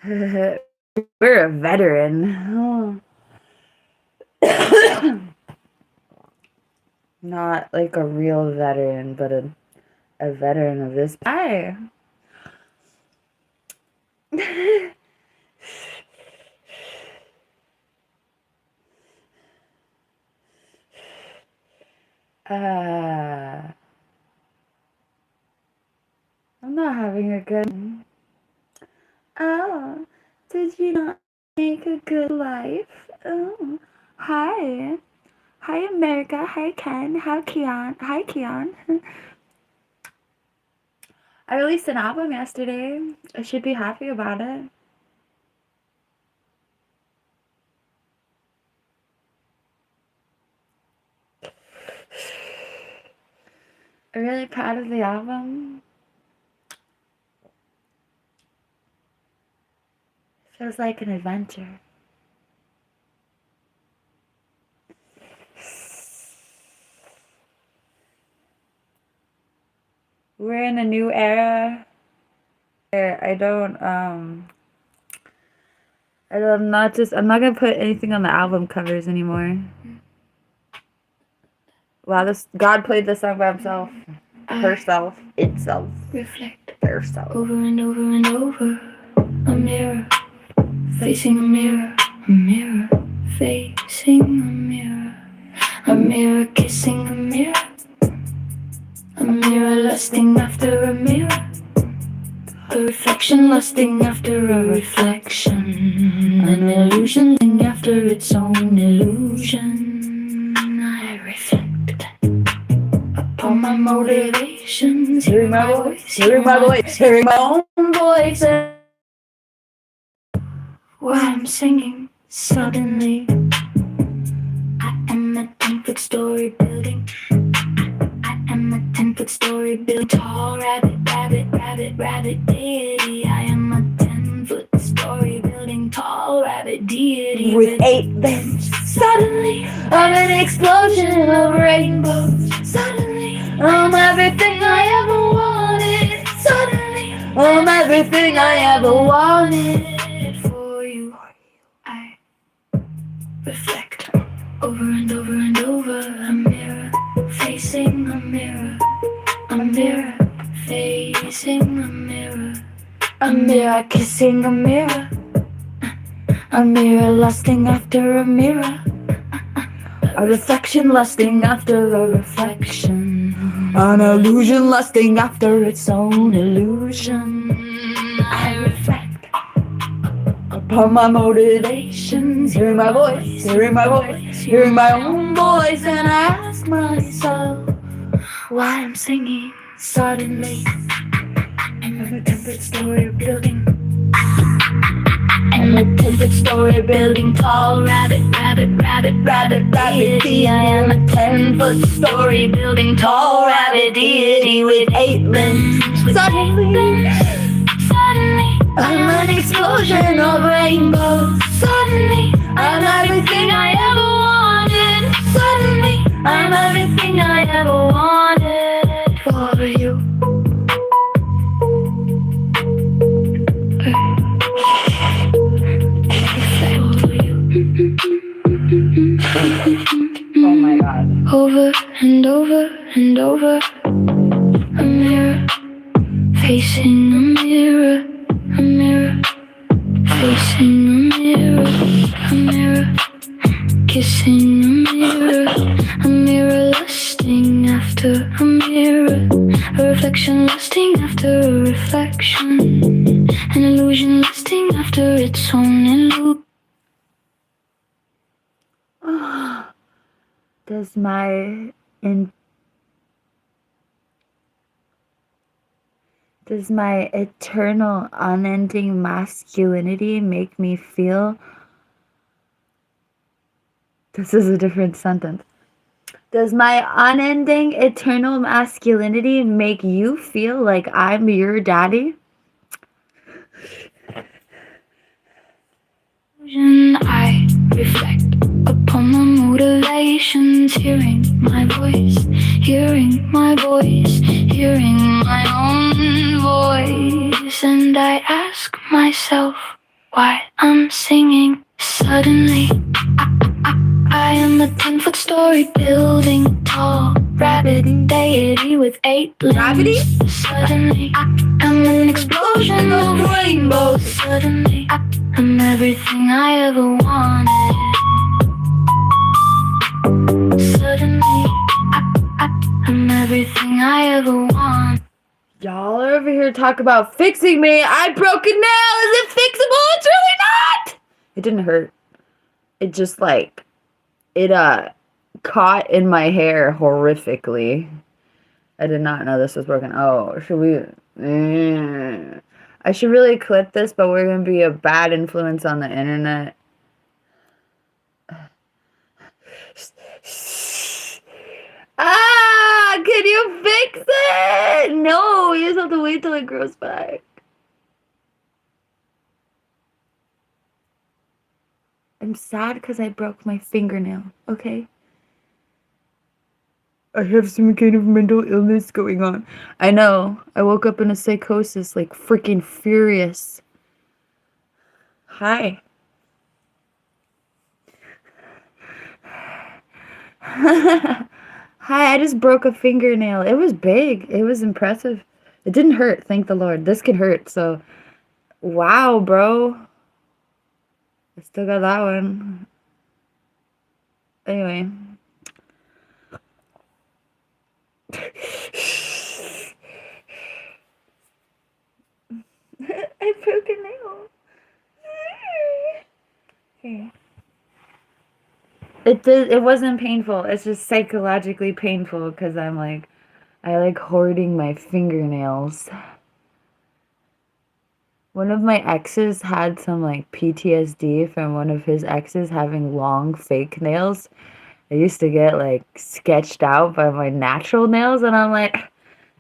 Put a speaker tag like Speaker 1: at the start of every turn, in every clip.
Speaker 1: We're a veteran. Not like a real veteran, but a veteran of this. Hi. I'm not having a good. Oh, did you not make a good life? Oh, hi. Hi, America. Hi, Ken. Hi, Keon. Hi, Keon. I released an album yesterday. I should be happy about it. I'm really proud of the album. Feels like an adventure. We're in a new era. I'm not gonna put anything on the album covers anymore. Wow, God played this song by himself. Herself. Itself.
Speaker 2: Reflect.
Speaker 1: Herself.
Speaker 2: Over and over and over. A mirror. Facing a mirror. A mirror. Facing a mirror. A mirror kissing a mirror. A mirror lusting after a mirror. A reflection lusting after a reflection. An illusion after its own illusion. I reflect upon my motivations.
Speaker 1: Hearing my voice. Hearing my voice. Hearing my own voice.
Speaker 2: While I'm singing, suddenly I am a 10-foot story building. I am a 10-foot story building. Tall rabbit, rabbit, rabbit, rabbit deity. I am a 10-foot story building. Tall rabbit deity
Speaker 1: with 8 limbs.
Speaker 2: Suddenly, I'm an explosion of rainbows. Suddenly, I'm everything I ever wanted. Suddenly, I'm everything I ever wanted. For you, I reflect over and over and over. A mirror facing a mirror. A mirror facing a mirror. A mirror kissing a mirror. A mirror lusting after a mirror. A reflection lusting after a reflection. An illusion lusting after its own illusion. I reflect upon my motivations. Hearing my voice, hearing my voice, hearing my own voice. And I ask myself why I'm singing suddenly. I'm a 10-foot story building. I'm a 10-foot story building. Tall rabbit, rabbit, rabbit, rabbit, rabbit deity. I am a 10-foot story building. Tall rabbit deity with 8 limbs. Suddenly, I'm an explosion of rainbows. Suddenly, I'm everything I ever wanted. Suddenly, I'm everything I ever wanted for you.
Speaker 1: Oh my God.
Speaker 2: Over and over and over. A mirror facing a mirror. A mirror facing a mirror. A mirror kissing a mirror. A mirror lusting after a mirror. A reflection lusting after a reflection. An illusion lusting after its own illusion.
Speaker 1: Does my eternal, unending masculinity make me feel? This is a different sentence. Does my unending, eternal masculinity make you feel like I'm your daddy?
Speaker 2: I reflect upon my motivations. Hearing my voice, hearing my voice, hearing my own voice. And I ask myself why I'm singing. Suddenly, I am a 10-foot story building tall. Rabbit deity with 8 limbs. Suddenly, I'm an explosion of rainbows. Suddenly, I'm everything I ever wanted. Suddenly, I'm everything I ever want.
Speaker 1: Y'all are over here talk about fixing me. I broke a nail. Is it fixable? It's really not. It didn't hurt. It just like it caught in my hair horrifically. I did not know this was broken. Oh, should we? I should really clip this, but we're gonna be a bad influence on the internet. Ah, can you fix it? No, you just have to wait till it grows back. I'm sad because I broke my fingernail, okay? I have some kind of mental illness going on. I know. I woke up in a psychosis, like freaking furious. Hi. Hi, I just broke a fingernail. It was big. It was impressive. It didn't hurt, thank the Lord. This could hurt, so wow, bro. I still got that one. Anyway. I broke a nail. Okay. It wasn't painful. It's just psychologically painful because I like hoarding my fingernails. One of my exes had some like PTSD from one of his exes having long fake nails. I used to get like sketched out by my natural nails, and I'm like,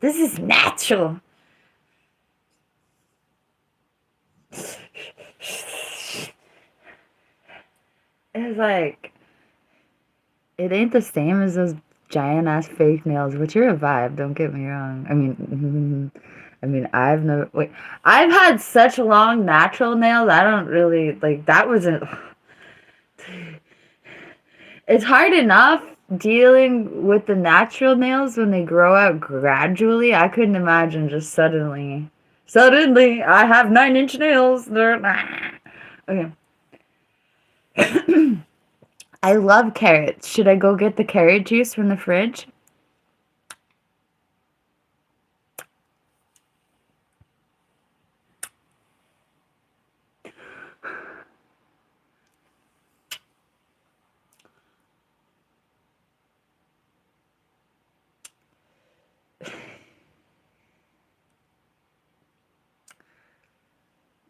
Speaker 1: this is natural. It's like, it ain't the same as those giant ass fake nails, which are a vibe, don't get me wrong. I've had such long natural nails, I don't really, like, that wasn't, it's hard enough dealing with the natural nails when they grow out gradually. I couldn't imagine just suddenly, I have 9-inch nails. Okay. I love carrots. Should I go get the carrot juice from the fridge?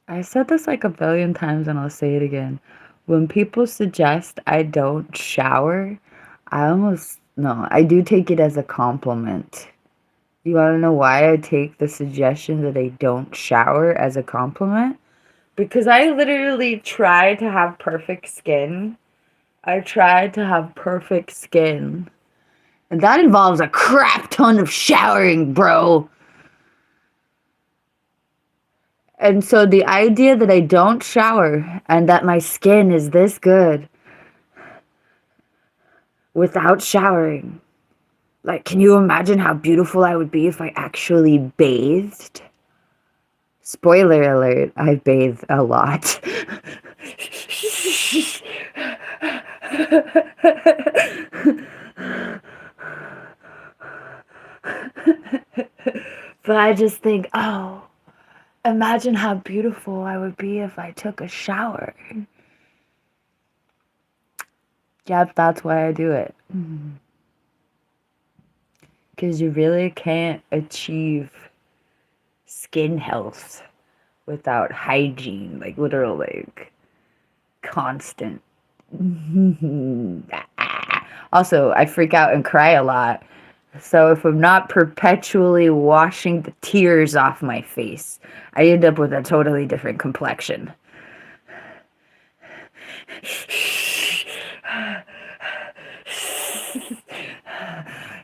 Speaker 1: I said this like a billion times and I'll say it again. When people suggest I don't shower, I do take it as a compliment. You want to know why I take the suggestion that I don't shower as a compliment? Because I literally try to have perfect skin. I try to have perfect skin. And that involves a crap ton of showering, bro. And so the idea that I don't shower and that my skin is this good without showering. Like, can you imagine how beautiful I would be if I actually bathed? Spoiler alert, I bathe a lot. But I just think, oh, imagine how beautiful I would be if I took a shower. Yep, that's why I do it. Because you really can't achieve skin health without hygiene, like literal, like constant. Also, I freak out and cry a lot. So if I'm not perpetually washing the tears off my face, I end up with a totally different complexion.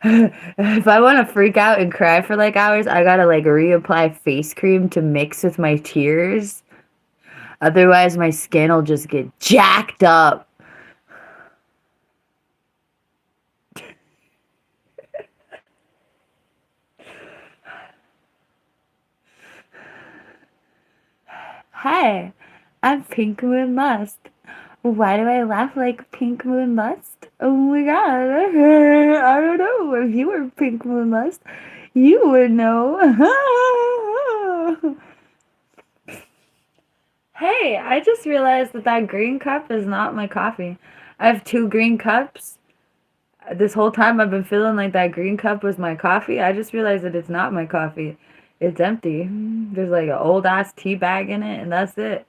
Speaker 1: If I want to freak out and cry for like hours, I gotta like reapply face cream to mix with my tears. Otherwise, my skin will just get jacked up. Hi, I'm PinkMoonLust. Why do I laugh like PinkMoonLust? Oh my god, I don't know. If you were PinkMoonLust, you would know. Hey, I just realized that that green cup is not my coffee. I have two green cups. This whole time I've been feeling like that green cup was my coffee. I just realized that it's not my coffee. It's empty. There's like an old ass tea bag in it, and that's it.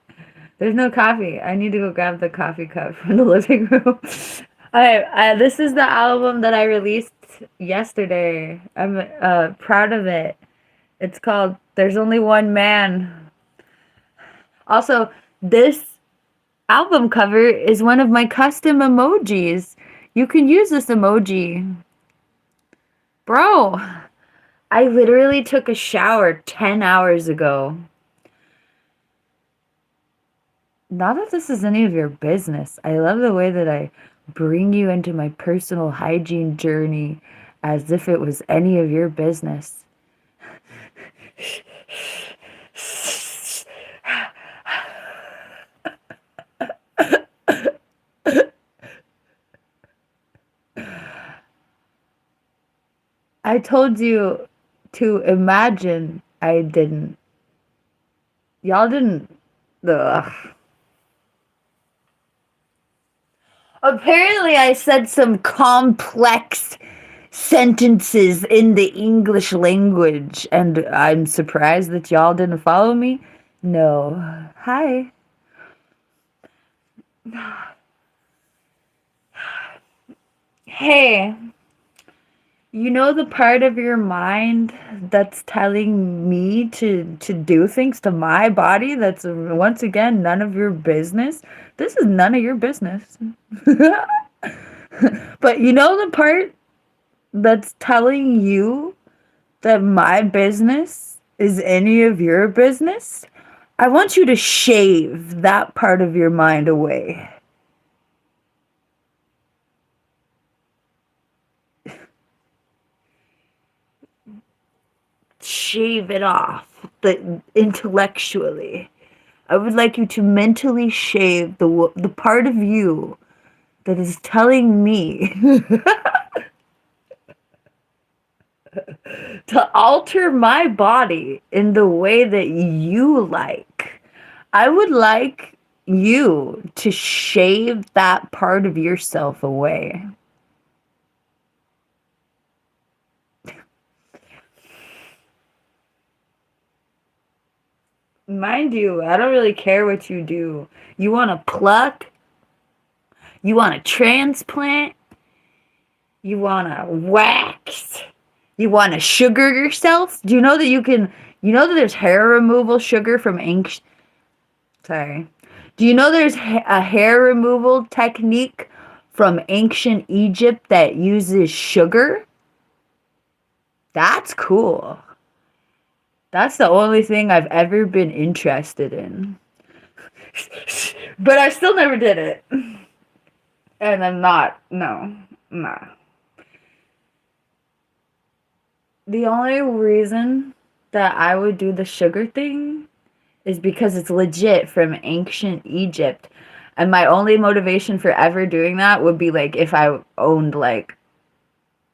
Speaker 1: There's no coffee. I need to go grab the coffee cup from the living room. This is the album that I released yesterday. I'm proud of it. It's called There's Only One Man. Also, this album cover is one of my custom emojis. You can use this emoji. Bro, I literally took a shower 10 hours ago. Not that this is any of your business. I love the way that I bring you into my personal hygiene journey as if it was any of your business. I told you to imagine. I didn't. Y'all didn't. Ugh. Apparently, I said some complex sentences in the English language, and I'm surprised that y'all didn't follow me. No. Hi. Hey, you know the part of your mind that's telling me to do things to my body that's once again none of your business? This is none of your business. But you know the part that's telling you that my business is any of your business? I want you to shave that part of your mind away. Shave it off, intellectually. I would like you to mentally shave the part of you that is telling me to alter my body in the way that you like. I would like you to shave that part of yourself away. Mind you, I don't really care what you do. You want to pluck? You want to transplant? You want to wax? You want to sugar yourself? Do you know that you know that there's hair removal sugar from ancient, sorry. Do you know there's a hair removal technique from ancient Egypt that uses sugar? That's cool. That's the only thing I've ever been interested in. But I still never did it. And I'm not, no, nah. The only reason that I would do the sugar thing is because it's legit from ancient Egypt. And my only motivation for ever doing that would be like if I owned like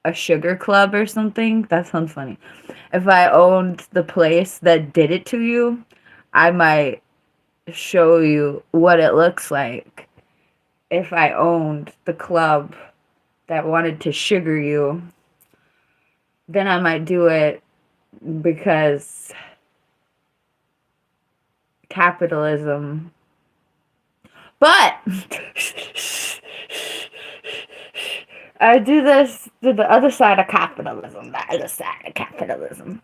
Speaker 1: a sugar club or something. That sounds funny. If I owned the place that did it to you, I might show you what it looks like if I owned the club that wanted to sugar you. Then I might do it because capitalism. But I do this to the other side of capitalism. The other side of capitalism.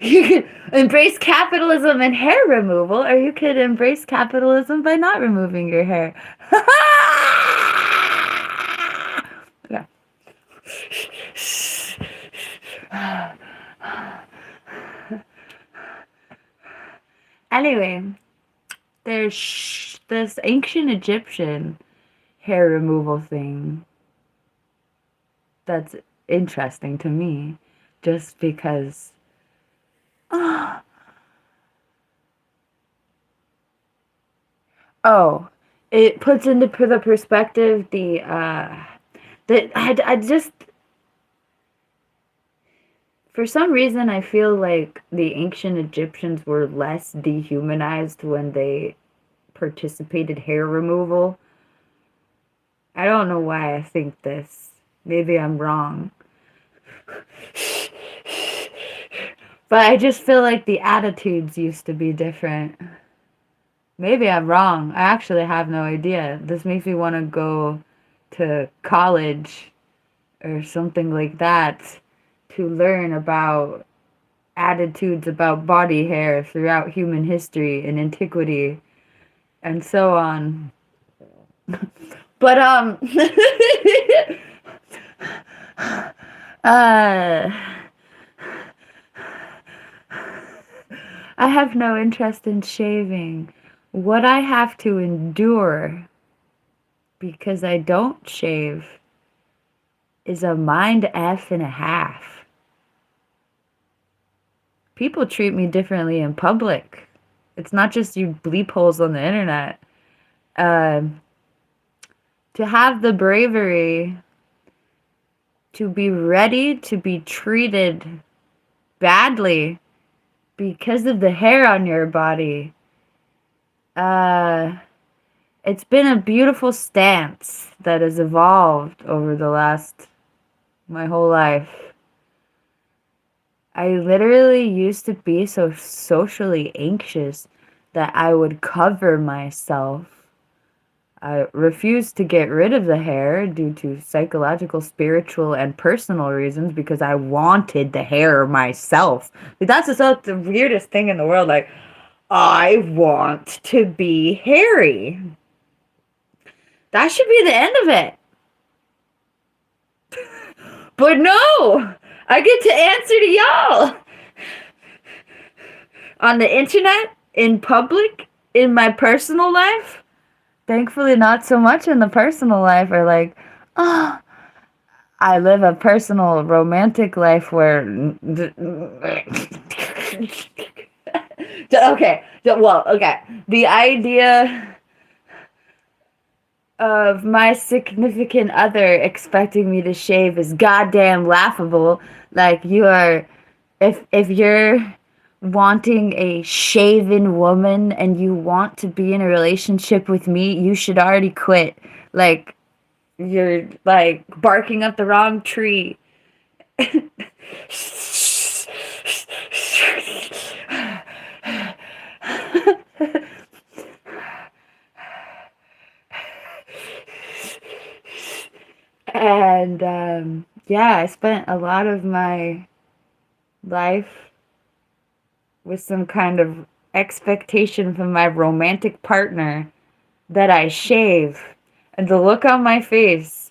Speaker 1: You can embrace capitalism and hair removal, or you could embrace capitalism by not removing your hair. Yeah. Anyway, there's this ancient Egyptian hair removal thing that's interesting to me, just because. Oh, it puts into the perspective that I just, for some reason, I feel like the ancient Egyptians were less dehumanized when they participated hair removal. I don't know why I think this. Maybe I'm wrong. But I just feel like the attitudes used to be different. Maybe I'm wrong. I actually have no idea. This makes me want to go to college or something like that to learn about attitudes about body hair throughout human history and antiquity and so on. But uh I have no interest in shaving. What I have to endure because I don't shave is a mind F and a half. People treat me differently in public. It's not just you bleep holes on the internet. To have the bravery to be ready to be treated badly because of the hair on your body. It's been a beautiful stance that has evolved over my whole life. I literally used to be so socially anxious that I would cover myself. I refused to get rid of the hair due to psychological, spiritual, and personal reasons because I wanted the hair myself. Like, that's just the weirdest thing in the world. Like, I want to be hairy. That should be the end of it. But no! I get to answer to y'all! On the internet, in public, in my personal life. Thankfully, not so much in the personal life, or like, oh, I live a personal romantic life where. Okay, well, okay. The idea of my significant other expecting me to shave is goddamn laughable. Like, if you're wanting a shaven woman and you want to be in a relationship with me, you should already quit. Like, you're like barking up the wrong tree. And yeah, I spent a lot of my life with some kind of expectation from my romantic partner that I shave. And the look on my face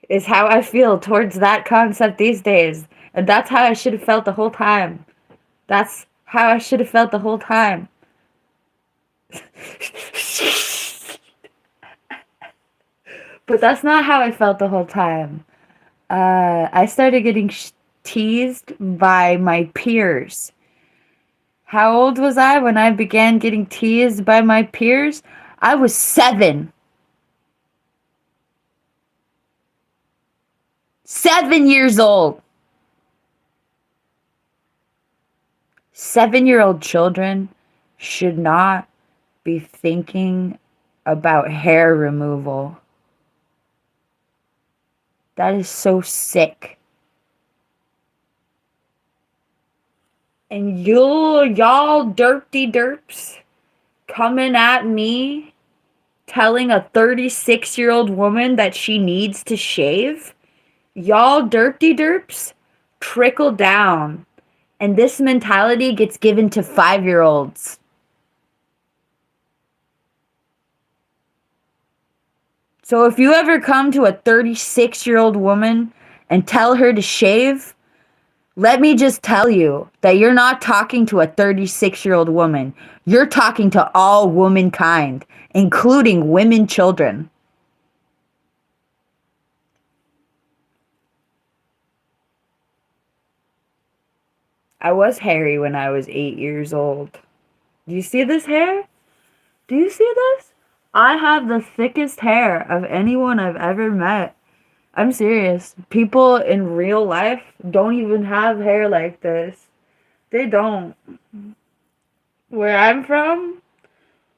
Speaker 1: is how I feel towards that concept these days. And that's how I should have felt the whole time. That's how I should have felt the whole time. But that's not how I felt the whole time. I started getting teased by my peers. How old was I when I began getting teased by my peers? I was 7. 7 years old. 7-year-old children should not be thinking about hair removal. That is so sick. And y'all dirty derps coming at me telling a 36-year-old woman that she needs to shave? Y'all dirty derps trickle down. And this mentality gets given to 5-year-olds. So if you ever come to a 36-year-old woman and tell her to shave, Let me just tell you that you're not talking to a 36-year-old woman. You're talking to all womankind, including women children. I was hairy when I was 8 years old. Do you see this hair? Do you see this? I have the thickest hair of anyone I've ever met. I'm serious. People in real life don't even have hair like this. They don't. Where I'm from,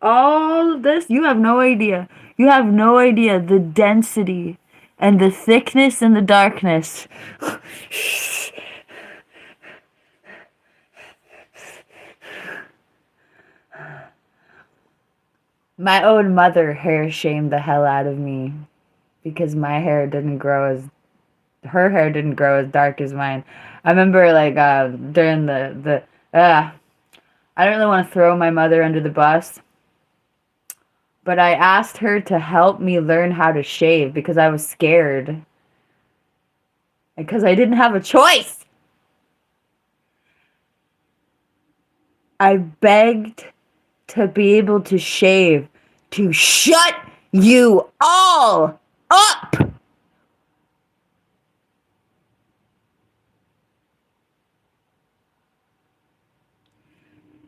Speaker 1: all of this, you have no idea. You have no idea the density and the thickness and the darkness. My own mother hair shamed the hell out of me because my hair didn't grow as her hair didn't grow as dark as mine. I remember like during the I don't really want to throw my mother under the bus, but I asked her to help me learn how to shave because I was scared. Because I didn't have a choice. I begged to be able to shave, to shut you all up.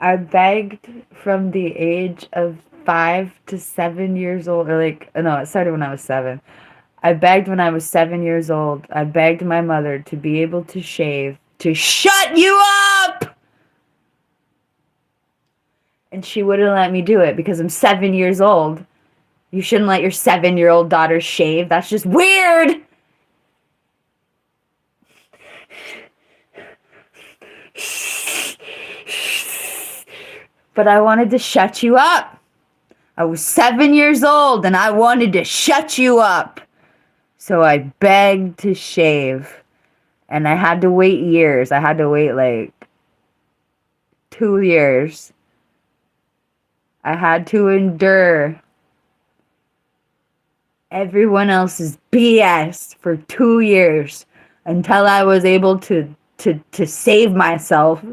Speaker 1: I begged from the age of 5 to 7 years old, or like, no, it started when I was 7. I begged when I was 7 years old. I begged my mother to be able to shave, to shut you up! And she wouldn't let me do it because I'm 7 years old. You shouldn't let your 7-year-old daughter shave. That's just weird! But I wanted to shut you up. I was 7 years old and I wanted to shut you up. So I begged to shave. And I had to wait years. I had to wait like 2 years. I had to endure everyone else's BS for 2 years until I was able to save myself.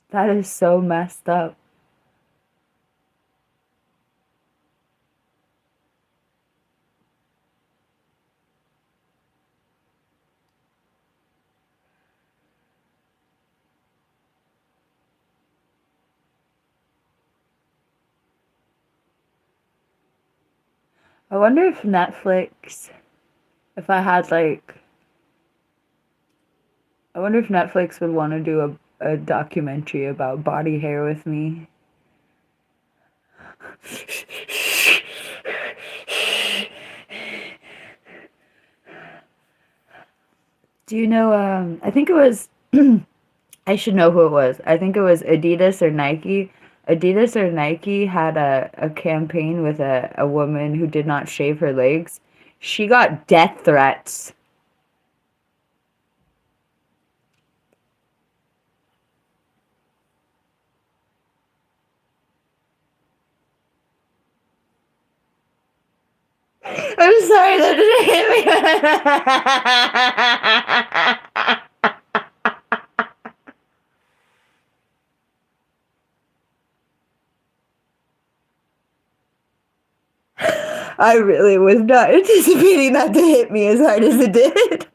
Speaker 1: That is so messed up. I wonder if Netflix, if I had like, I wonder if Netflix would want to do a documentary about body hair with me. Do you know, I think it was, I should know who it was. I think it was Adidas or Nike. Adidas or Nike had a campaign with a woman who did not shave her legs. She got death threats. I'm sorry that didn't hit me. I really was not anticipating that to hit me as hard as it did.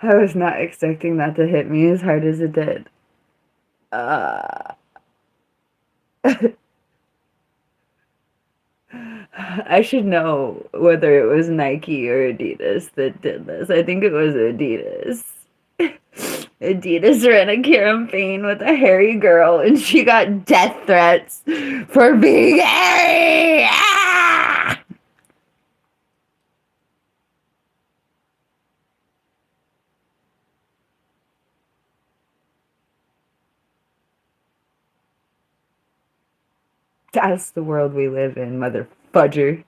Speaker 1: I was not expecting that to hit me as hard as it did. I should know whether it was Nike or Adidas that did this. I think it was Adidas. Adidas ran a campaign with a hairy girl and she got death threats for being hairy. Ah! That's the world we live in, mother fudger.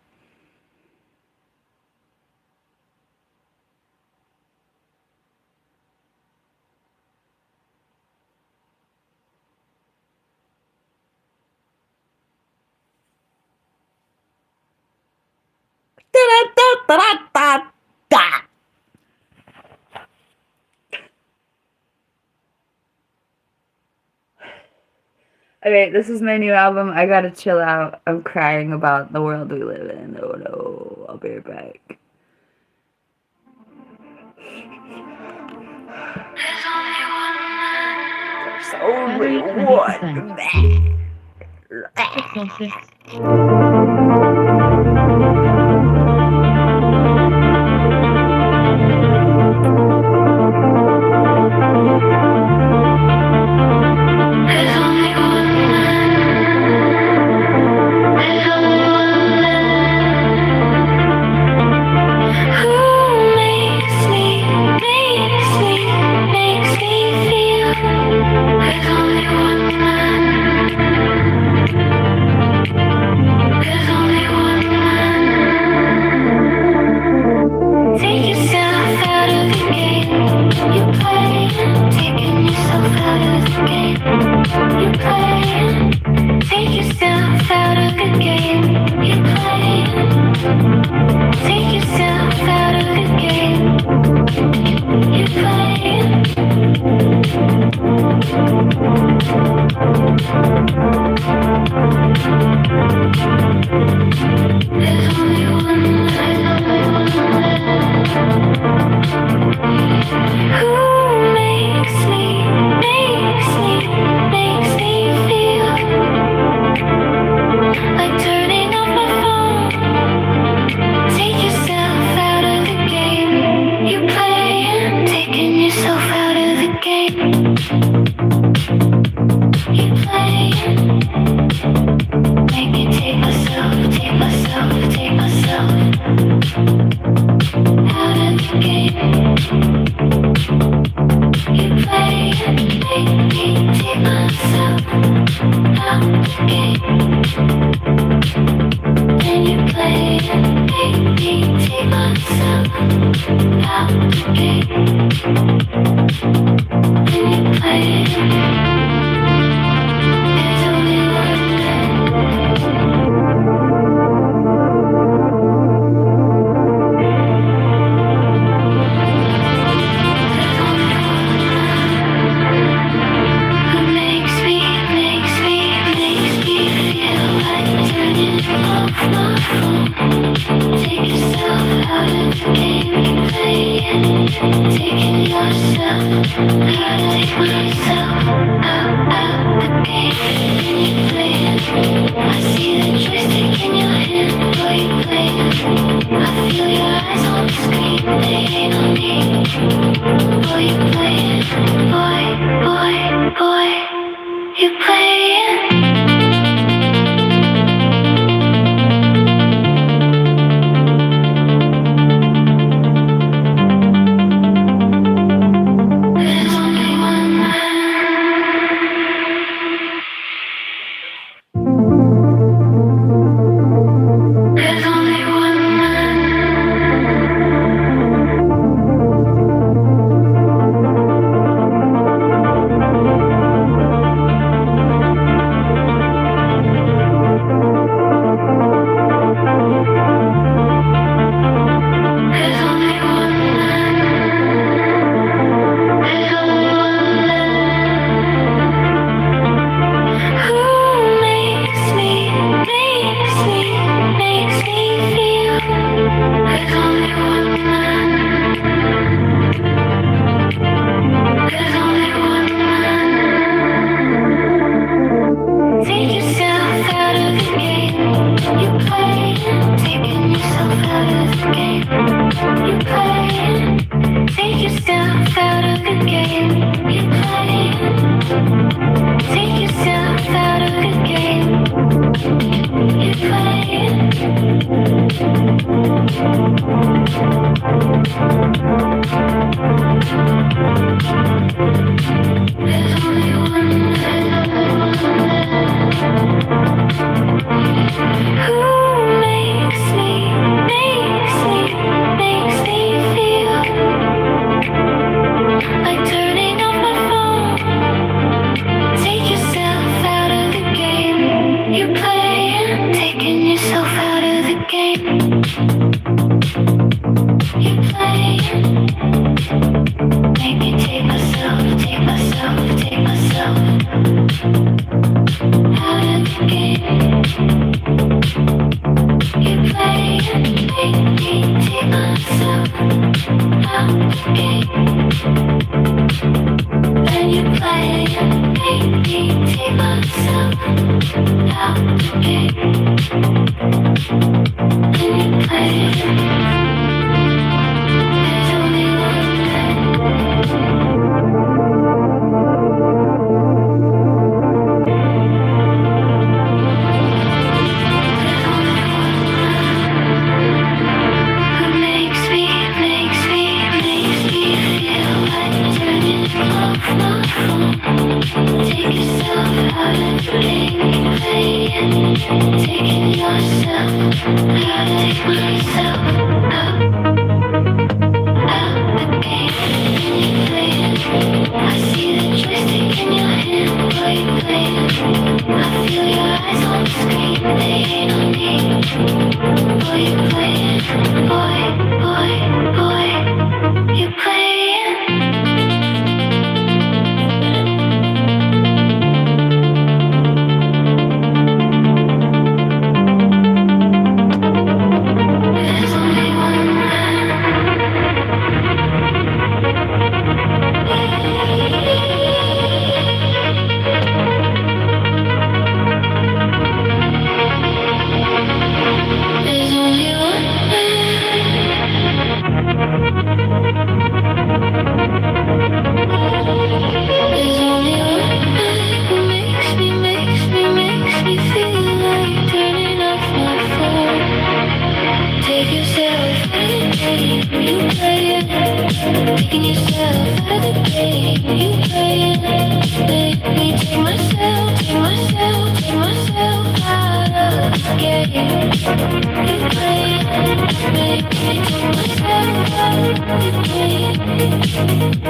Speaker 1: Okay, this is my new album. I gotta chill out. I'm crying about the world we live in. Oh no, I'll be right back. There's only one man.
Speaker 2: Take yourself out of the game. You play. Take yourself out of the game. You play. There's only one man who makes me feel like turning off my phone. Take yourself out of the game. You play, taking yourself out of the game. You play, make me take myself out of the game. You play, make me take myself out of the game. And you play, make me take myself out of the game. And you play, there's only one man. Who makes me feel like turning off my phone. Take yourself out of the game. Playing, taking yourself out of myself out the game. Playing, I see the joystick in your hand. Boy, playing, I feel your eyes on the screen. They ain't on me. Boy, you playing, boy, you playing. There's only one man. There's only one There's only one man who makes me feel like turning off my phone. Take yourself out of the game, you play it. Taking yourself out of the game, you play it. Make me take myself out of the game. You play it. Make me take myself out of the game.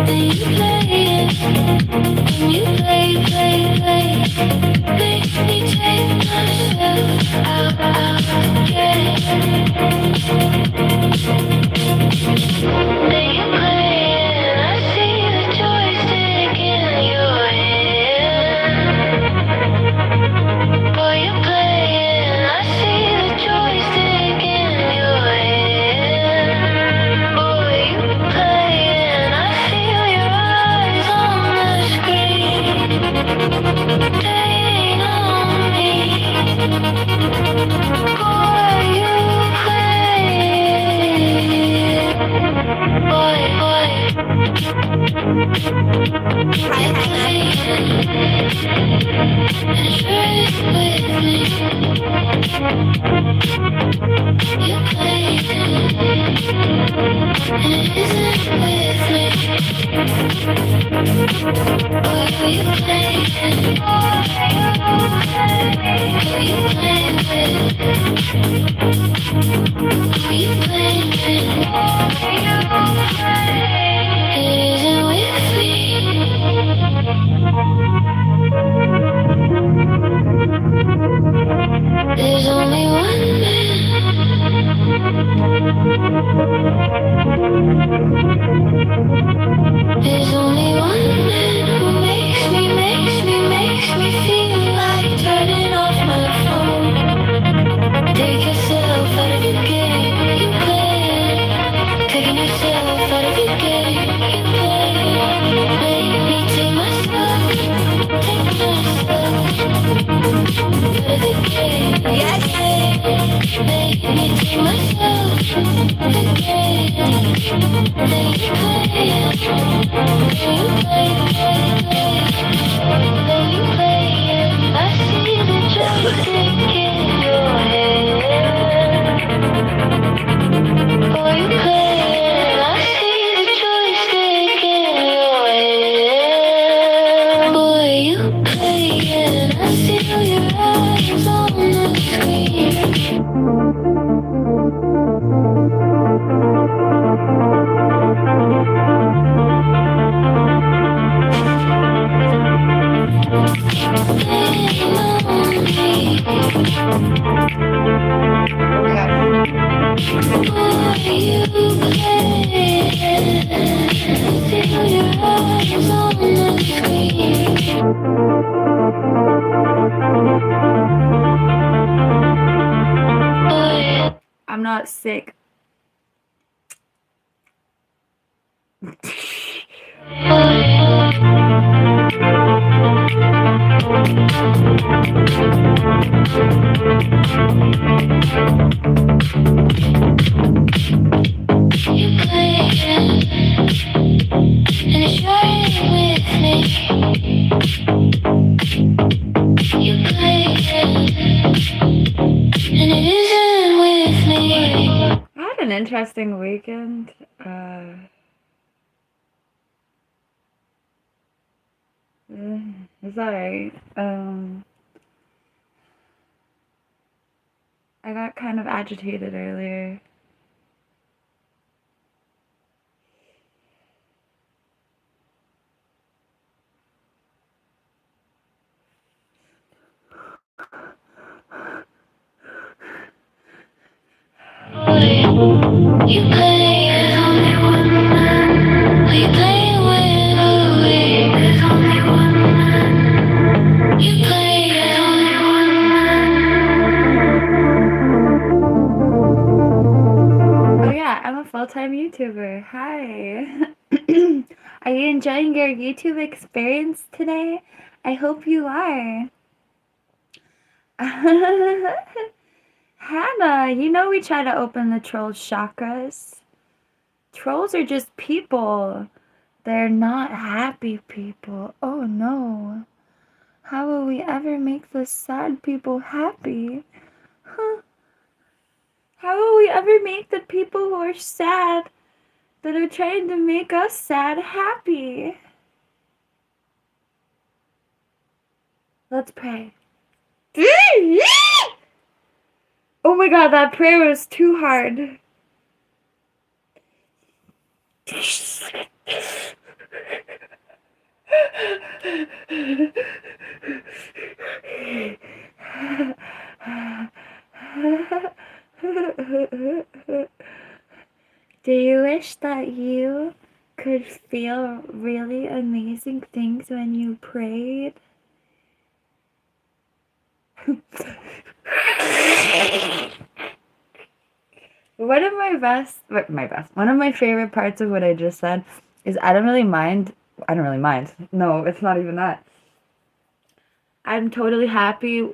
Speaker 2: Then you play it. And you play. Make me take myself out of the game. Then you play it. I see the joystick in your hand. Boy, you playing. I see the joystick in your hand. Boy, you playing. I feel your eyes on the screen. They ain't on me. Boy, you playing. Boy. You playing. And sure is with me. You playing. And it isn't with me. Boy, you playing. Boy, you playing with. Boy, you playing with. It isn't with me. There's only one man. There's only one man who makes me feel like turning off my phone. Take yourself out of the game, you play. Taking yourself out of the game, you play. Make me take myself out of the game. Yeah.
Speaker 1: I'm not sick. I had an interesting weekend. It's alright. I got kind of agitated earlier.
Speaker 2: You play as only one man. Are you playing with away? There's only one man. You play as only one man.
Speaker 1: Oh yeah, I'm a full-time YouTuber. Hi. Are you enjoying your YouTube experience today? I hope you are. Hannah, you know we try to open the troll's chakras. Trolls are just people. They're not happy people. Oh no. How will we ever make the sad people happy? Huh? How will we ever make the people who are sad, that are trying to make us sad, happy? Let's pray. Oh my god, that prayer was too hard. Do you wish that you could feel really amazing things when you prayed? One of my favorite parts of what I just said is I don't really mind. No, it's not even that. I'm totally happy.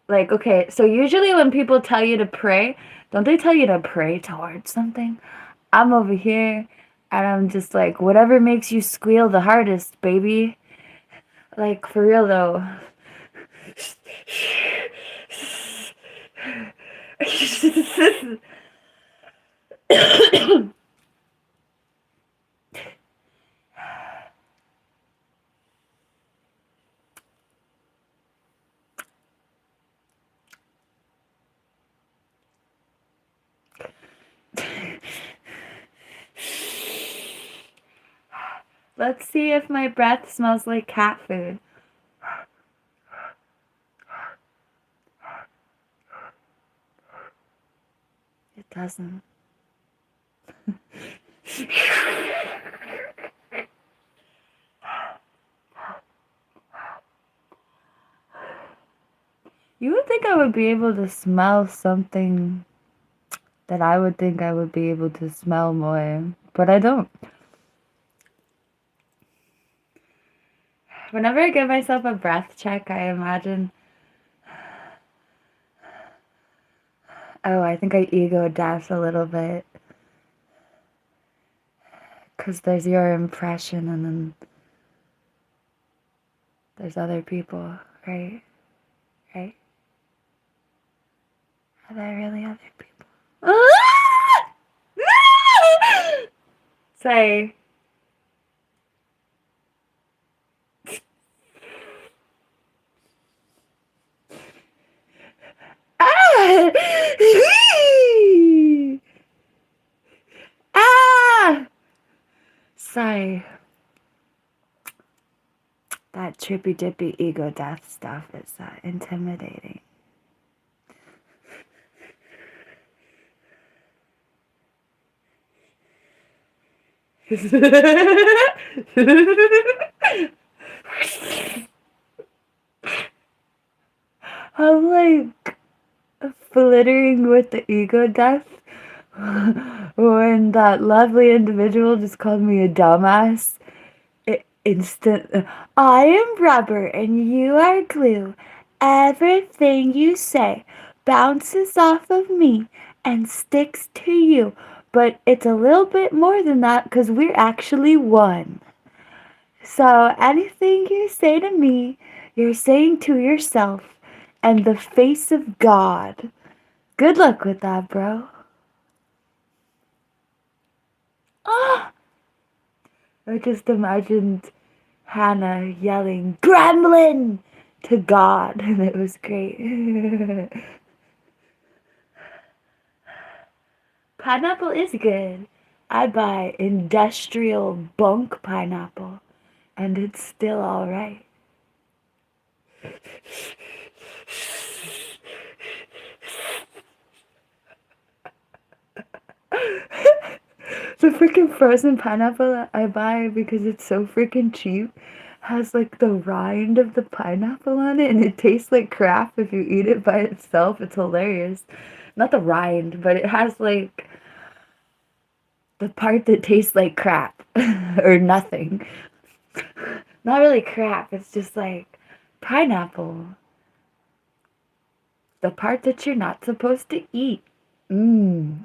Speaker 1: Like, okay, so usually when people tell you to pray, don't they tell you to pray towards something? I'm over here and I'm just like, whatever makes you squeal the hardest, baby. Like, for real though. Let's see if my breath smells like cat food. It doesn't. You would think I would be able to smell something that I would think I would be able to smell more, but I don't. Whenever I give myself a breath check, I imagine, oh, I think I ego death a little bit. Because there's your impression and then there's other people, right? Right? Are there really other people? Say. Ah! Ah! Sigh. That trippy dippy ego death stuff is intimidating. I'm like flittering with the ego death when that lovely individual just called me a dumbass. Instant. I am rubber and you are glue. Everything you say bounces off of me and sticks to you. But it's a little bit more than that because we're actually one. So anything you say to me, you're saying to yourself and the face of God. Good luck with that, bro. Ah! I just imagined Hannah yelling, "Gremlin!" to God, and it was great. Pineapple is good. I buy industrial bunk pineapple, and it's still alright. The freaking frozen pineapple that I buy because it's so freaking cheap has like the rind of the pineapple on it and it tastes like crap if you eat it by itself. It's hilarious. Not the rind, but it has like the part that tastes like crap or nothing. Not really crap, it's just like pineapple. The part that you're not supposed to eat. Mmm.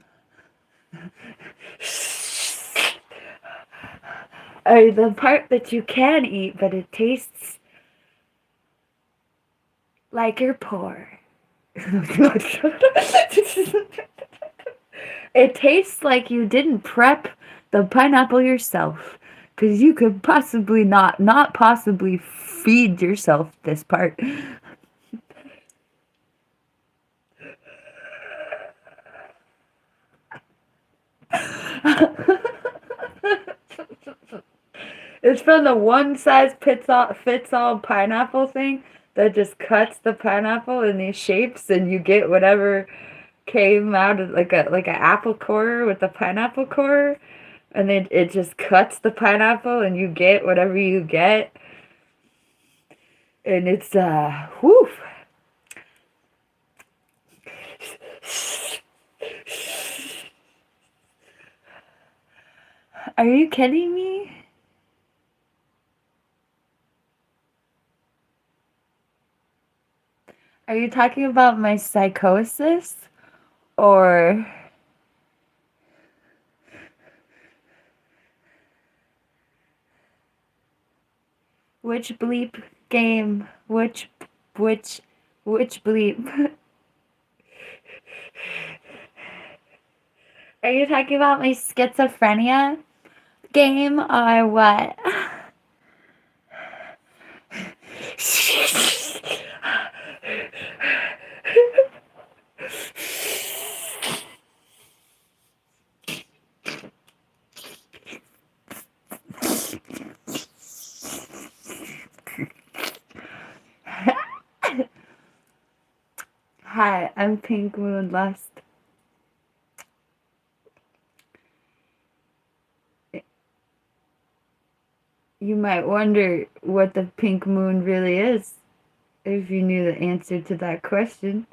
Speaker 1: Or the part that you can eat, but it tastes like you're poor. It tastes like you didn't prep the pineapple yourself. Because you could possibly not possibly feed yourself this part. It's from the one size fits all pineapple thing that just cuts the pineapple in these shapes and you get whatever came out of like an apple core with the pineapple core, and then it just cuts the pineapple and you get whatever you get. And it's whew. Are you kidding me? Are you talking about my psychosis? Or which bleep game? Which bleep? Are you talking about my schizophrenia game or what? Hi, I'm PinkMoonLust. You might wonder what the pink moon really is if you knew the answer to that question.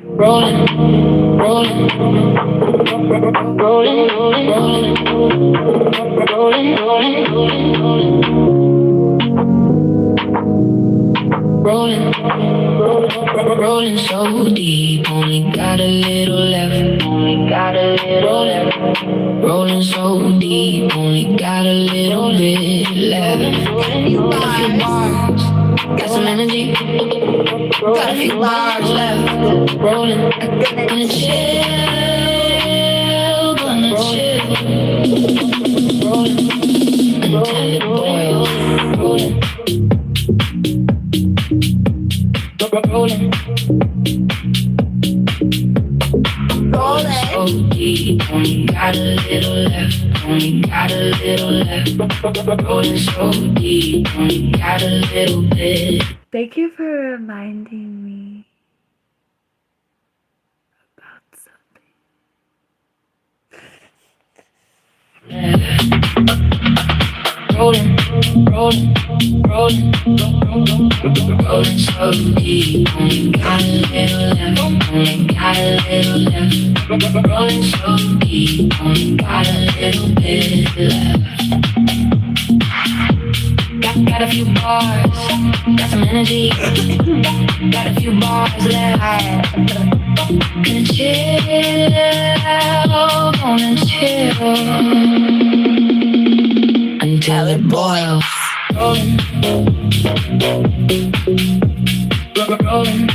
Speaker 2: Rolling, rolling, rolling, rolling, rolling, rolling, rolling, rolling. Rolling so deep, only got a little left. Only got a little left. Rolling so deep, only got a little bit left. Got a few bars, got some energy. Got a few bars left. Rolling, gonna chill, gonna chill. Rolling until it boils. Rolling. Rolling, rolling so deep, only got a little left, only got a little left. Rolling so deep, only got a little bit.
Speaker 1: Thank you for reminding me about something.
Speaker 2: Rolling, rolling, rolling, rolling so deep, only got a little left, only got a little left. Rolling so deep, only got a little bit left. Got a few bars, got some energy, got a few bars left. Gonna chill, gonna chill until it boils. Rolling, rolling,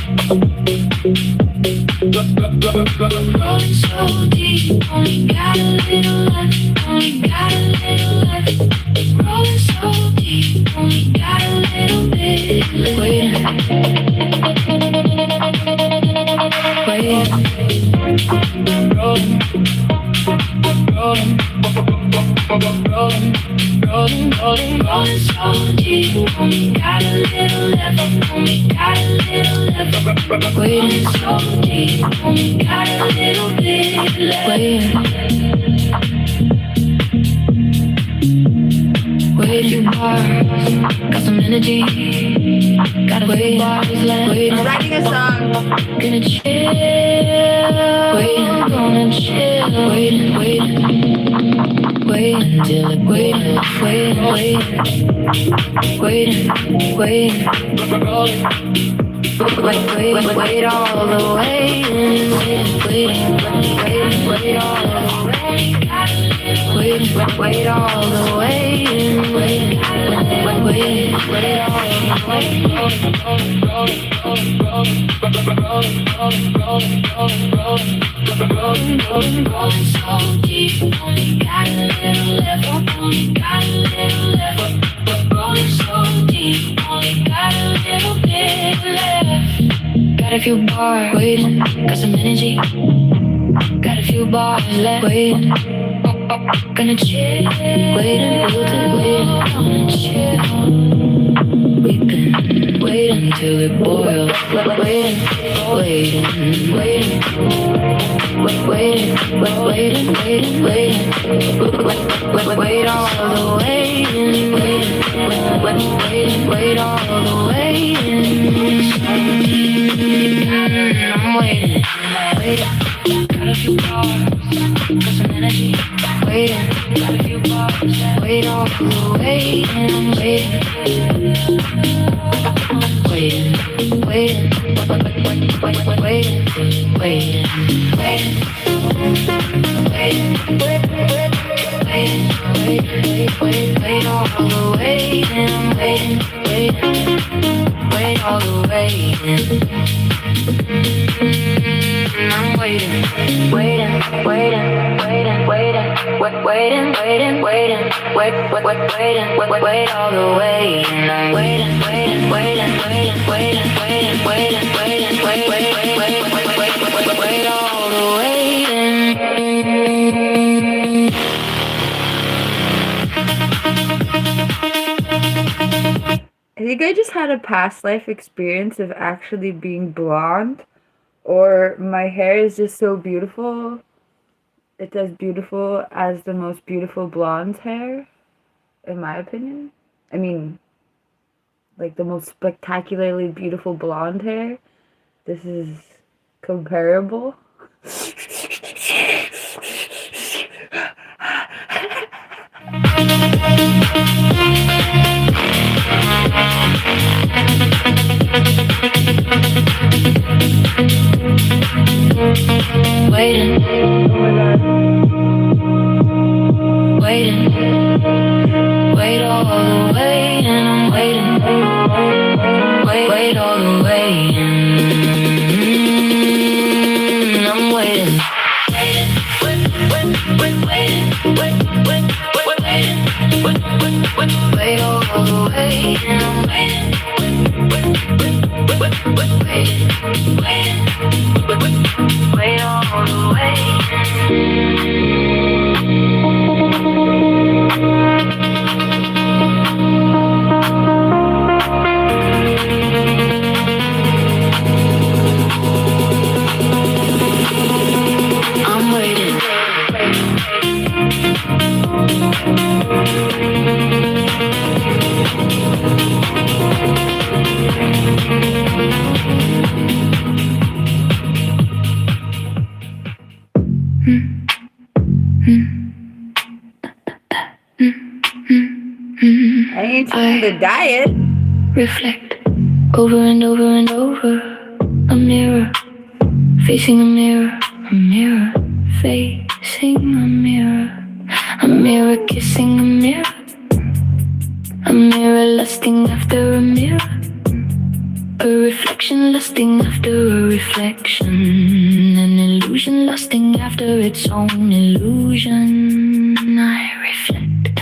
Speaker 2: rolling so deep, only got a little left, only got a little left. Rolling so deep, only got a little bit left. Waiting, waiting, rolling, rolling, rolling. Rolling, rolling, rolling so deep, only got a little left, only got a little left. Waiting so deep, only got a little bit left. Waiting bars, got some energy, got a few bars left.
Speaker 1: I'm writing a song.
Speaker 2: Gonna chill, waiting, gonna chill, waiting, waiting. Wait until it waiting, waiting, waiting, waiting, wait all the way, wait all the way, wait all the way, wait rolling so deep, only got a little left, only got a little left. Rolling so deep, only got a little bit left. Got a few bars waiting, got some energy. Got a few bars left waiting. Gonna chill, waiting, gonna chill. We can wait until it boils. Waiting, waiting, waiting. Waiting, waiting, waiting, waiting. Wait all the way, wait all the way. I'm waiting, waiting. Got a few bars, got some energy. Waiting, got a few bars. Wait all the way, waiting, waiting, waiting, waiting, waiting. Wait all the way, wait all the way. I'm waiting, waiting, waiting, waiting, waiting, waiting, waiting, waiting, wait all the way. And I'm waiting, waiting, waiting, waiting, waiting, waiting, waiting, waiting, wait all the way.
Speaker 1: I think I just had a past life experience of actually being blonde, or my hair is just so beautiful. It's as beautiful as the most beautiful blonde hair, in my opinion. I mean, like the most spectacularly beautiful blonde hair. This is comparable. I ain't trying to diet.
Speaker 2: Reflect over and over and over. A mirror, facing a mirror, a mirror, facing a mirror, a mirror kissing a mirror, a mirror lusting after a mirror, a reflection lusting after a reflection, an illusion lusting after its own illusion. I reflect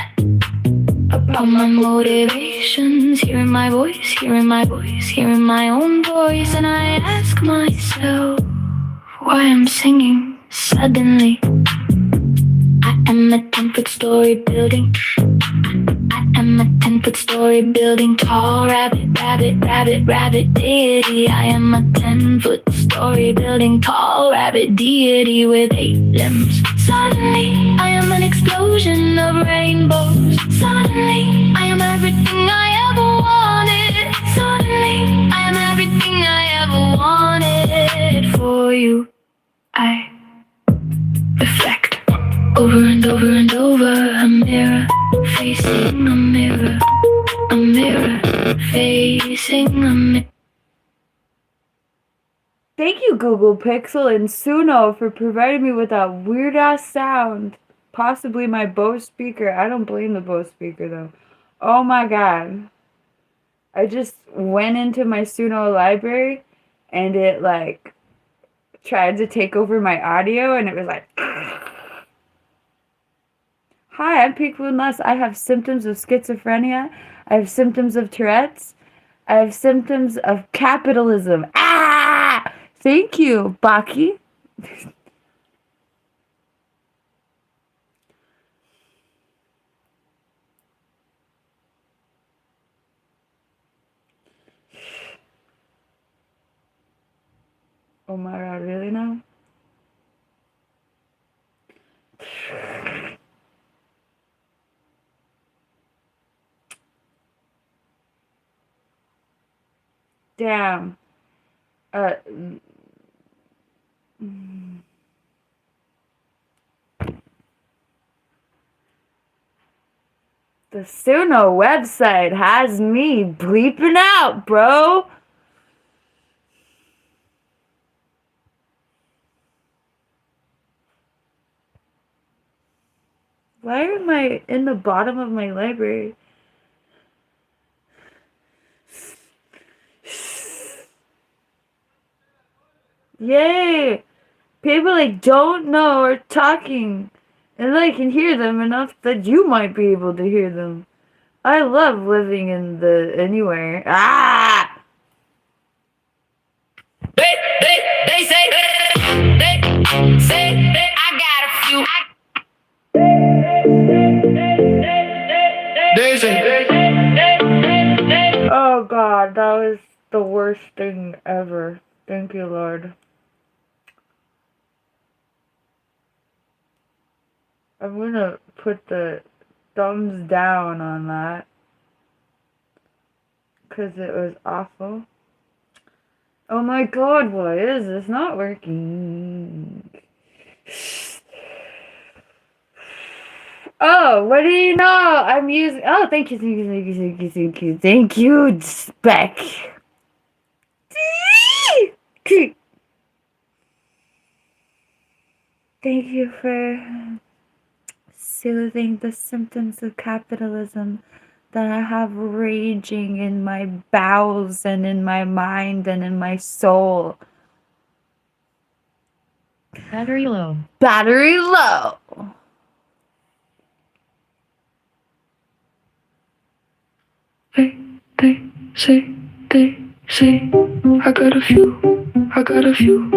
Speaker 2: upon my motivations, hearing my voice, hearing my voice, hearing my own voice, and I ask myself why I'm singing suddenly. I am a 10-foot story building. I am a 10-foot story building, tall rabbit, rabbit, rabbit, rabbit deity. I am a 10-foot story building, tall rabbit deity with 8 limbs. Suddenly, I am an explosion of rainbows. Suddenly, I am everything I ever wanted. Suddenly, I am everything I ever wanted for you. I reflect over and over and over. A mirror facing a mirror, a mirror facing a mirror.
Speaker 1: Thank you, Google Pixel and Suno, for providing me with that weird ass sound. Possibly my Bose speaker. I don't blame the Bose speaker though. Oh my god. I just went into my Suno library and it like tried to take over my audio and it was like, hi, I'm PinkMoonLust. I have symptoms of schizophrenia. I have symptoms of Tourette's. I have symptoms of capitalism. Ah! Thank you, Baki. Oh my god, really now? Damn. The Suno website has me bleeping out, bro. Why am I in the bottom of my library? Yay! People like don't know are talking, and I can hear them enough that you might be able to hear them. I love living in the anywhere. Ah!
Speaker 2: They say I got a few. They say.
Speaker 1: Oh god, that was the worst thing ever. Thank you, Lord. I'm gonna put the thumbs down on that. Because it was awful. Oh my god, why is this not working? Oh, what do you know? I'm using. Oh, thank you, thank you, Spec. Thank you for soothing the symptoms of capitalism that I have raging in my bowels and in my mind and in my soul.
Speaker 3: Battery low.
Speaker 1: Battery low.
Speaker 2: Hey. they say, I got a few, I got a few.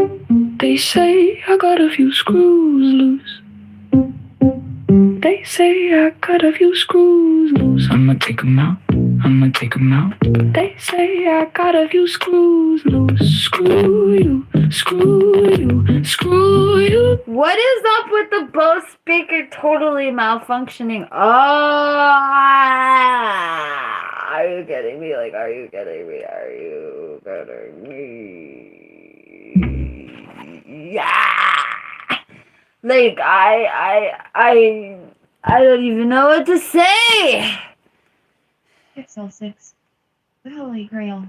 Speaker 2: They say I got a few screws loose. They say I got a few screws loose. I'ma take 'em out, I'ma take 'em out. They say I got a few screws loose. Screw you, screw you, screw you.
Speaker 1: What is up with the Bose speaker totally malfunctioning? Oh, are you kidding me? Like, are you kidding me? Are you kidding me? Yeah. Like, I don't even know what to say.
Speaker 2: Pixel 6. The Holy Grail.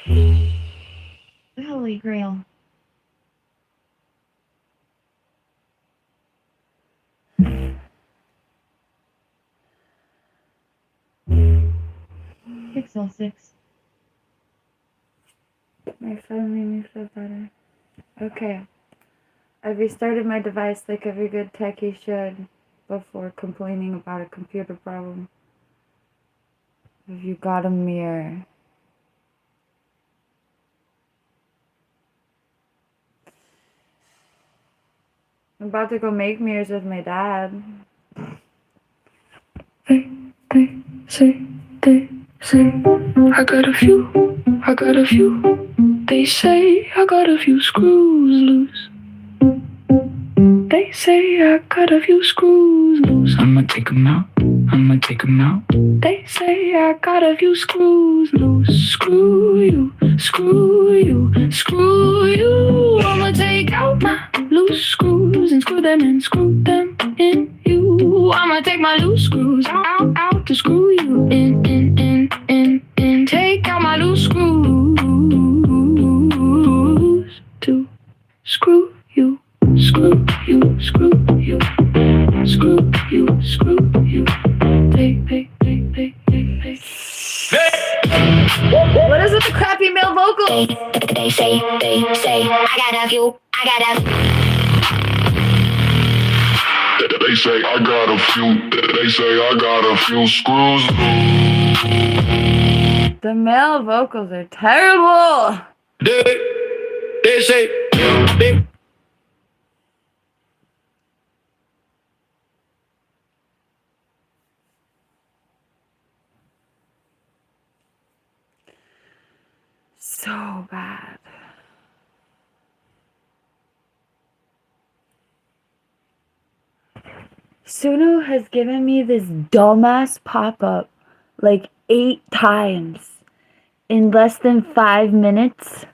Speaker 2: The Holy Grail. Pixel 6.
Speaker 1: My phone made me feel better. Okay. I restarted my device like every good techie should before complaining about a computer problem. Have you got a mirror? I'm about to go make mirrors with my dad.
Speaker 2: They say, I got a few, I got a few. They say I got a few screws loose. They say I got a few screws loose. I'ma take 'em out, I'ma take 'em out. They say I got a few screws loose. Screw you, screw you, screw you. I'ma take out my loose screws and screw them in you. I'ma take my loose screws out to screw you in. Take out my loose screws to screw you. Screw you, screw you, screw you, screw you. Hey.
Speaker 1: What is with the crappy male vocals?
Speaker 2: They say, I got a few.
Speaker 3: They say I got a few. They say I got a few screws.
Speaker 1: The male vocals are terrible.
Speaker 2: They say,
Speaker 1: So bad. Suno has given me this dumbass pop-up like 8 times in less than 5 minutes.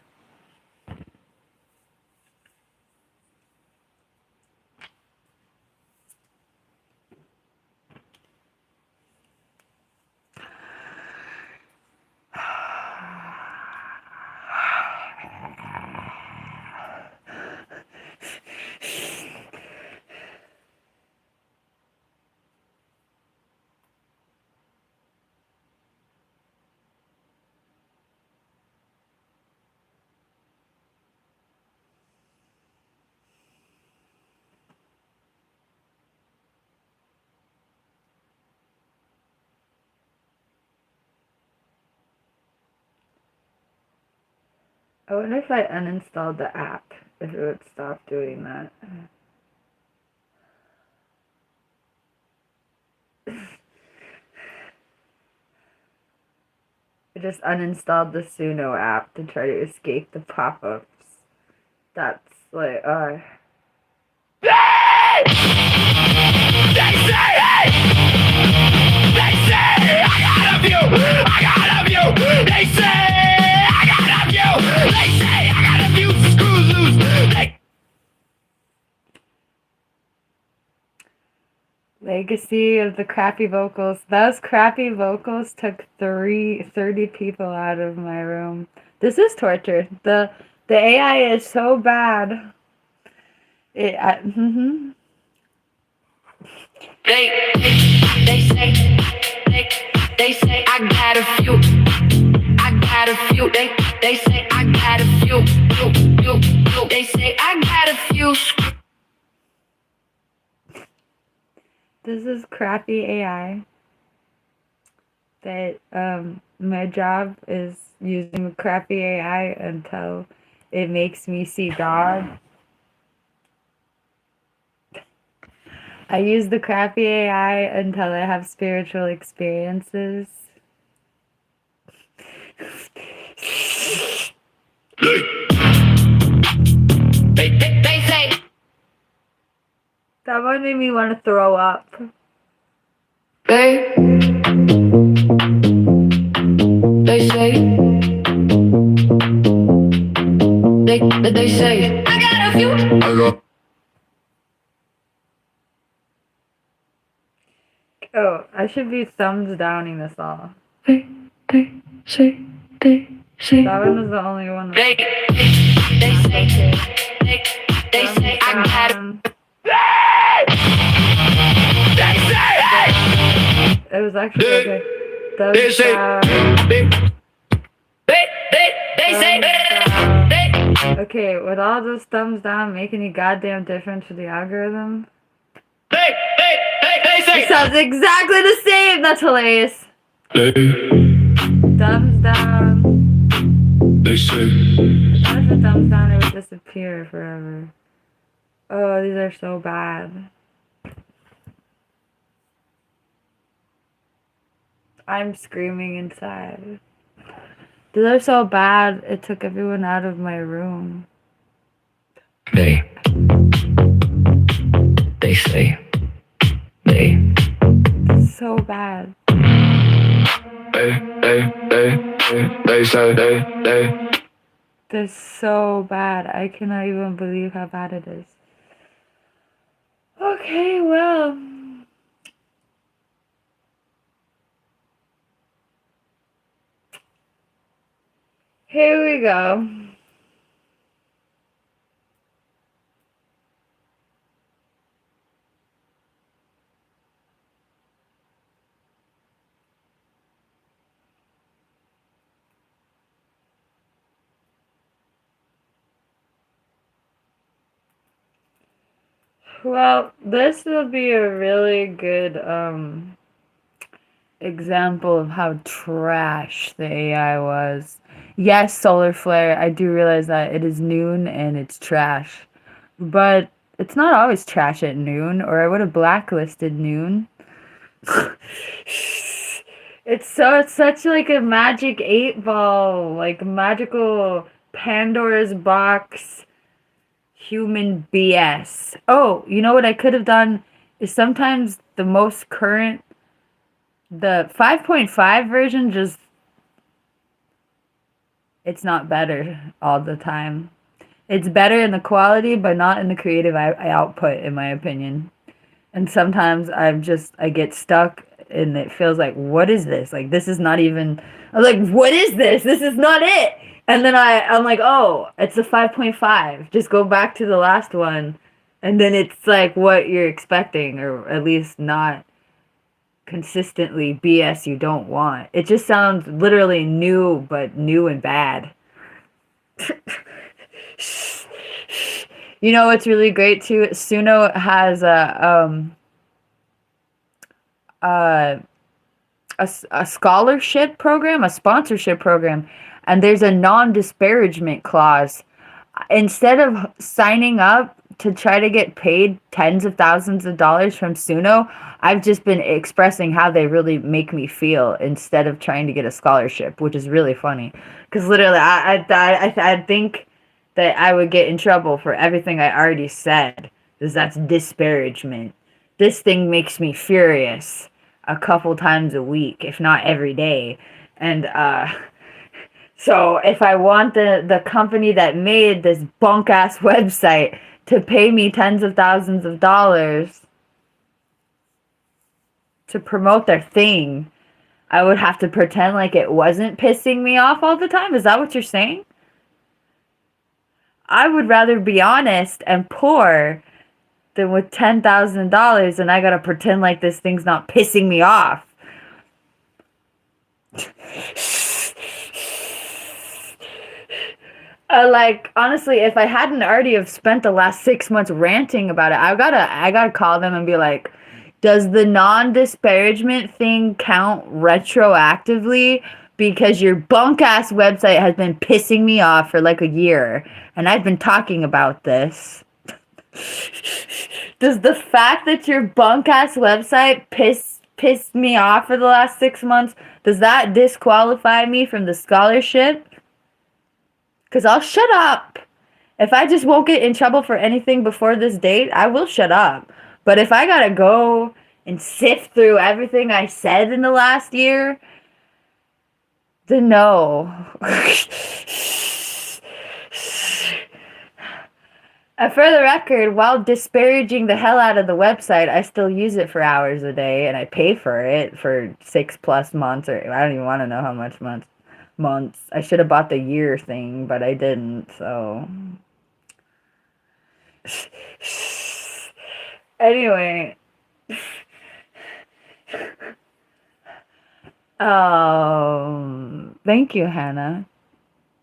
Speaker 1: I wonder if I uninstalled the app, if it would stop doing that. I just uninstalled the Suno app to try to escape the pop-ups. That's like,
Speaker 2: They say I got a few. They say I got a few. They say I got a few screws loose.
Speaker 1: legacy of the crappy vocals. Those crappy vocals took 30 people out of my room. This is torture. The AI is so bad. They
Speaker 2: say I got a few. They say I got a few. They say I got a few.
Speaker 1: This is crappy AI. that my job is using crappy AI until it makes me see God. I use the crappy AI until I have spiritual experiences.
Speaker 2: They say.
Speaker 1: That one made me want to throw up.
Speaker 2: They say. They say. I got a few.
Speaker 1: Oh, I should be thumbs downing this all.
Speaker 2: They say.
Speaker 1: That one was the only one.
Speaker 2: They say. They say. I got it.
Speaker 1: It was actually okay.
Speaker 2: They say. They say.
Speaker 1: Okay, with all those thumbs down, make any goddamn difference for the algorithm?
Speaker 2: They say.
Speaker 1: It sounds exactly the same. That's hilarious. Thumbs down.
Speaker 3: They say.
Speaker 1: What if the thumbs down it would disappear forever? Oh, these are so bad. I'm screaming inside. These are so bad, it took everyone out of my room.
Speaker 2: They say.
Speaker 1: So bad.
Speaker 3: They say.
Speaker 1: They're so bad. I cannot even believe how bad it is. Okay, well. Here we go. Well, this will be a really good example of how trash the AI was. Yes, solar flare, I do realize that it is noon and it's trash. But it's not always trash at noon, or I would have blacklisted noon. It's such like a magic 8 ball, like magical Pandora's box human BS. Oh, you know what I could have done is sometimes the most current, the 5.5 version just, it's not better all the time. It's better in the quality, but not in the creative output, in my opinion. And sometimes I get stuck and it feels like, what is this? Like, this is not even, I'm like, what is this? This is not it. And then I'm like, oh, it's a 5.5. Just go back to the last one. And then it's like what you're expecting, or at least not consistently BS you don't want. It just sounds literally new, but new and bad. You know what's really great too? Suno has a scholarship program, a sponsorship program, and there's a non-disparagement clause. Instead of signing up to try to get paid tens of thousands of dollars from Suno, I've just been expressing how they really make me feel instead of trying to get a scholarship, which is really funny. Because literally, I think that I would get in trouble for everything I already said, because that's disparagement. This thing makes me furious a couple times a week, if not every day. And so if I want the company that made this bunk ass website to pay me tens of thousands of dollars to promote their thing, I would have to pretend like it wasn't pissing me off all the time. Is that what you're saying? I would rather be honest and poor than with $10,000 and I gotta pretend like this thing's not pissing me off. Like, honestly, if I hadn't already have spent the last 6 months ranting about it, I gotta call them and be like, Does the non-disparagement thing count retroactively? Because your bunk ass website has been pissing me off for like a year, and I've been talking about this. Does the fact that your bunk ass website pissed me off for the last 6 months, does that disqualify me from the scholarship? Because I'll shut up. If I just won't get in trouble for anything before this date, I will shut up. But if I gotta go and sift through everything I said in the last year, then no. For the record, while disparaging the hell out of the website, I still use it for hours a day, and I pay for it for 6+ months, or I don't even want to know how much months. I should have bought the year thing, but I didn't, so. Anyway. Thank you, Hannah.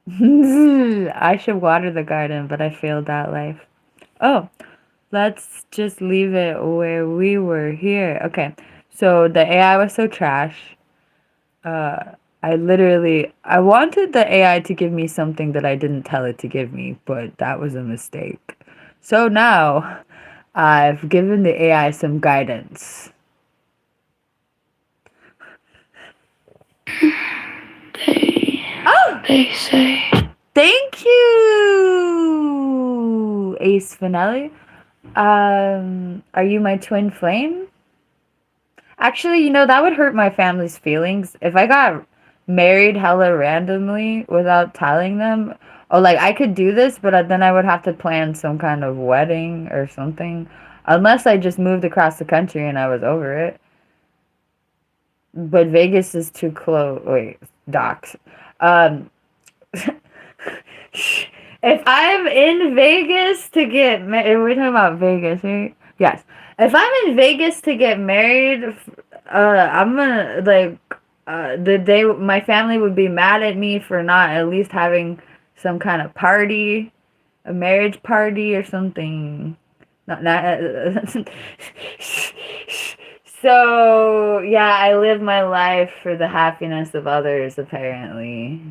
Speaker 1: I should water the garden, but I failed that life. Oh, let's just leave it where we were here. Okay, so the AI was so trash. I wanted the AI to give me something that I didn't tell it to give me, but that was a mistake. So now, I've given the AI some guidance.
Speaker 2: They say.
Speaker 1: Thank you, Ace Finale. Are you my twin flame? Actually, that would hurt my family's feelings if I got married hella randomly without telling them. Oh, like I could do this, but then I would have to plan some kind of wedding or something. Unless I just moved across the country and I was over it. But Vegas is too close. Wait, docs. Um, if I'm in Vegas to get married, we're talking about Vegas, right? Yes. If I'm in Vegas to get married, I'm gonna the day my family would be mad at me for not at least having some kind of party, a marriage party or something. Not So yeah, I live my life for the happiness of others, apparently.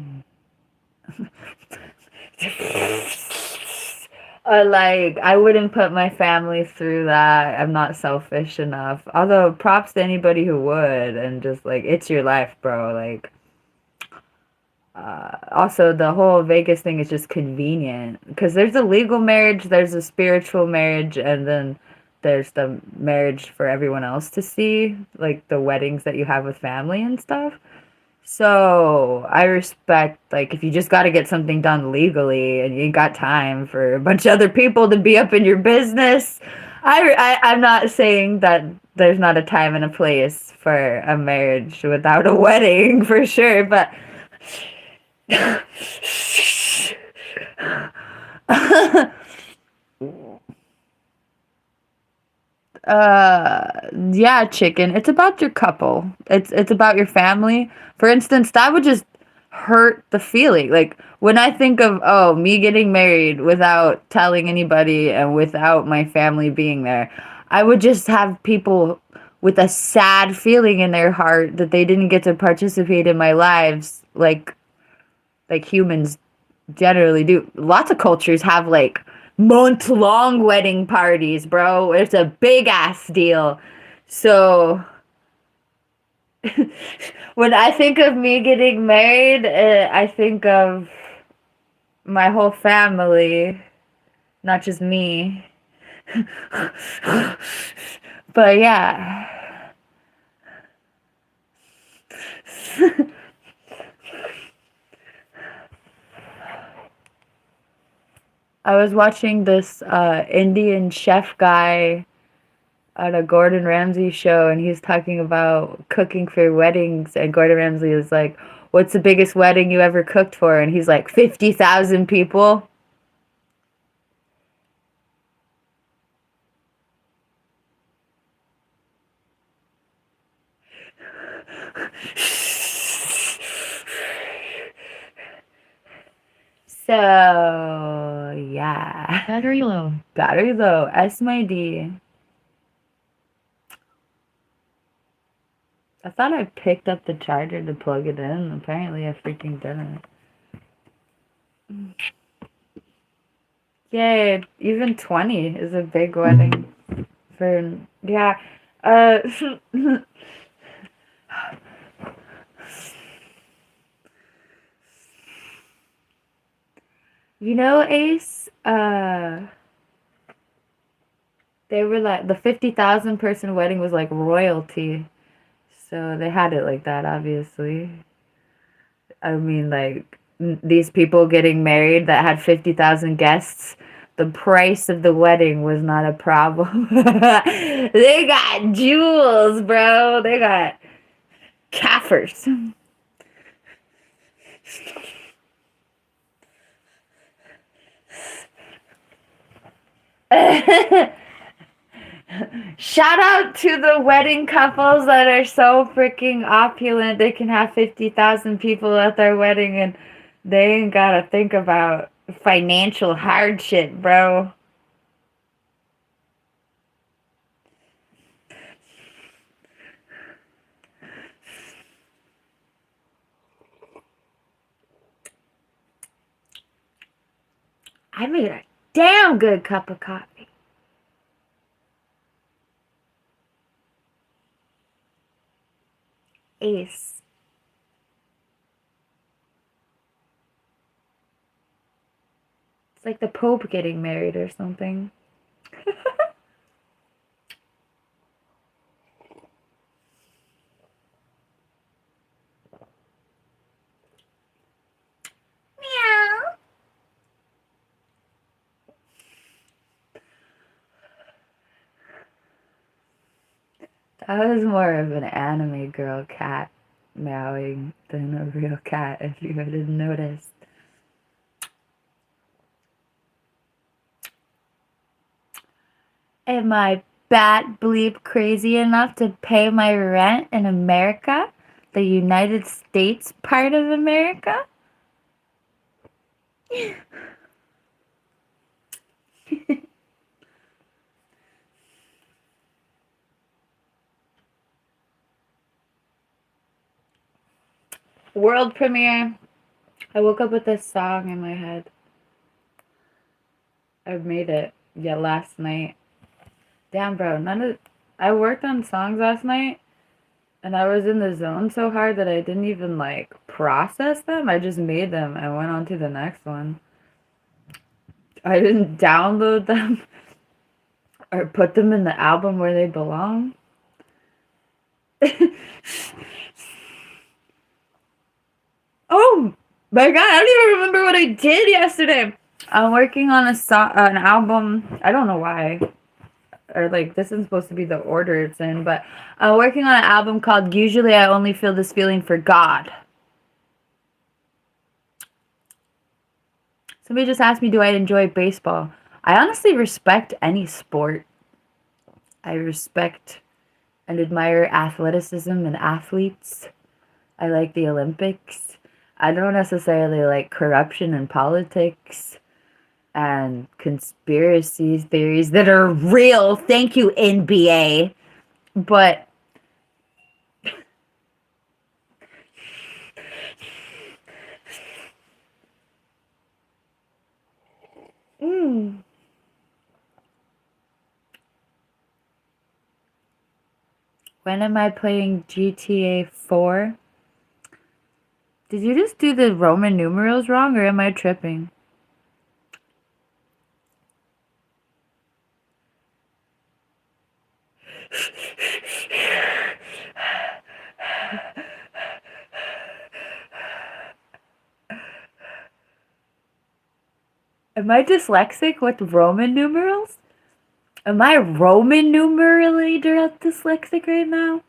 Speaker 1: Like, I wouldn't put my family through that. I'm not selfish enough. Although, props to anybody who would, and just like, it's your life, bro. Like, also, the whole Vegas thing is just convenient because there's a legal marriage, there's a spiritual marriage, and then there's the marriage for everyone else to see, like the weddings that you have with family and stuff. So I respect, like, if you just got to get something done legally and you ain't got time for a bunch of other people to be up in your business. I'm not saying that there's not a time and a place for a marriage without a wedding, for sure, but yeah, chicken. It's about your couple. It's about your family. For instance, that would just hurt the feeling. Like when I think of me getting married without telling anybody and without my family being there, I would just have people with a sad feeling in their heart that they didn't get to participate in my lives like humans generally do. Lots of cultures have like month-long wedding parties, bro. It's a big ass deal. So when I think of me getting married, I think of my whole family, not just me. But yeah. I was watching this Indian chef guy on a Gordon Ramsay show, and he's talking about cooking for weddings, and Gordon Ramsay is like, "What's the biggest wedding you ever cooked for?" And he's like, 50,000 people. So yeah.
Speaker 2: Battery low.
Speaker 1: Battery low. S my D. I thought I picked up the charger to plug it in. Apparently I freaking didn't. Yay, even 20 is a big wedding. Yeah. Uh, you know, Ace, they were like, the 50,000 person wedding was like royalty. So they had it like that, obviously. I mean, like, these people getting married that had 50,000 guests, the price of the wedding was not a problem. They got jewels, bro. They got kaffers. Shout out to the wedding couples that are so freaking opulent. They can have 50,000 people at their wedding and they ain't gotta think about financial hardship, bro. I made a damn good cup of coffee. Ace. It's like the Pope getting married or something. Meow. That was more of an anime girl cat meowing than a real cat, if you hadn't noticed. Am I bat bleep crazy enough to pay my rent in America? The United States part of America? World premiere. I woke up with this song in my head. I made it. Yeah, last night. Damn, bro. I worked on songs last night, and I was in the zone so hard that I didn't even, like, process them. I just made them. I went on to the next one. I didn't download them or put them in the album where they belong. Oh my god, I don't even remember what I did yesterday. I'm working on an album. I don't know why. Or like this isn't supposed to be the order it's in, but I'm working on an album called Usually I Only Feel This Feeling for God. Somebody just asked me, do I enjoy baseball? I honestly respect any sport. I respect and admire athleticism and athletes. I like the Olympics. I don't necessarily like corruption in politics and conspiracy theories that are real. Thank you, NBA. But when am I playing GTA 4? Did you just do the Roman numerals wrong, or am I tripping? Am I dyslexic with Roman numerals? Am I Roman numerally dyslexic right now?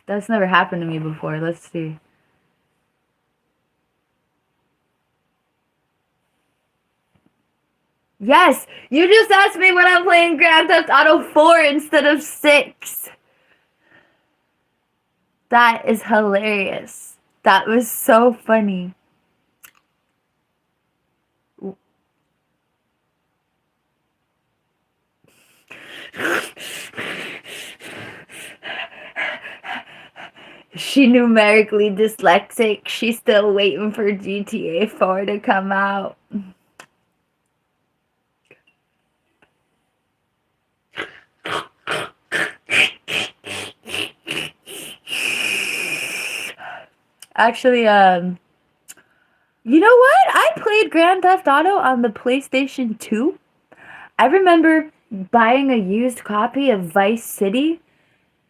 Speaker 1: That's never happened to me before. Let's see. Yes! You just asked me when I'm playing Grand Theft Auto 4 instead of 6. That is hilarious. That was so funny. She numerically dyslexic. She's still waiting for GTA 4 to come out. Actually, you know what? I played Grand Theft Auto on the PlayStation 2. I remember buying a used copy of Vice City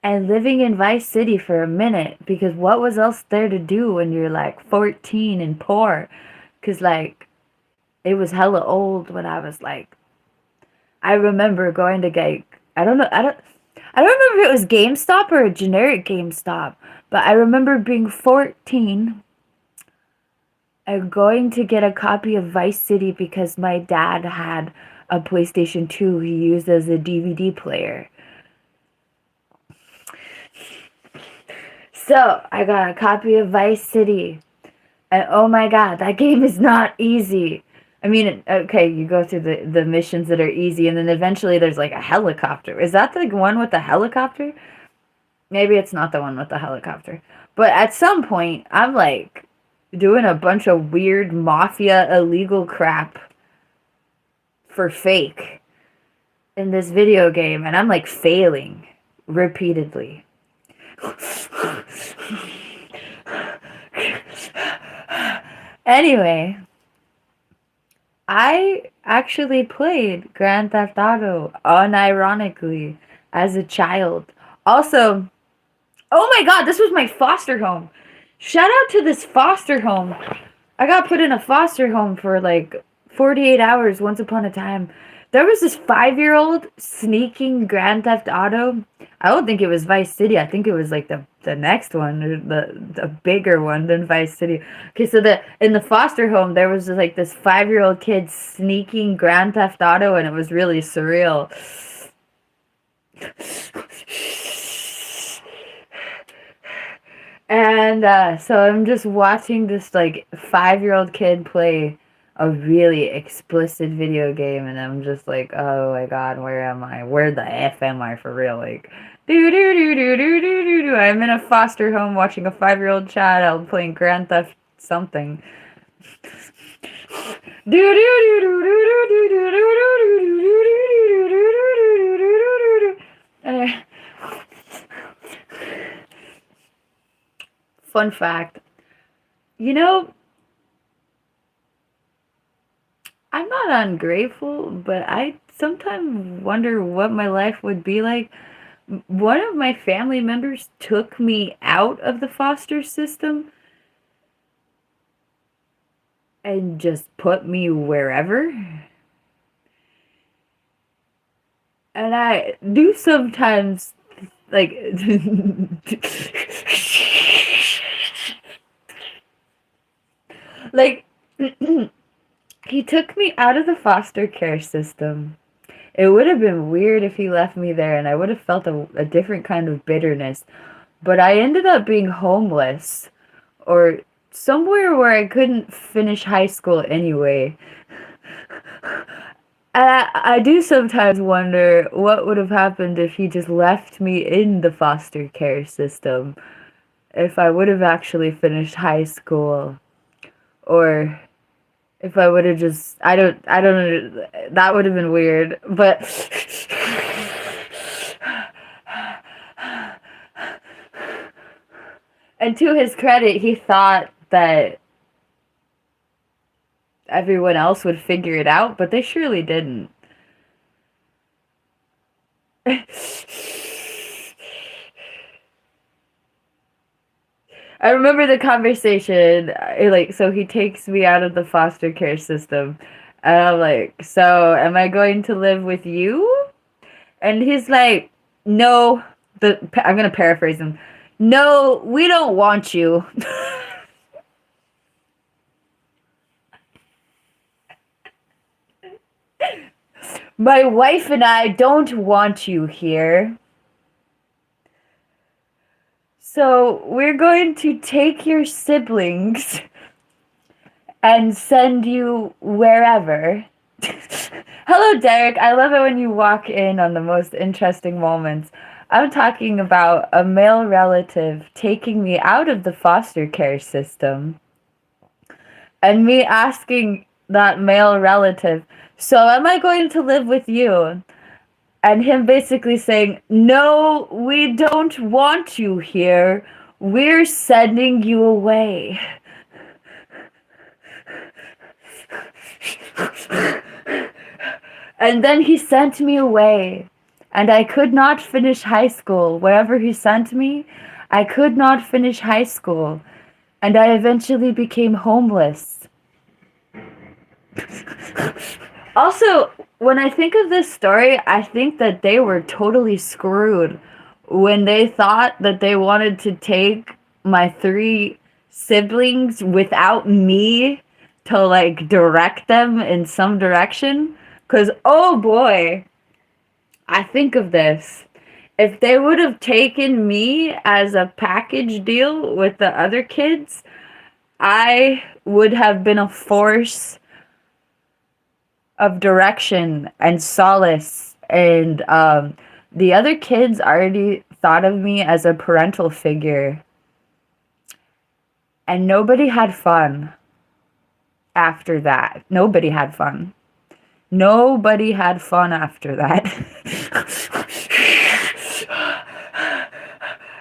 Speaker 1: and living in Vice City for a minute because what was else there to do when you're like 14 and poor? Because like it was hella old when I was like, I remember going to get, I don't know, I don't remember if it was GameStop or a generic GameStop, but I remember being 14 and going to get a copy of Vice City because my dad had a PlayStation 2 he used as a DVD player. So I got a copy of Vice City. And oh my god, that game is not easy. I mean, okay, you go through the missions that are easy, and then eventually there's like a helicopter. Is that the one with the helicopter? Maybe it's not the one with the helicopter. But at some point, I'm like doing a bunch of weird mafia illegal crap for fake in this video game, and I'm like failing repeatedly. Anyway, I actually played Grand Theft Auto unironically as a child. Also, oh my god, this was my foster home. Shout out to this foster home. I got put in a foster home for like 48 hours once upon a time. There was this 5-year-old sneaking Grand Theft Auto. I don't think it was Vice City. I think it was like the next one, or the bigger one than Vice City. Okay, so in the foster home there was like this 5-year-old kid sneaking Grand Theft Auto, and it was really surreal. And so I'm just watching this like 5-year-old kid play a really explicit video game, and I'm just like, oh my god, where am I? Where the F am I for real? Like, do do do do do do do do. I'm in a foster home watching a 5-year-old child playing Grand Theft something. Do do do do do do do do do do do do do. Fun fact, you know, I'm not ungrateful, but I sometimes wonder what my life would be like. One of my family members took me out of the foster system and just put me wherever. And I do sometimes, like, like, he took me out of the foster care system. It would have been weird if he left me there, and I would have felt a different kind of bitterness. But I ended up being homeless, or somewhere where I couldn't finish high school anyway. I do sometimes wonder what would have happened if he just left me in the foster care system. If I would have actually finished high school, or if I would have just, I don't know, that would have been weird, but and to his credit, he thought that everyone else would figure it out, but they surely didn't. I remember the conversation, like, so he takes me out of the foster care system, and I'm like, so am I going to live with you? And he's like, no, I'm gonna paraphrase him, no, we don't want you. My wife and I don't want you here. So we're going to take your siblings and send you wherever. Hello, Derek. I love it when you walk in on the most interesting moments. I'm talking about a male relative taking me out of the foster care system and me asking that male relative, so am I going to live with you? And him basically saying, no, we don't want you here. We're sending you away. And then he sent me away. And I could not finish high school. Wherever he sent me, I could not finish high school. And I eventually became homeless. Also, when I think of this story, I think that they were totally screwed when they thought that they wanted to take my 3 siblings without me to like direct them in some direction. Because, oh boy, I think of this. If they would have taken me as a package deal with the other kids, I would have been a force of direction and solace. And the other kids already thought of me as a parental figure. And nobody had fun after that. Nobody had fun. Nobody had fun after that.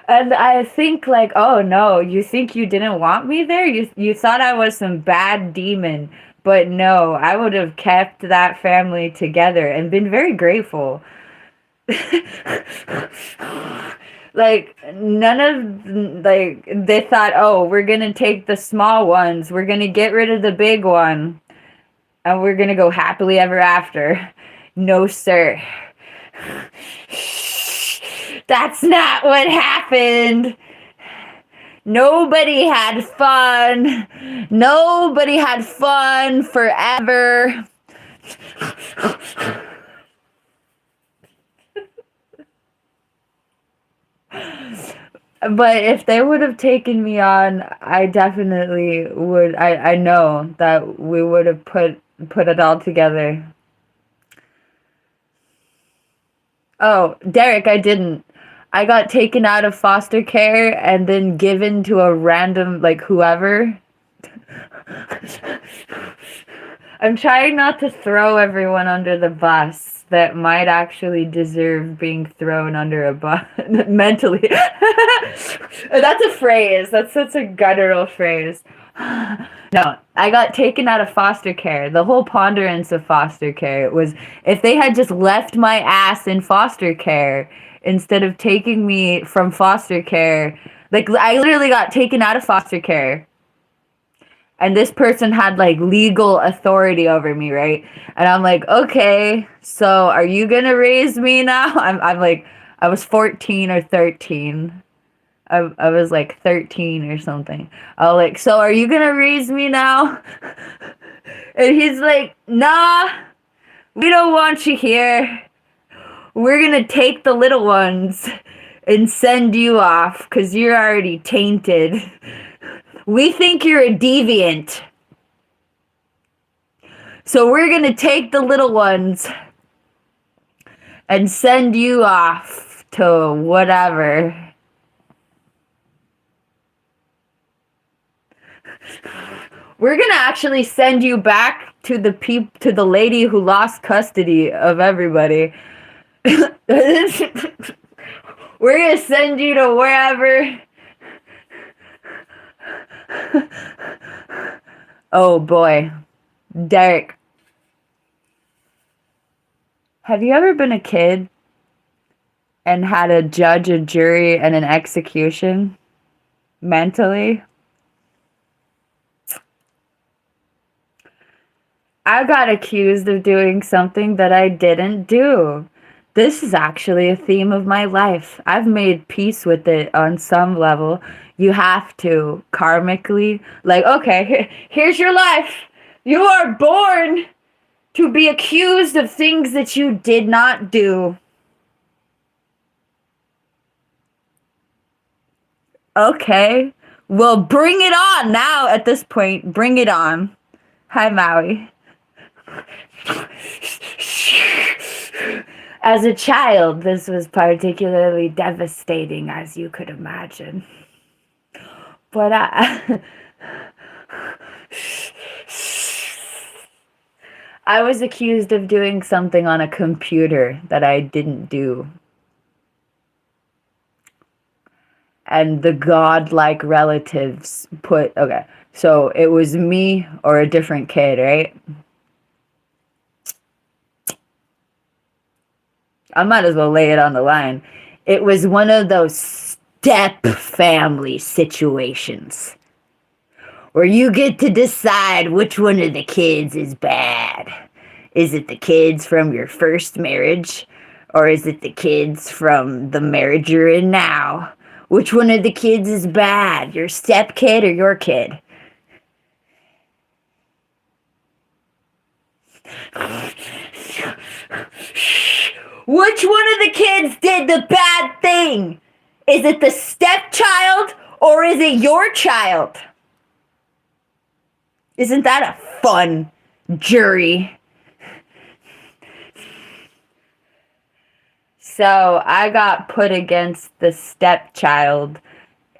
Speaker 1: And I think like, oh no, you think you didn't want me there? You thought I was some bad demon. But no, I would have kept that family together and been very grateful. Like, none of, like, they thought, oh, we're gonna take the small ones, we're gonna get rid of the big one, and we're gonna go happily ever after. No, sir. That's not what happened. Nobody had fun. Nobody had fun forever. But if they would have taken me on, I definitely would. I know that we would have put it all together. Oh, Derek, I didn't. I got taken out of foster care and then given to a random, like, whoever. I'm trying not to throw everyone under the bus that might actually deserve being thrown under a bus mentally. That's a phrase. That's such a guttural phrase. No, I got taken out of foster care. The whole ponderance of foster care was if they had just left my ass in foster care instead of taking me from foster care. Like, I literally got taken out of foster care. And this person had like legal authority over me, right? And I'm like, okay, so are you gonna raise me now? I'm like, I was 14 or 13. I was like 13 or something. I was like, so are you gonna raise me now? And he's like, nah, we don't want you here. We're gonna take the little ones and send you off because you're already tainted. We think you're a deviant. So we're gonna take the little ones and send you off to whatever. We're gonna actually send you back to the lady who lost custody of everybody. We're gonna send you to wherever. Oh boy, Derek, have you ever been a kid and had a judge, a jury, and an execution mentally? I got accused of doing something that I didn't do. This is actually a theme of my life. I've made peace with it on some level. You have to, karmically. Like, okay, here's your life. You are born to be accused of things that you did not do. Okay. Well, bring it on now at this point. Bring it on. Hi, Maui. As a child, this was particularly devastating, as you could imagine. But I was accused of doing something on a computer that I didn't do. And the godlike relatives okay, so it was me or a different kid, right? I might as well lay it on the line. It was one of those step family situations where you get to decide which one of the kids is bad. Is it the kids from your first marriage? Or is it the kids from the marriage you're in now? Which one of the kids is bad? Your step kid or your kid? Which one of the kids did the bad thing? Is it the stepchild or is it your child? Isn't that a fun jury? So I got put against the stepchild,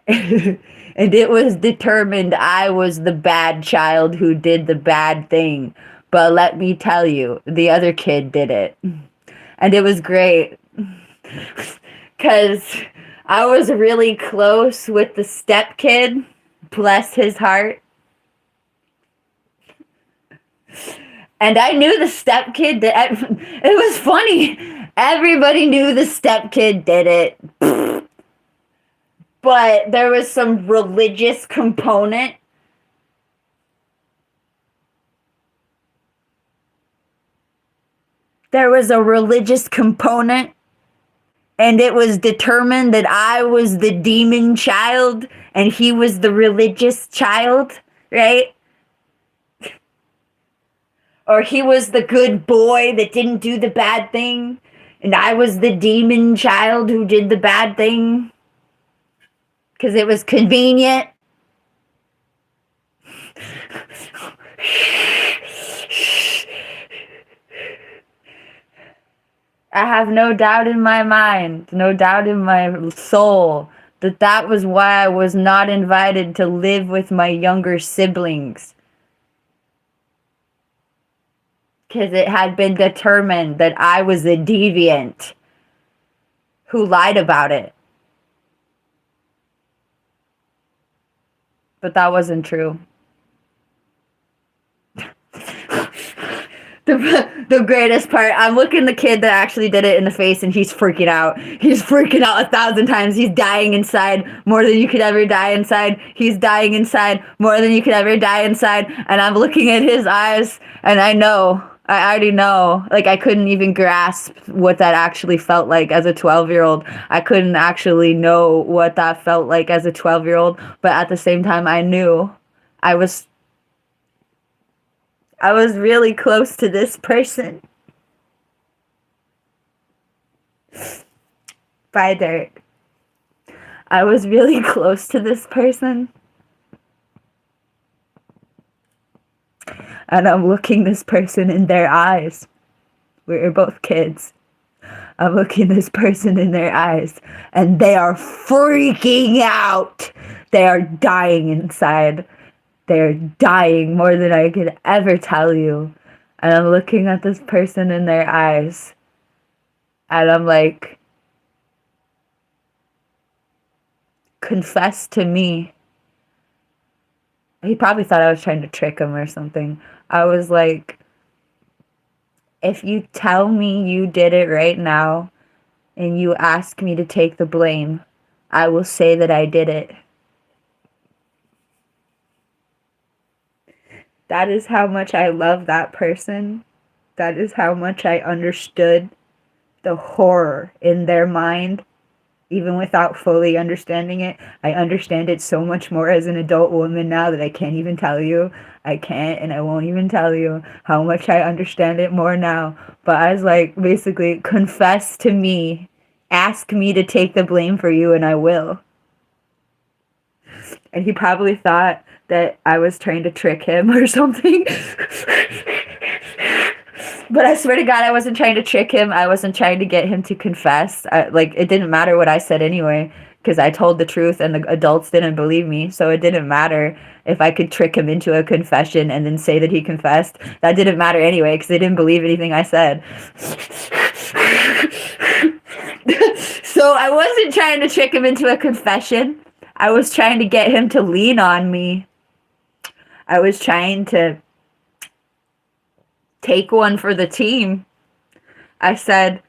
Speaker 1: and it was determined I was the bad child who did the bad thing. But let me tell you, the other kid did it. And it was great. Because I was really close with the step kid. Bless his heart. And I knew the step kid it was funny. Everybody knew the step kid did it. But there was some religious component. There was a religious component. And it was determined that I was the demon child and he was the religious child, right? Or he was the good boy that didn't do the bad thing, and I was the demon child who did the bad thing. Because it was convenient. I have no doubt in my mind, no doubt in my soul, that was why I was not invited to live with my younger siblings. Because it had been determined that I was a deviant who lied about it. But that wasn't true. The greatest part, I'm looking the kid that actually did it in the face and he's freaking out. He's freaking out 1,000 times. He's dying inside more than you could ever die inside. He's dying inside more than you could ever die inside. And I'm looking at his eyes and I already know. Like, I couldn't even grasp what that actually felt like as a 12-year-old. I couldn't actually know what that felt like as a 12-year-old. But at the same time, I knew I was really close to this person. Bye, Derek. I was really close to this person. And I'm looking this person in their eyes. We were both kids. I'm looking this person in their eyes. And they are freaking out. They are dying inside. They're dying more than I could ever tell you. And I'm looking at this person in their eyes. And I'm like, confess to me. He probably thought I was trying to trick him or something. I was like, if you tell me you did it right now and you ask me to take the blame, I will say that I did it. That is how much I love that person. That is how much I understood the horror in their mind. Even without fully understanding it, I understand it so much more as an adult woman now that I can't even tell you. I can't and I won't even tell you how much I understand it more now. But I was like, basically, confess to me. Ask me to take the blame for you and I will. And he probably thought that I was trying to trick him or something. But I swear to God, I wasn't trying to trick him. I wasn't trying to get him to confess. Like, it didn't matter what I said anyway, because I told the truth and the adults didn't believe me. So it didn't matter if I could trick him into a confession and then say that he confessed. That didn't matter anyway, because they didn't believe anything I said. So I wasn't trying to trick him into a confession. I was trying to get him to lean on me. I was trying to take one for the team. I said,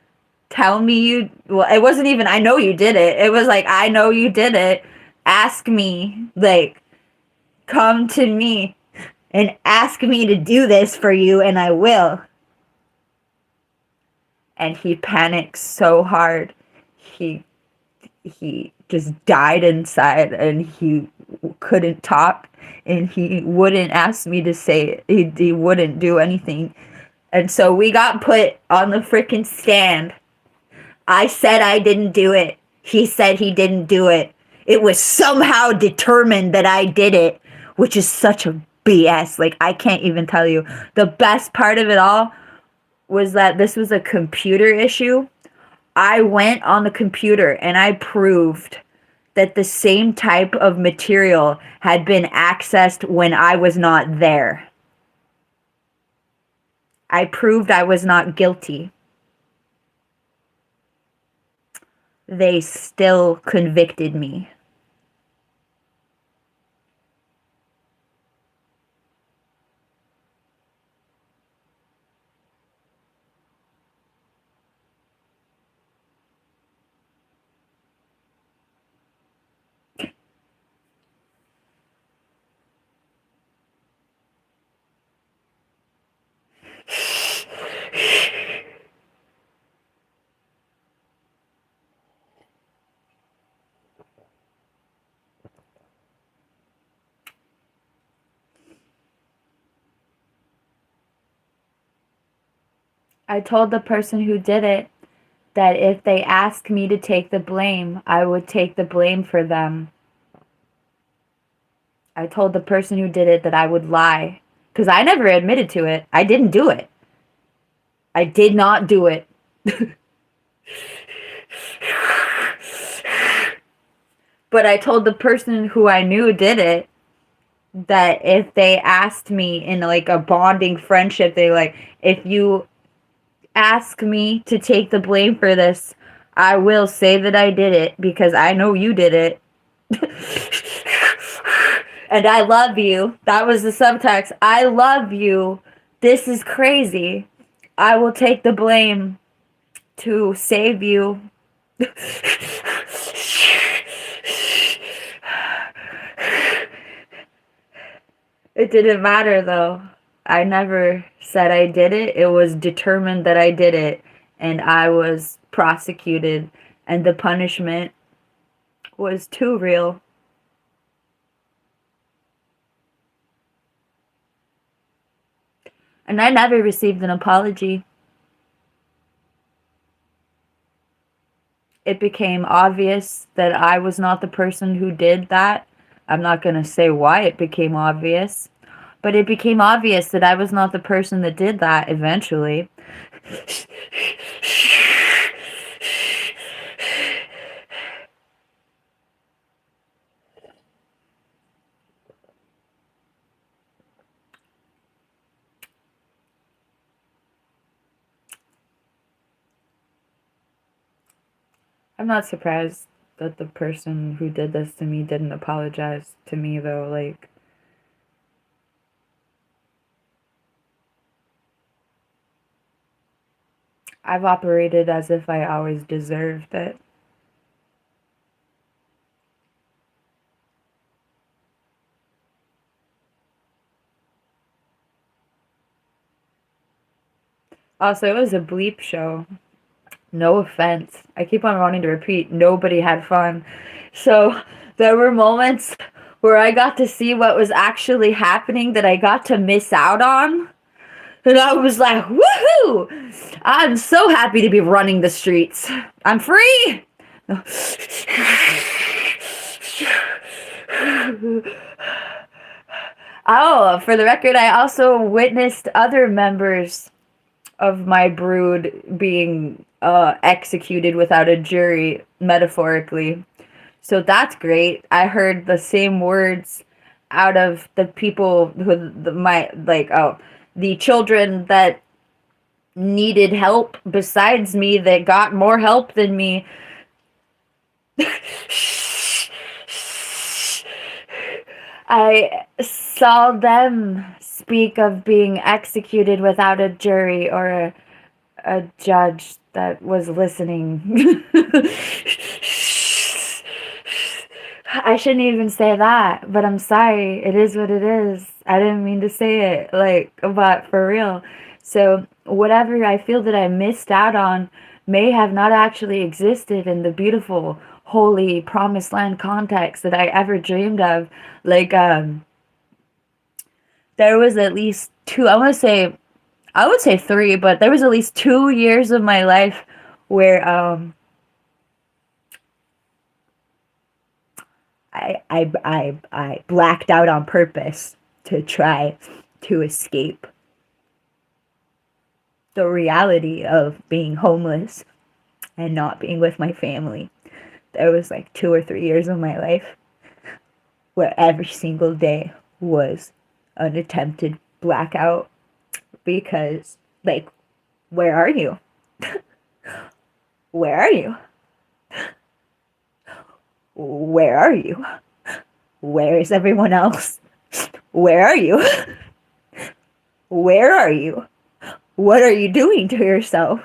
Speaker 1: tell me you, well, it wasn't even, I know you did it. It was like, I know you did it. Ask me, like, come to me and ask me to do this for you, and I will. And he panicked so hard. He just died inside, and he couldn't talk, and he wouldn't ask me to say it. He wouldn't do anything. And so we got put on the freaking stand. I said I didn't do it. He said he didn't do it. It was somehow determined that I did it, which is such a BS. Like, I can't even tell you. The best part of it all was that this was a computer issue. I went on the computer and I proved that the same type of material had been accessed when I was not there. I proved I was not guilty. They still convicted me. I told the person who did it that if they asked me to take the blame, I would take the blame for them. I told the person who did it that I would lie, because I never admitted to it. I didn't do it. I did not do it. But I told the person who I knew did it that if they asked me in like a bonding friendship, they like, if you ask me to take the blame for this, I will say that I did it because I know you did it. And I love you. That was the subtext. I love you. This is crazy. I will take the blame to save you. It didn't matter though. I never said I did it. It was determined that I did it, and I was prosecuted, and the punishment was too real. And I never received an apology. It became obvious that I was not the person who did that. I'm not going to say why it became obvious, but it became obvious that I was not the person that did that eventually. I'm not surprised that the person who did this to me didn't apologize to me, though. Like, I've operated as if I always deserved it. Also, it was a bleep show. No offense. I keep on wanting to repeat, nobody had fun. So there were moments where I got to see what was actually happening that I got to miss out on. And I was like, woohoo! I'm so happy to be running the streets. I'm free! Oh, for the record, I also witnessed other members of my brood being executed without a jury, metaphorically. So that's great. I heard the same words out of the people who the children that needed help besides me, that got more help than me. I saw them speak of being executed without a jury or a judge that was listening. I shouldn't even say that, but I'm sorry. It is what it is. I didn't mean to say it, but for real. So, whatever I feel that I missed out on may have not actually existed in the beautiful, holy, promised land context that I ever dreamed of. Like, there was at least two, I would say three, but there was at least 2 years of my life where, I blacked out on purpose to try to escape the reality of being homeless and not being with my family. There was like 2 or 3 years of my life where every single day was an attempted blackout because, like, where are you? Where are you? Where are you? Where is everyone else? Where are you? Where are you? What are you doing to yourself?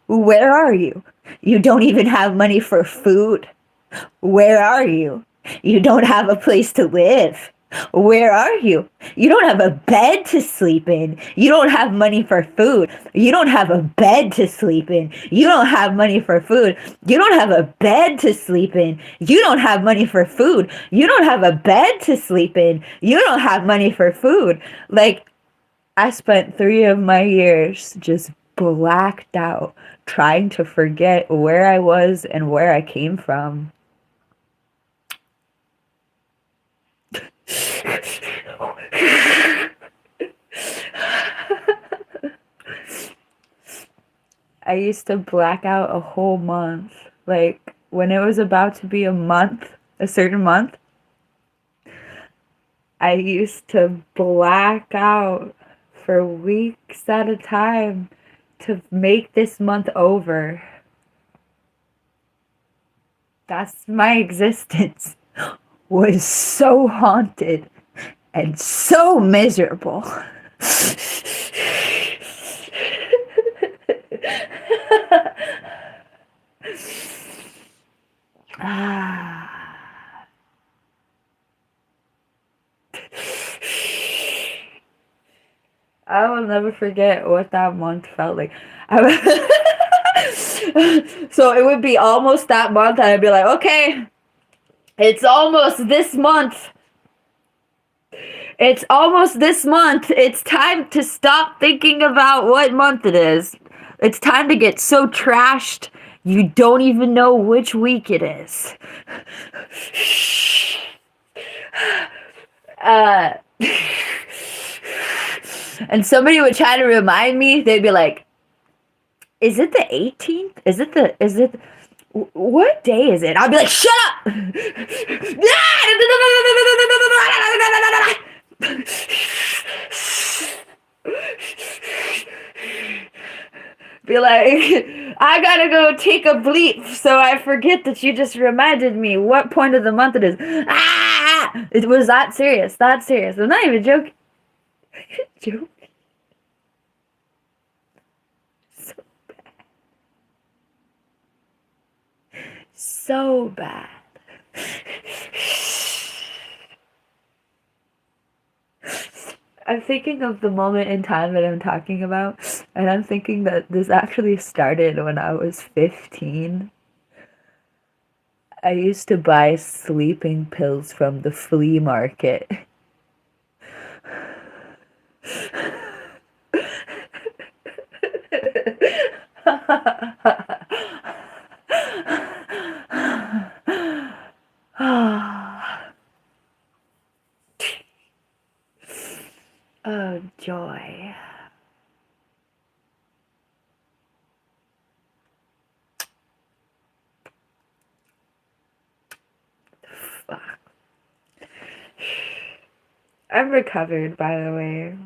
Speaker 1: Where are you? You don't even have money for food. Where are you? You don't have a place to live. Where are you? You don't have a bed to sleep in. You don't have money for food. You don't have a bed to sleep in. You don't have money for food. You don't have a bed to sleep in. You don't have money for food. You don't have a bed to sleep in. You don't have money for food. Like, I spent 3 of my years just blacked out, trying to forget where I was and where I came from. I used to black out a whole month. Like, when it was about to be a certain month, I used to black out for weeks at a time to make this month over. That's my existence. Was so haunted and so miserable. I will never forget what that month felt like. So it would be almost that month, and I'd be like, okay, it's almost this month. It's almost this month. It's time to stop thinking about what month it is. It's time to get so trashed you don't even know which week it is. And somebody would try to remind me. They'd be like, is it the 18th? What day is it? I'll be like, shut up! Be like, I gotta go take a bleep so I forget that you just reminded me what point of the month it is. It was that serious. That serious. I'm not even joking. Joke. So bad. So bad. I'm thinking of the moment in time that I'm talking about, and I'm thinking that this actually started when I was 15. I used to buy sleeping pills from the flea market. Oh, joy. I'm recovered, by the way.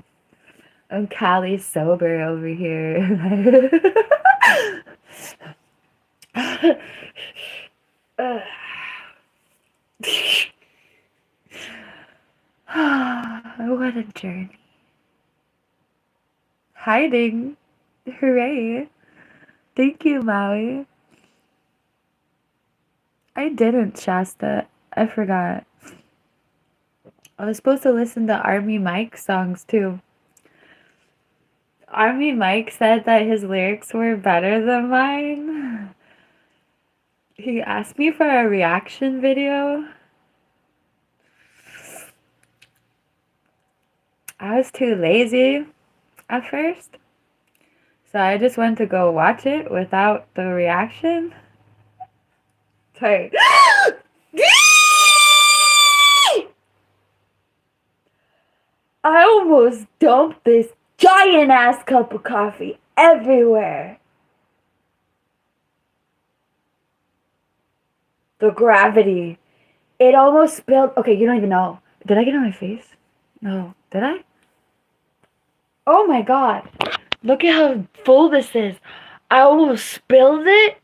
Speaker 1: I'm Cali sober over here. What a journey. Hiding. Hooray. Thank you, Maui. I didn't, Shasta. I forgot. I was supposed to listen to Army Mike songs too. Army Mike said that his lyrics were better than mine. He asked me for a reaction video. I was too lazy at first, so I just went to go watch it without the reaction. Sorry. I almost dumped this giant ass cup of coffee everywhere. The gravity. It almost spilled. Okay, you don't even know. Did I get on my face? No. Did I? Oh my god. Look at how full this is. I almost spilled it.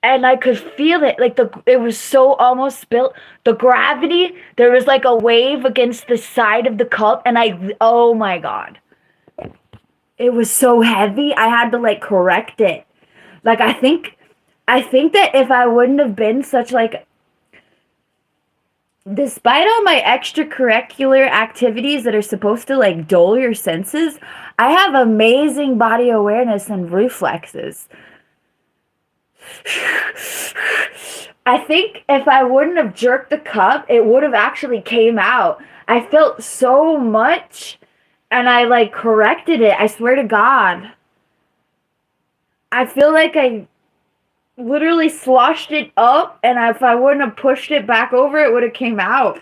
Speaker 1: And I could feel it. Like it was so almost spilled. The gravity, there was like a wave against the side of the cup. And oh my god. It was so heavy. I had to like correct it. Like I think that if I wouldn't have been such like, despite all my extracurricular activities that are supposed to like dull your senses, I have amazing body awareness and reflexes. I think if I wouldn't have jerked the cup, it would have actually came out. I felt so much and I like corrected it. I swear to God. I feel like I literally sloshed it up, and if I wouldn't have pushed it back over, it would have came out.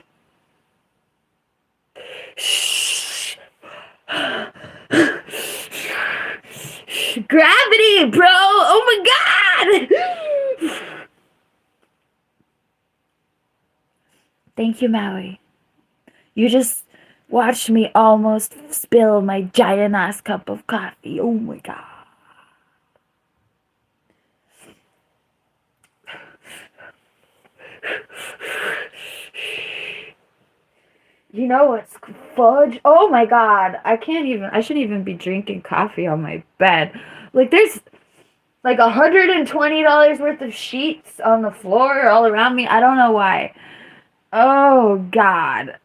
Speaker 1: Gravity, bro! Oh my god! Thank you, Maui. You just watched me almost spill my giant ass cup of coffee. Oh my god. You know what's fudge? Oh my god. I shouldn't even be drinking coffee on my bed. Like there's like $120 worth of sheets on the floor all around me. I don't know why. Oh god.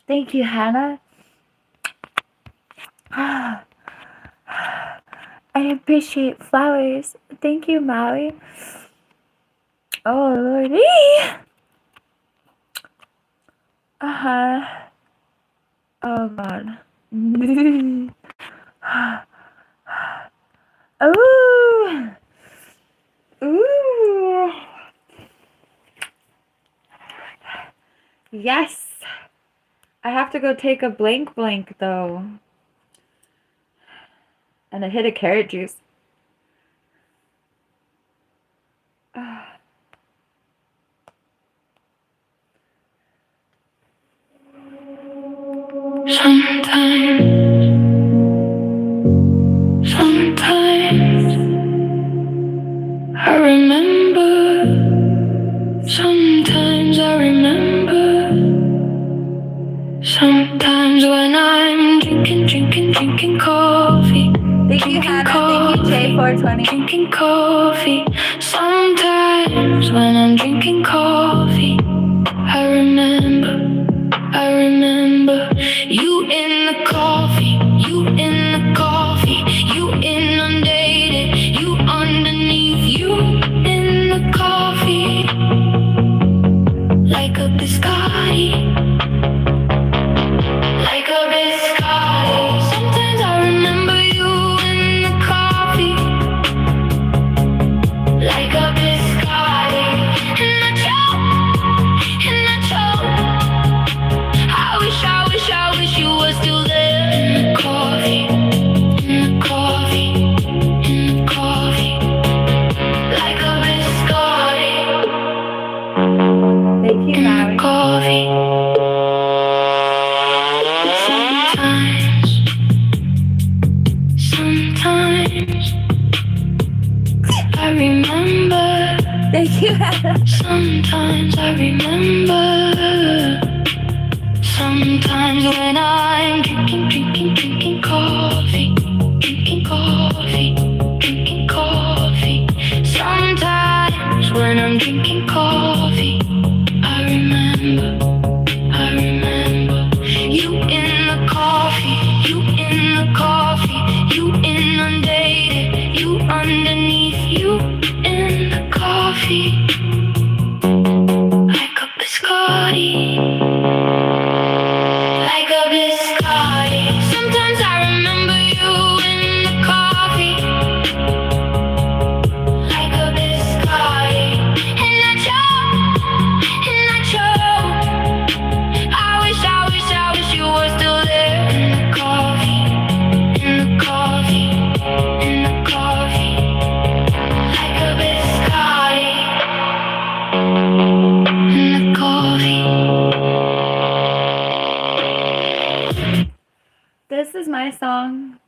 Speaker 1: Thank you, Hannah. I appreciate flowers. Thank you, Maui. Oh, Lordy. Oh, God. Ooh. Ooh. Yes. I have to go take a blank though. And a hit of carrot juice.
Speaker 2: Sometimes I remember. Sometimes I remember. Sometimes when I'm drinking coffee.
Speaker 1: Thank you, Hannah. Thank you, J420.
Speaker 2: Drinking coffee. Sometimes when I'm drinking coffee, I remember you in the coffee, you inundated, you underneath, you in the coffee, like a biscotti. Sometimes I remember you in the coffee, like a biscotti. And Sometimes I remember. Sometimes when I'm drinking coffee, drinking coffee, drinking coffee. Sometimes when I'm drinking coffee, I remember you in the coffee, you in the coffee, you inundated, you underneath, you in the coffee, like a biscotti, like a biscotti. Sometimes I remember you in the coffee, like a biscotti, and I choke. I wish you were still there in the coffee, in the coffee, in the coffee, like a biscotti, in the coffee.
Speaker 1: This is my song.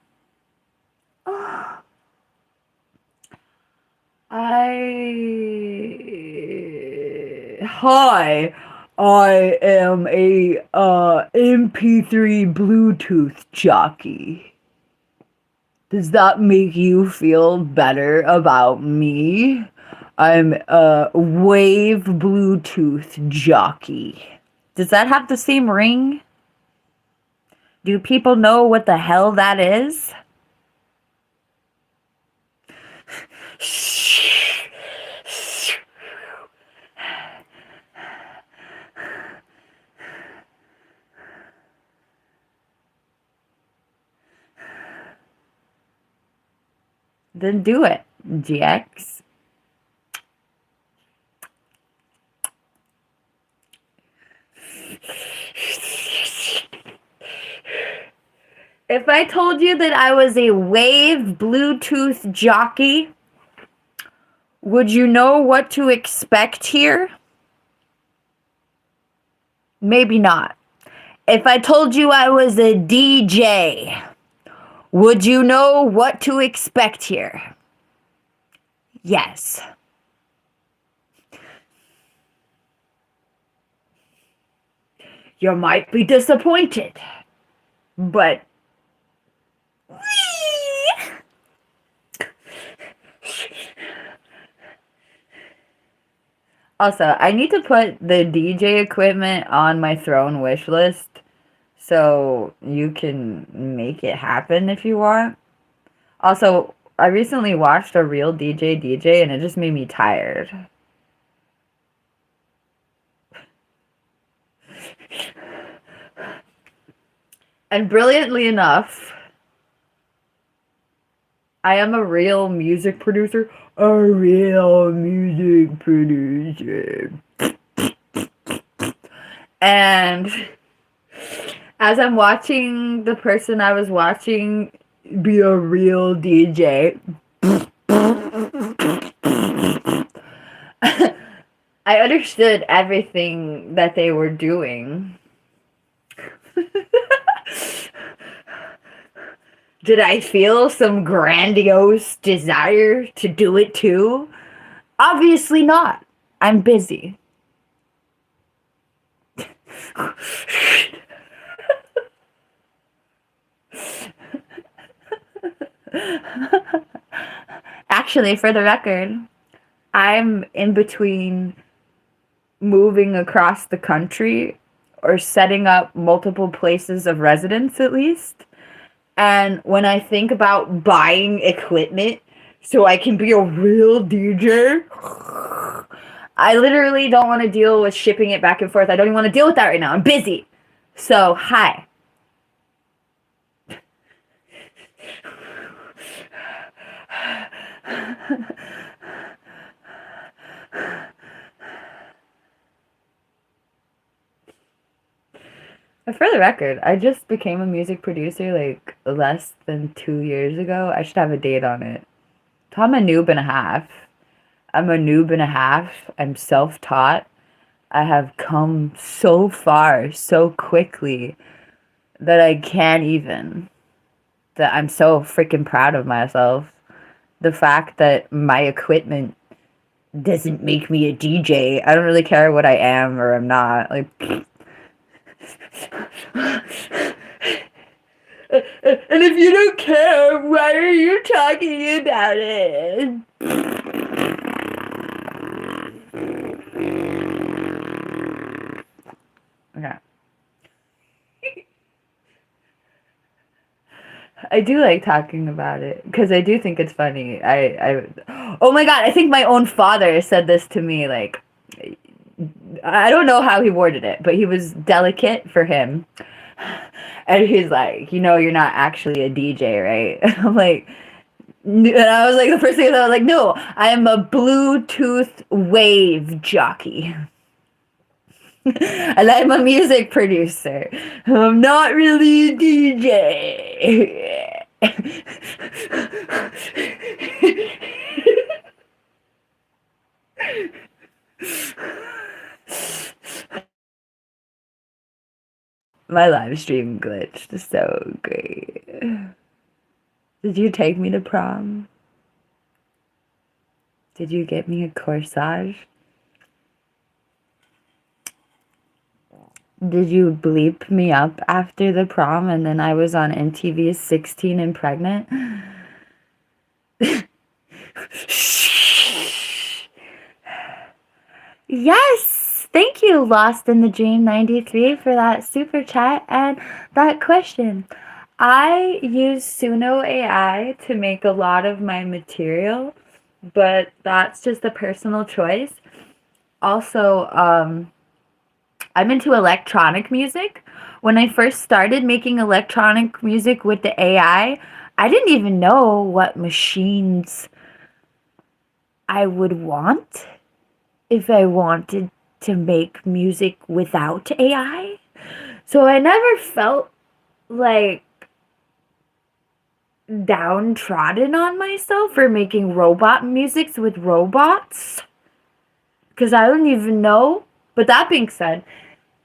Speaker 1: Hi, I am a MP3 Bluetooth jockey. Does that make you feel better about me? I'm a Wave Bluetooth jockey. Does that have the same ring? Do people know what the hell that is? Then do it, GX. If I told you that I was a Wave Bluetooth jockey, would you know what to expect here? Maybe not. If I told you I was a DJ, would you know what to expect here? Yes. You might be disappointed, but also, I need to put the DJ equipment on my throne wish list so you can make it happen if you want. Also, I recently watched a real DJ and it just made me tired. And brilliantly enough, I am a real music producer. A real music producer. And as I'm watching the person I was watching be a real DJ, I understood everything that they were doing. Did I feel some grandiose desire to do it too? Obviously not. I'm busy. Actually, for the record, I'm in between moving across the country or setting up multiple places of residence at least. And when I think about buying equipment so I can be a real DJ, I literally don't want to deal with shipping it back and forth. I don't even want to deal with that right now. I'm busy. So, hi. For the record, I just became a music producer like less than 2 years ago. I should have a date on it. I'm a noob and a half. I'm self-taught. I have come so far so quickly that I can't even. That I'm so freaking proud of myself. The fact that my equipment doesn't make me a DJ. I don't really care what I am or I'm not. Like, and if you don't care, why are you talking about it? Okay. I do like talking about it because I do think it's funny. Oh my God, I think my own father said this to me. Like, I don't know how he worded it, but he was delicate for him. And he's like, you're not actually a DJ, right? And I'm like, and I was like, the first thing I was like, no, I am a Bluetooth wave jockey. And I'm a music producer. I'm not really a DJ. My live stream glitched. So great. Did you take me to prom? Did you get me a corsage? Did you bleep me up after the prom and then I was on MTV's 16 and Pregnant? Yes! Thank you, Lost in the Dream 93, for that super chat and that question. I use Suno AI to make a lot of my material, but that's just a personal choice. Also, I'm into electronic music. When I first started making electronic music with the AI, I didn't even know what machines I would want if I wanted to make music without AI. So I never felt like downtrodden on myself for making robot musics with robots. Because I don't even know. But that being said,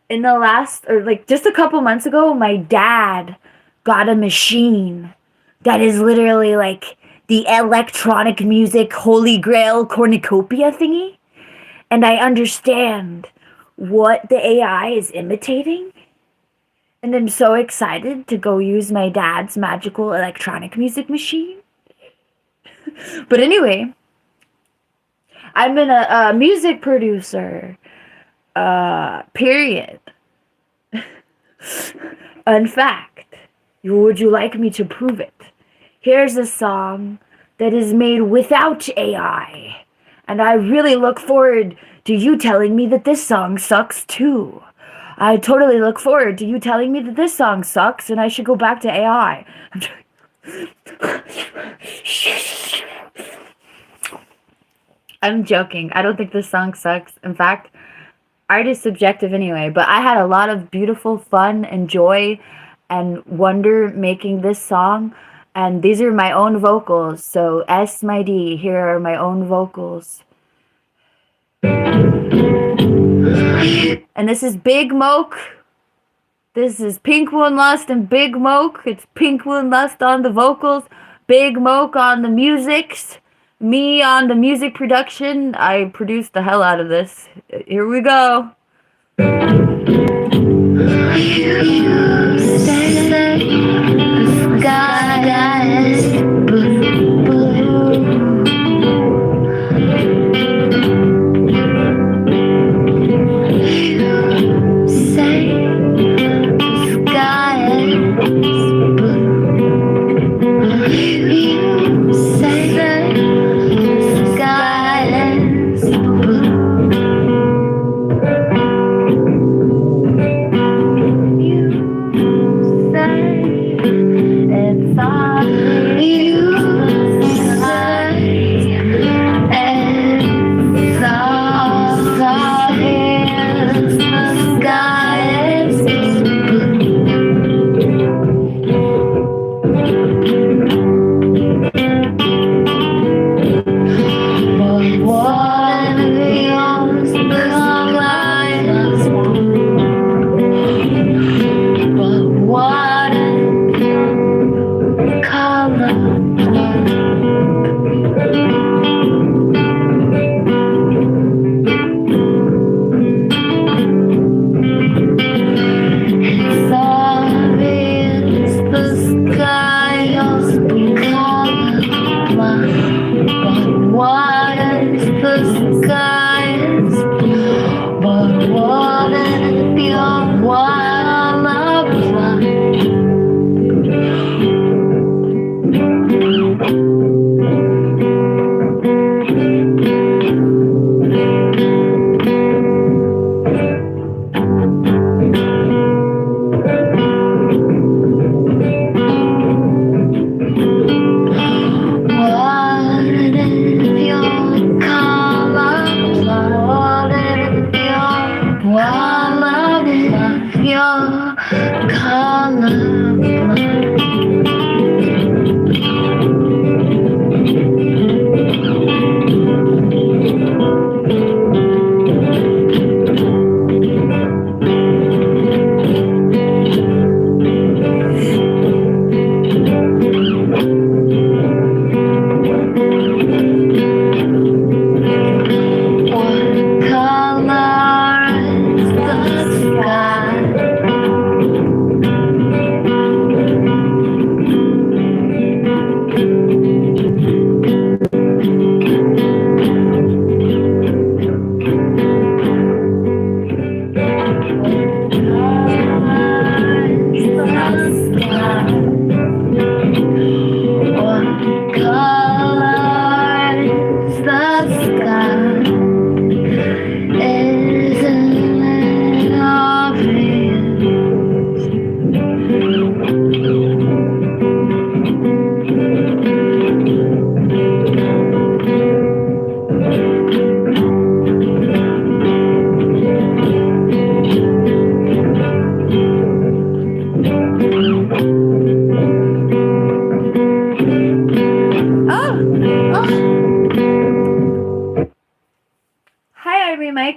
Speaker 1: in the last, or like just a couple months ago, my dad got a machine that is literally like the electronic music holy grail cornucopia thingy. And I understand what the AI is imitating. And I'm so excited to go use my dad's magical electronic music machine. But anyway, I'm a music producer. Period. In fact, would you like me to prove it? Here's a song that is made without AI. And I really look forward to you telling me that this song sucks too. I totally look forward to you telling me that this song sucks and I should go back to AI. I'm joking. I don't think this song sucks. In fact, art is subjective anyway, but I had a lot of beautiful fun and joy and wonder making this song. And these are my own vocals. So S my D, here are my own vocals. And this is Big Moke. This is PinkMoonLust and Big Moke. It's PinkMoonLust on the vocals, Big Moke on the musics, me on the music production. I produced the hell out of this. Here we go.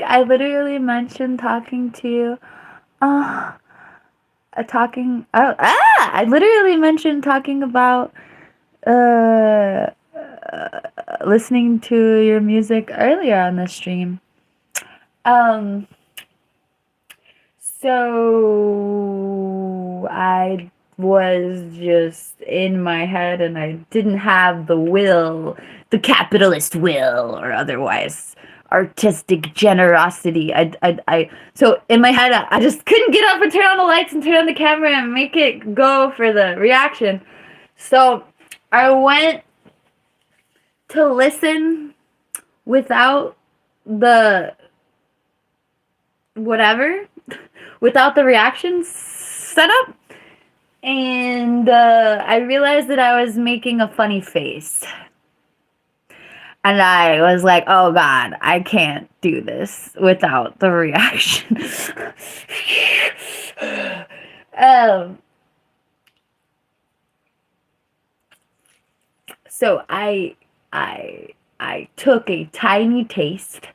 Speaker 1: I literally mentioned talking to you. I literally mentioned talking about listening to your music earlier on the stream. So I was just in my head and I didn't have the will, the capitalist will, or otherwise artistic generosity. So in my head, I just couldn't get up and turn on the lights and turn on the camera and make it go for the reaction. So I went to listen without the whatever, without the reactions set up. And I realized that I was making a funny face. And I was like, oh God, I can't do this without the reaction. So I took a tiny taste,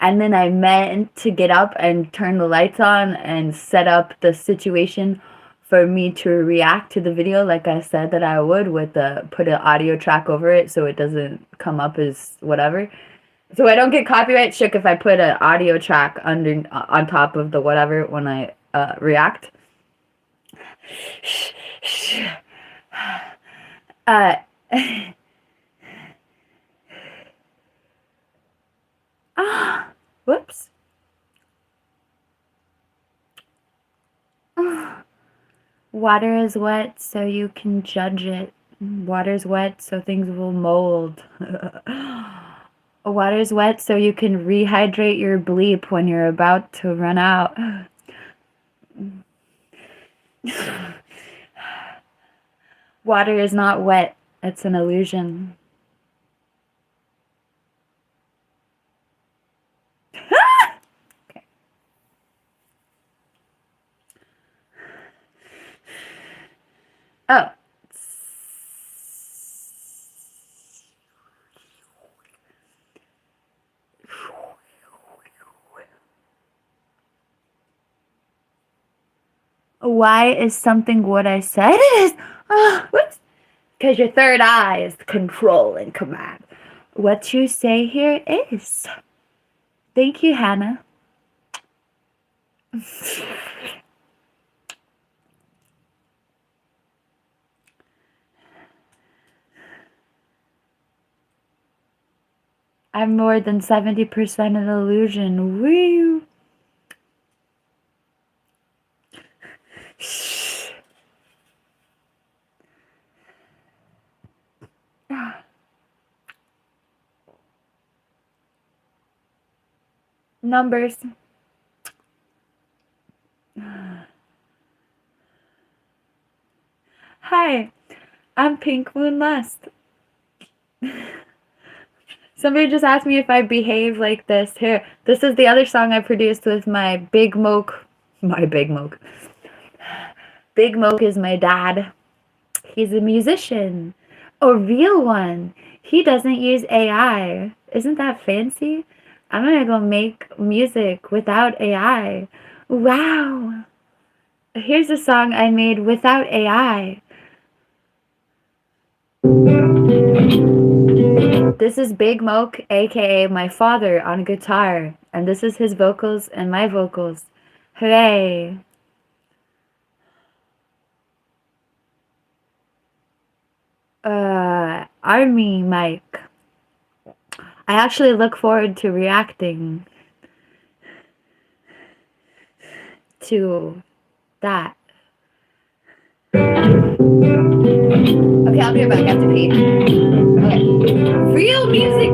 Speaker 1: and then I meant to get up and turn the lights on and set up the situation for me to react to the video like I said that I would, with put an audio track over it so it doesn't come up as whatever. So I don't get copyright shook if I put an audio track on top of the whatever when I react. Whoops. Water is wet so you can judge it. Water's wet so things will mold. Water's wet so you can rehydrate your bleep when you're about to run out. Water is not wet. It's an illusion. Okay. Oh. Why is something what I said it is? Whoops. Because your third eye is control and command. What you say here is. Thank you, Hannah. I'm more than 70% an illusion. Woo! Numbers. Hi, I'm PinkMoonLust. Somebody just asked me if I behave like this. Here, this is the other song I produced with my Big Moke. Big Moke is my dad. He's a musician. A real one. He doesn't use AI. Isn't that fancy? I'm gonna go make music without AI. Wow. Here's a song I made without AI. This is Big Moke, aka my father, on guitar. And this is his vocals and my vocals. Hooray! Army Mike. I actually look forward to reacting to that. Okay, I'll be right back. I have to pee. Okay. Real music.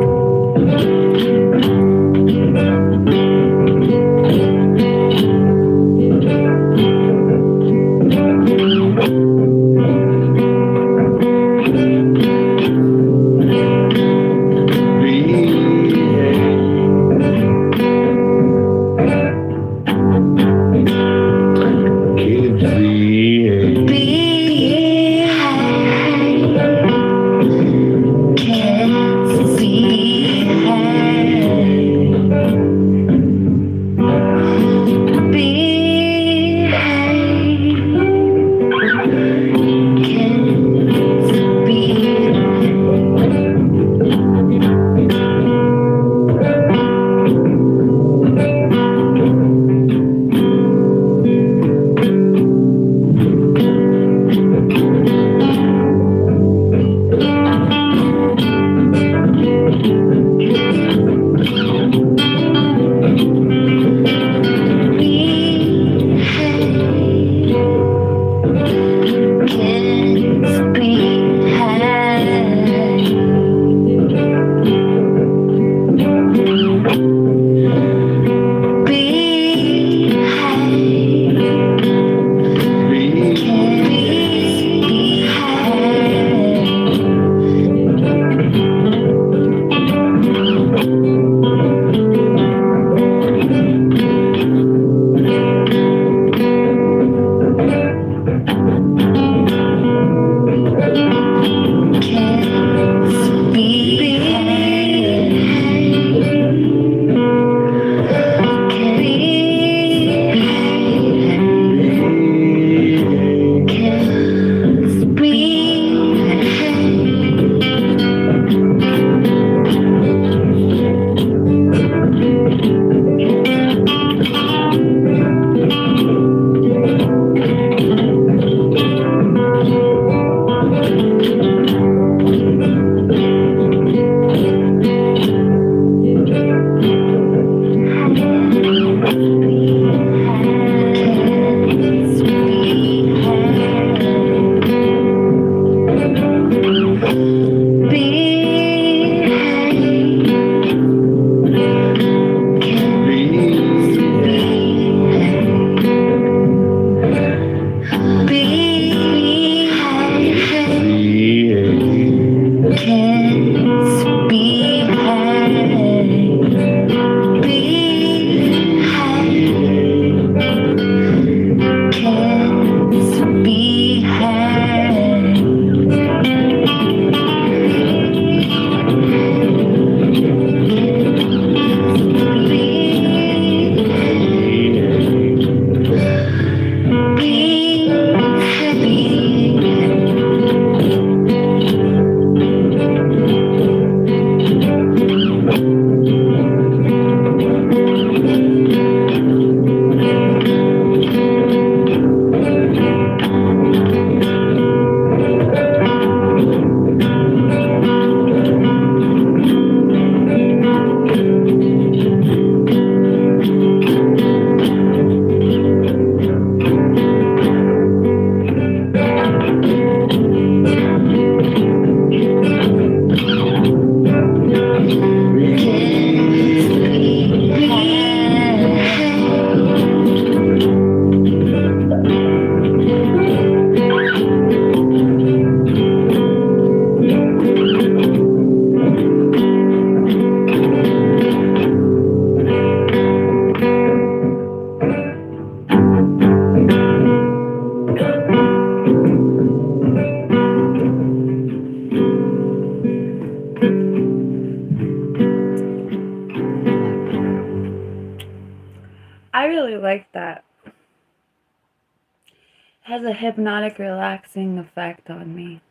Speaker 1: has a hypnotic, relaxing effect on me.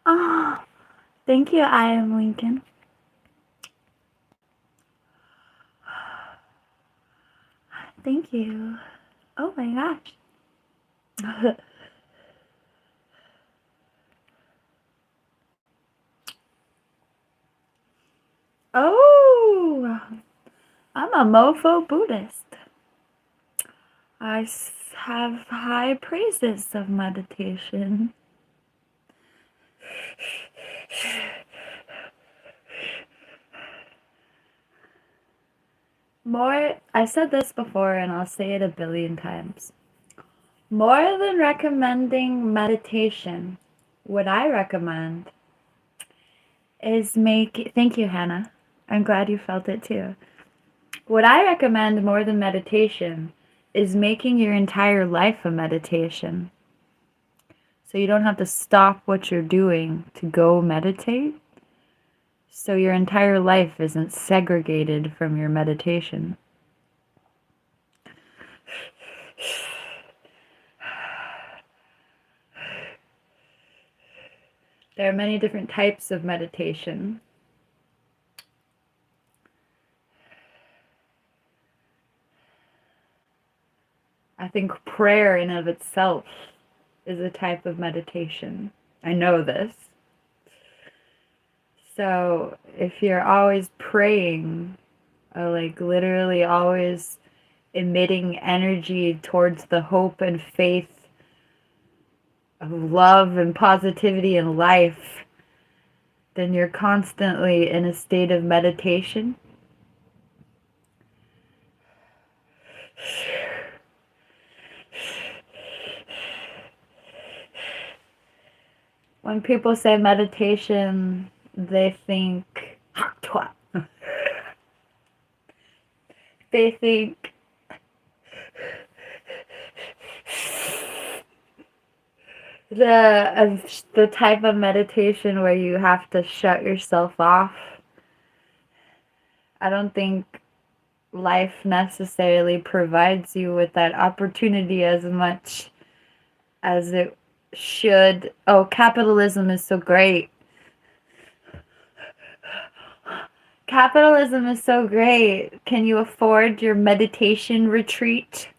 Speaker 1: Oh, thank you, I am Lincoln. Thank you. Oh my gosh. Oh, I'm a mofo Buddhist. I have high praises of meditation. I said this before and I'll say it a billion times. More than recommending meditation, what I recommend is thank you, Hannah. I'm glad you felt it too. What I recommend more than meditation is making your entire life a meditation. So you don't have to stop what you're doing to go meditate. So your entire life isn't segregated from your meditation. There are many different types of meditation. I think prayer in of itself is a type of meditation. I know this. So if you're always praying, or like literally always emitting energy towards the hope and faith of love and positivity in life, then you're constantly in a state of meditation. When people say meditation, they think they think the type of meditation where you have to shut yourself off. I don't think life necessarily provides you with that opportunity as much as it should. Oh, capitalism is so great. Capitalism is so great. Can you afford your meditation retreat?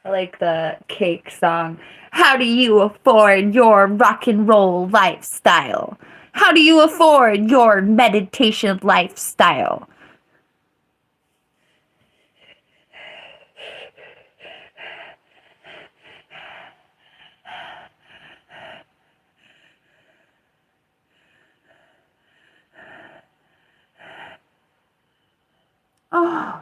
Speaker 1: Like the Cake song. How do you afford your rock and roll lifestyle? How do you afford your meditation lifestyle? Oh.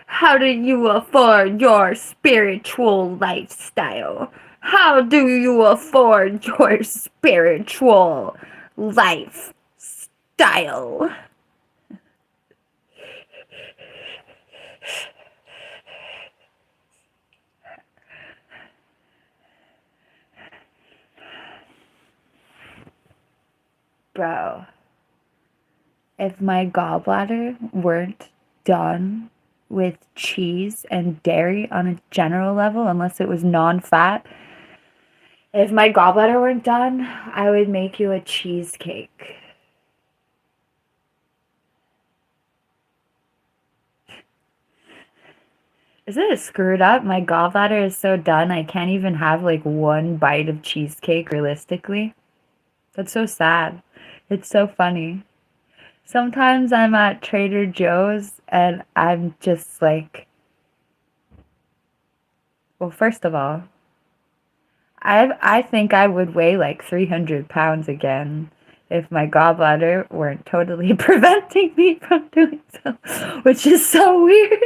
Speaker 1: How do you afford your spiritual lifestyle? How do you afford your spiritual lifestyle? Bro, if my gallbladder weren't done with cheese and dairy on a general level, unless it was non-fat, if my gallbladder weren't done, I would make you a cheesecake. Isn't it screwed up? My gallbladder is so done, I can't even have like one bite of cheesecake realistically. That's so sad. It's so funny. Sometimes I'm at Trader Joe's and I'm just like, well, first of all, I think I would weigh like 300 pounds again if my gallbladder weren't totally preventing me from doing so, which is so weird.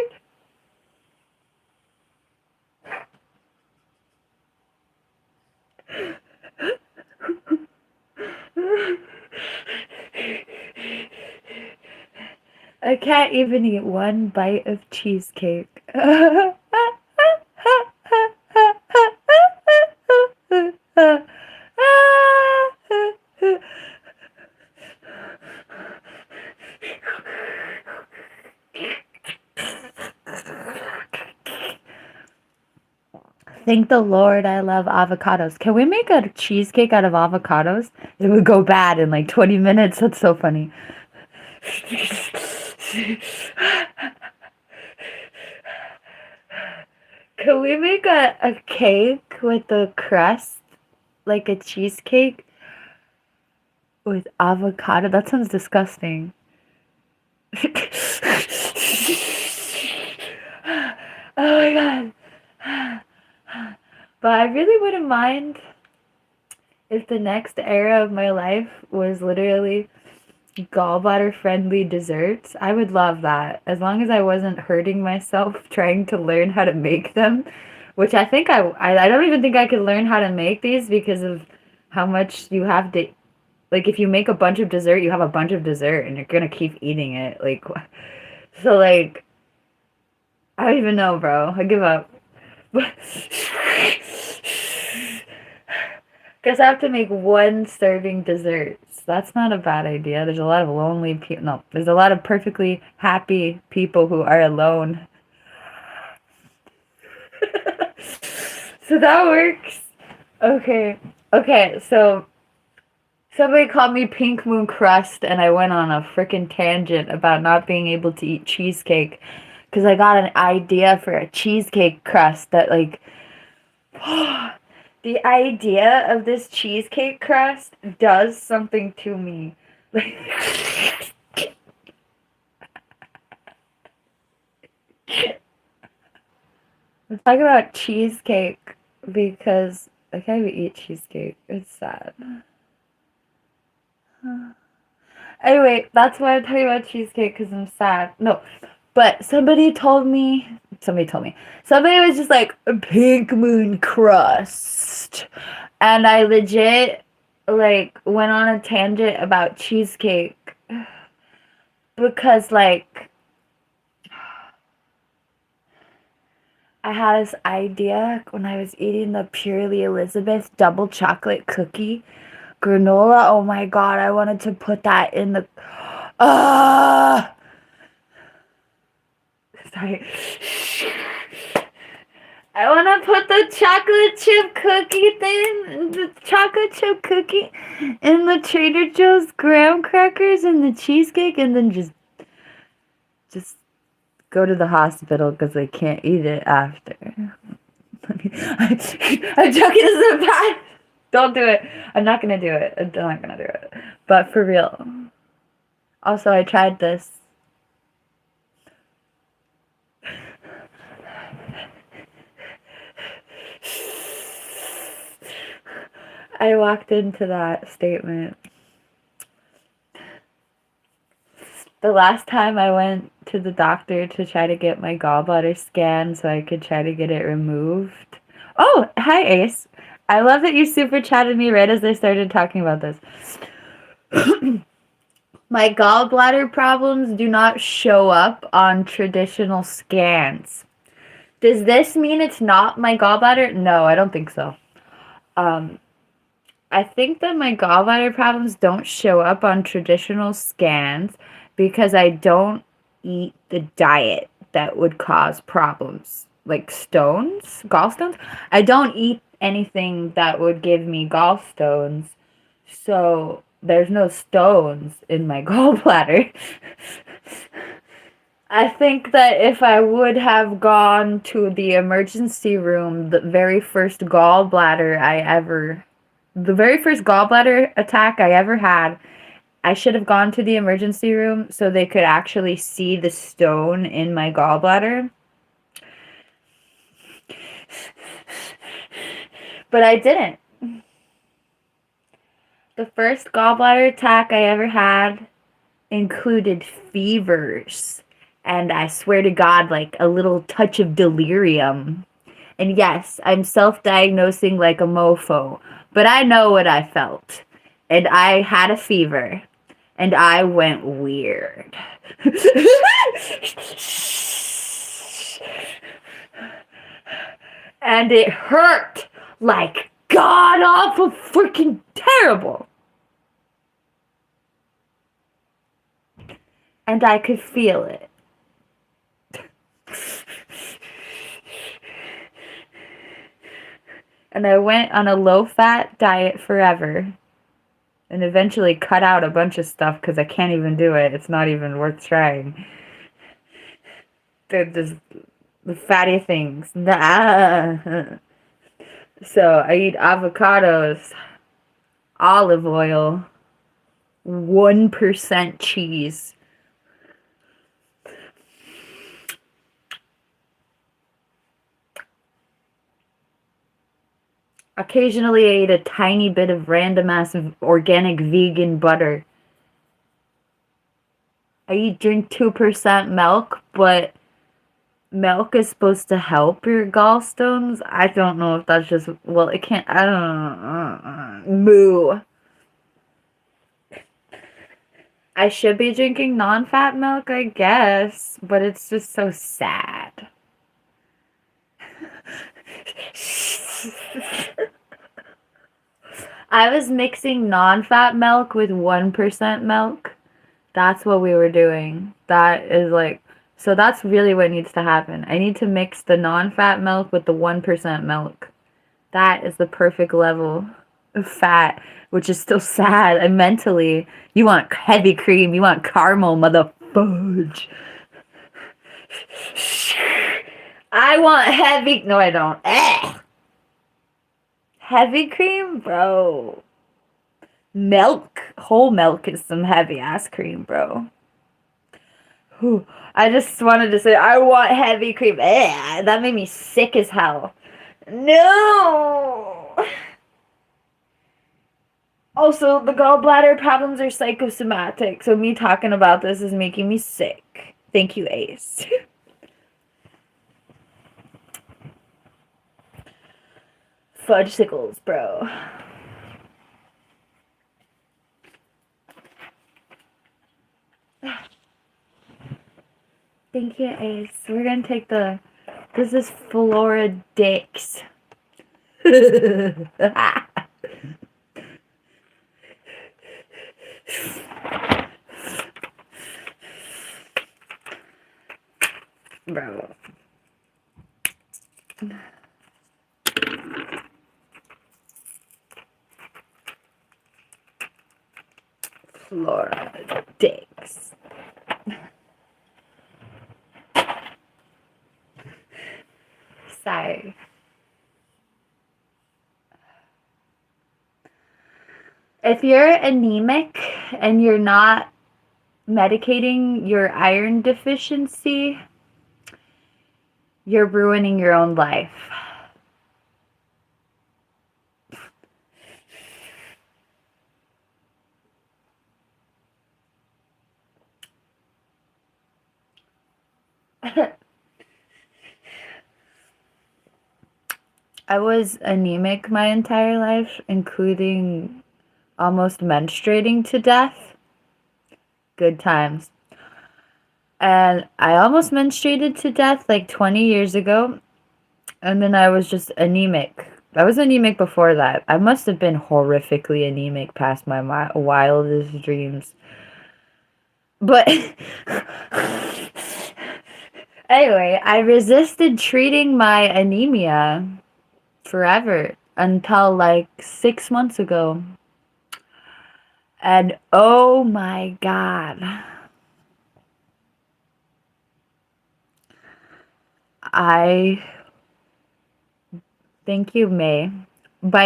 Speaker 1: I can't even eat one bite of cheesecake. Thank the Lord I love avocados. Can we make a cheesecake out of avocados? It would go bad in like 20 minutes. That's so funny. Can we make a cake with the crust, like a cheesecake with avocado? That sounds disgusting. Oh my god. But I really wouldn't mind if the next era of my life was literally gallbladder friendly desserts. I would love that. As long as I wasn't hurting myself trying to learn how to make them, which I think I don't even think I could learn how to make these because of how much you have to, like, if you make a bunch of dessert, you have a bunch of dessert and you're gonna keep eating it. Like, so like, I don't even know, bro. I give up. Guess I have to make one serving desserts. That's not a bad idea. There's a lot of lonely people. No, there's a lot of perfectly happy people who are alone. So that works. Okay. Okay, so somebody called me Pink Moon Crust, and I went on a freaking tangent about not being able to eat cheesecake because I got an idea for a cheesecake crust that, like, the idea of this cheesecake crust does something to me. Like, let's talk about cheesecake because I can't even eat cheesecake. It's sad. Anyway, that's why I'm talking about cheesecake because I'm sad. No, but somebody was just like, Pink Moon Crust. And I legit, like, went on a tangent about cheesecake because, like, I had this idea when I was eating the Purely Elizabeth double chocolate cookie granola. Oh my god, I wanted to put that in the... Sorry. I want to put the chocolate chip cookie in the Trader Joe's graham crackers and the cheesecake, and then just go to the hospital because I can't eat it after. I'm joking, this is bad. Don't do it. I'm not gonna do it. I'm not gonna do it. But for real. Also, I tried this. I walked into that statement. The last time I went to the doctor to try to get my gallbladder scanned so I could try to get it removed. Oh, hi Ace. I love that you super chatted me right as I started talking about this. My gallbladder problems do not show up on traditional scans. Does this mean it's not my gallbladder? No, I don't think so. I think that my gallbladder problems don't show up on traditional scans because I don't eat the diet that would cause problems, like gallstones. I don't eat anything that would give me gallstones, so there's no stones in my gallbladder. I think that if I would have gone to the emergency room, the very first gallbladder attack I ever had, I should have gone to the emergency room so they could actually see the stone in my gallbladder. But I didn't. The first gallbladder attack I ever had included fevers. And I swear to God, like a little touch of delirium. And yes, I'm self-diagnosing like a mofo, but I know what I felt. And I had a fever. and I went weird. And it hurt like god awful freaking terrible. And I could feel it. And I went on a low-fat diet forever. And eventually cut out a bunch of stuff because I can't even do it. It's not even worth trying. They're just the fatty things. Nah. So I eat avocados, olive oil, 1% cheese. Occasionally I eat a tiny bit of random ass organic vegan butter. I drink 2% milk, but milk is supposed to help your gallstones. I don't know if that's just, well, it can't, I don't know. Moo. I should be drinking non-fat milk, I guess, but it's just so sad. I was mixing non-fat milk with 1% milk. That's what we were doing. That is like, so that's really what needs to happen. I need to mix the non-fat milk with the 1% milk. That is the perfect level of fat, which is still sad. And mentally, you want heavy cream. You want caramel, mother fudge. I want heavy. No, I don't. Heavy cream, bro. Milk. Whole milk is some heavy ass cream, bro. Whew. I just wanted to say, I want heavy cream. That made me sick as hell. No! Also, the gallbladder problems are psychosomatic, so me talking about this is making me sick. Thank you, Ace. Fudgesicles, bro. Thank you, Ace. We're gonna take the... This is Flora Dicks. Bro. Flora Dicks. Sorry. If you're anemic and you're not medicating your iron deficiency, you're ruining your own life. I was anemic my entire life, including almost menstruating to death. Good times. And I almost menstruated to death like 20 years ago. And then I was just anemic. I was anemic before that. I must have been horrifically anemic past my wildest dreams. But anyway, I resisted treating my anemia forever until like 6 months ago. And oh my God. Thank you, May. By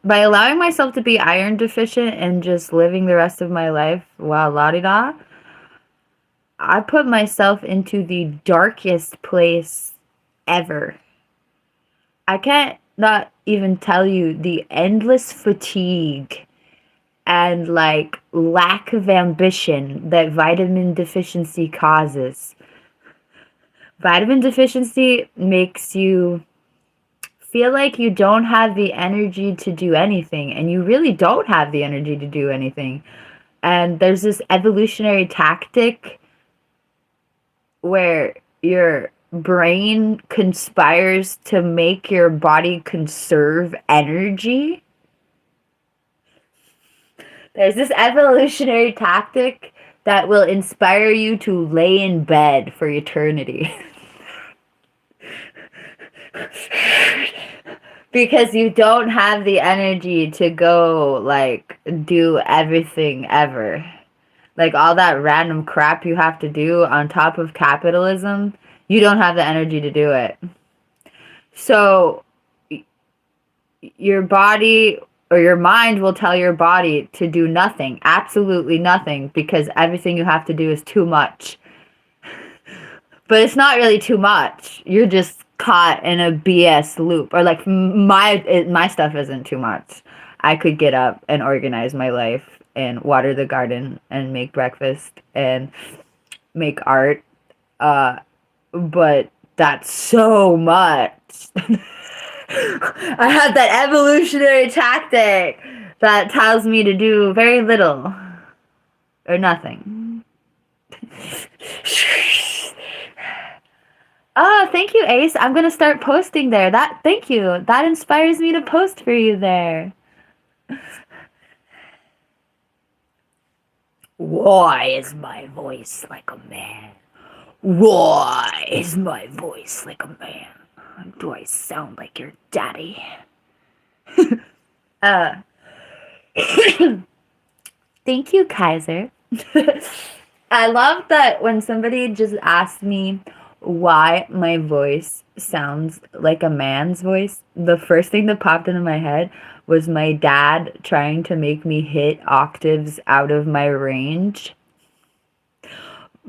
Speaker 1: allowing myself to be iron deficient and just living the rest of my life, wow, la-di-da, I put myself into the darkest place ever. I can't not even tell you the endless fatigue and like lack of ambition that vitamin deficiency causes. Vitamin deficiency makes you feel like you don't have the energy to do anything, and you really don't have the energy to do anything. And there's this evolutionary tactic where your brain conspires to make your body conserve energy. There's this evolutionary tactic that will inspire you to lay in bed for eternity. Because you don't have the energy to go, like, do everything ever. Like, all that random crap you have to do on top of capitalism, you don't have the energy to do it. So, your body or your mind will tell your body to do nothing, absolutely nothing, because everything you have to do is too much. But it's not really too much. You're just caught in a BS loop. Or like my stuff isn't too much. I could get up and organize my life and water the garden and make breakfast and make art. But that's so much. I have that evolutionary tactic that tells me to do very little or nothing. Oh, thank you, Ace. I'm gonna start posting there. Thank you. That inspires me to post for you there. Why is my voice like a man? Why is my voice like a man? Do I sound like your daddy? Thank you, Kaiser. I love that when somebody just asks me why my voice sounds like a man's voice, the first thing that popped into my head was my dad trying to make me hit octaves out of my range.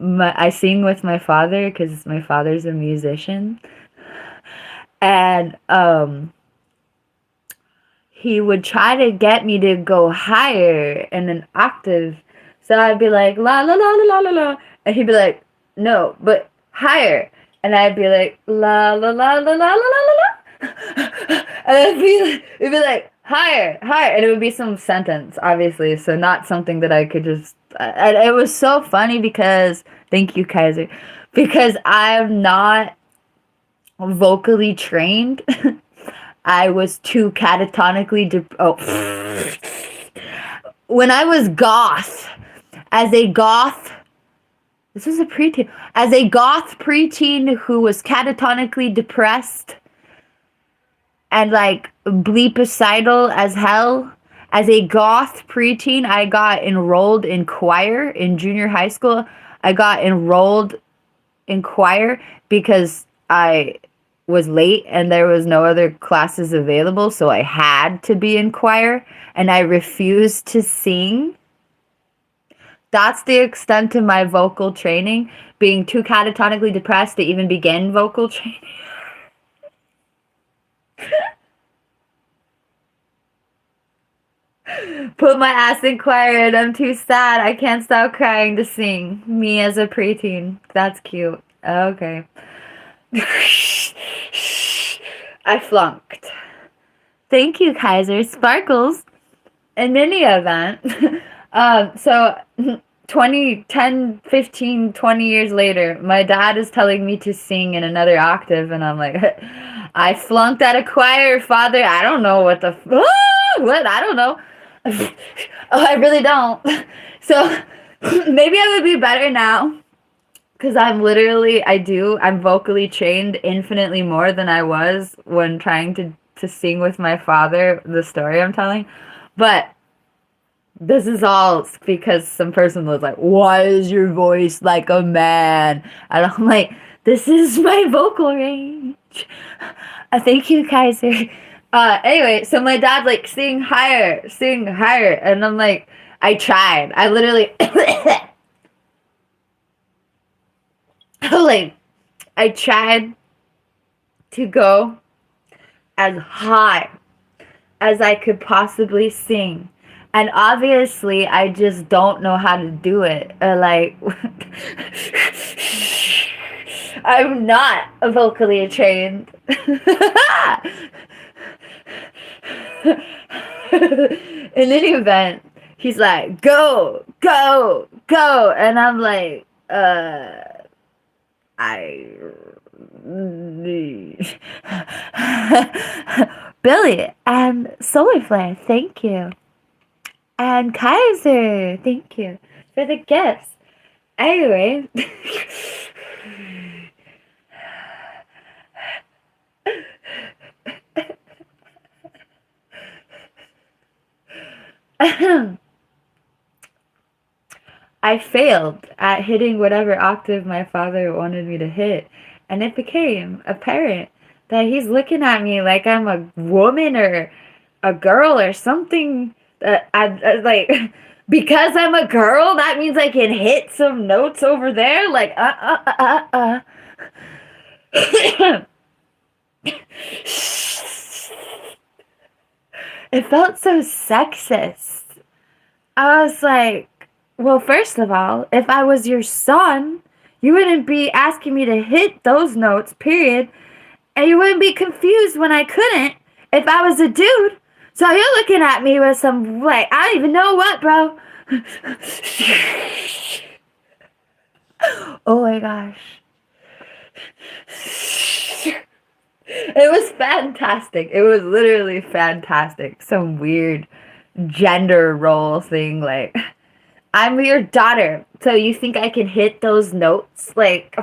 Speaker 1: I sing with my father because my father's a musician. And he would try to get me to go higher in an octave. So I'd be like, la la la la la la la. And he'd be like, no, but higher. And I'd be like, la la la la la la la la la. And it'd be like, higher, higher. And it would be some sentence, obviously. So not something that I could just... And it was so funny because... Thank you, Kaiser. Because I'm not vocally trained. I was too catatonically... When I was goth, as a goth... This was a preteen. As a goth preteen who was catatonically depressed and like bleepicidal as hell, as a goth preteen, I got enrolled in choir in junior high school. I got enrolled in choir because I was late and there was no other classes available, so I had to be in choir, and I refused to sing. That's the extent of my vocal training, being too catatonically depressed to even begin vocal training. Put my ass in choir and I'm too sad. I can't stop crying to sing. Me as a preteen. That's cute. Okay. I flunked. Thank you, Kaiser. Sparkles. In any event... So 10, 15, 20 years later, my dad is telling me to sing in another octave, and I'm like, I flunked out of choir, father. I don't know what the... what? I don't know. Oh, I really don't. So maybe I would be better now, because I'm vocally trained infinitely more than I was when trying to sing with my father, the story I'm telling. But this is all because some person was like, why is your voice like a man? And I'm like, this is my vocal range. Thank you, Kaiser. Anyway, so my dad's like, sing higher. And I'm like, I tried. I literally, I tried to go as high as I could possibly sing. And obviously, I just don't know how to do it. I'm not vocally trained. In any event, He's like, go, go, go. And I'm like, I Billy and Solar Flare, thank you. And Kaiser, thank you for the gifts. Anyway. I failed at hitting whatever octave my father wanted me to hit, and it became apparent that he's looking at me like I'm a woman or a girl or something. That I like because I'm a girl. That means I can hit some notes over there. Like It felt so sexist. I was like, well, first of all, if I was your son, you wouldn't be asking me to hit those notes, period. And you wouldn't be confused when I couldn't if I was a dude. So you're looking at me with some, like, I don't even know what, bro. Oh my gosh. It was fantastic. It was literally fantastic. Some weird gender role thing, like, I'm your daughter, so you think I can hit those notes? Like,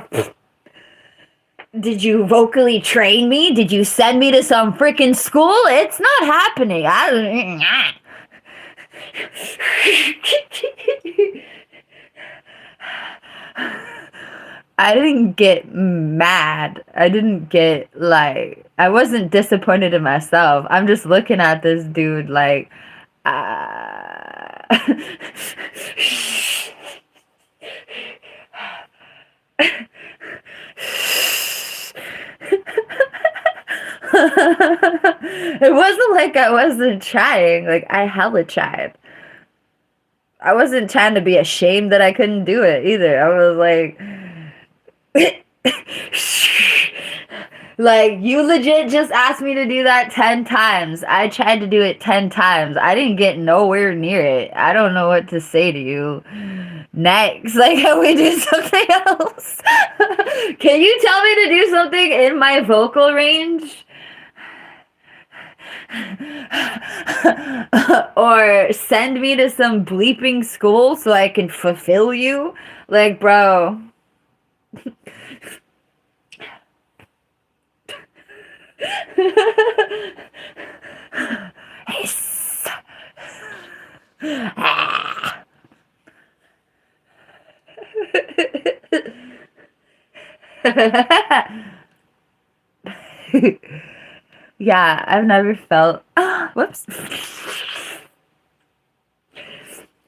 Speaker 1: did you vocally train me? Did you send me to some freaking school? It's not happening. I didn't get mad. I didn't get, like, I wasn't disappointed in myself. I'm just looking at this dude like, it wasn't like I wasn't trying. Like, I hella tried. I wasn't trying to be ashamed that I couldn't do it either. I was like, like, you legit just asked me to do that 10 times. I tried to do it 10 times. I didn't get nowhere near it. I don't know what to say to you. Next, like, can we do something else? Can you tell me to do something in my vocal range? Or send me to some bleeping school so I can fulfill you? Like, bro. Yeah, I've never felt whoops.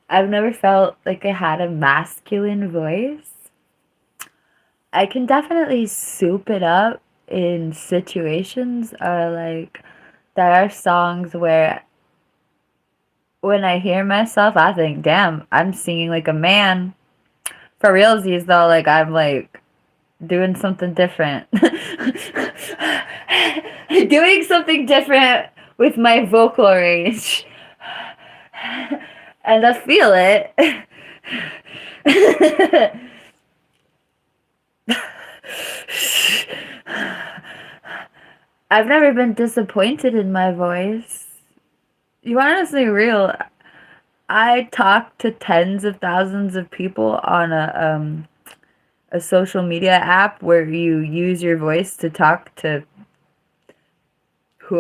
Speaker 1: I've never felt like I had a masculine voice. I can definitely soup it up in situations, or like there are songs where when I hear myself I think, damn, I'm singing like a man. For realsies though, like I'm like doing something different. Doing something different with my vocal range. And I feel it. I've never been disappointed in my voice. You want to say real? I talk to tens of thousands of people on a social media app where you use your voice to talk to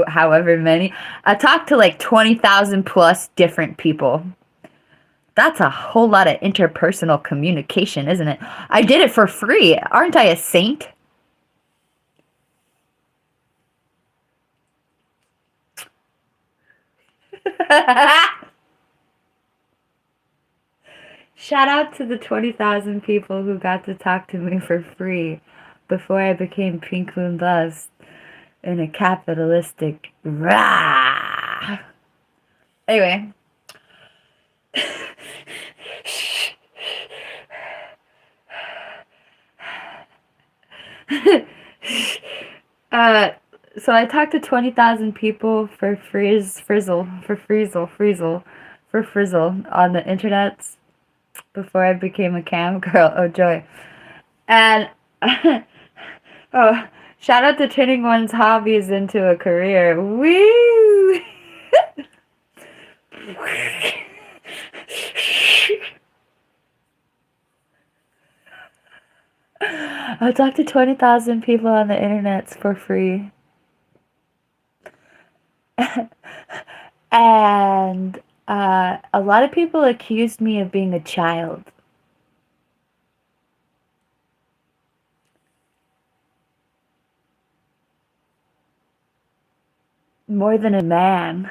Speaker 1: however many. I talk to like 20,000 plus different people. That's a whole lot of interpersonal communication, isn't it? I did it for free. Aren't I a saint? Shout out to the 20,000 people who got to talk to me for free before I became PinkMoonLust in a capitalistic rah. Anyway. So I talked to 20,000 people for frizzle for Frizzle on the internet before I became a cam girl. Oh, joy. And, oh, shout out to turning one's hobbies into a career. Woo! I'll talk to 20,000 people on the internet for free. And a lot of people accused me of being a child. More than a man,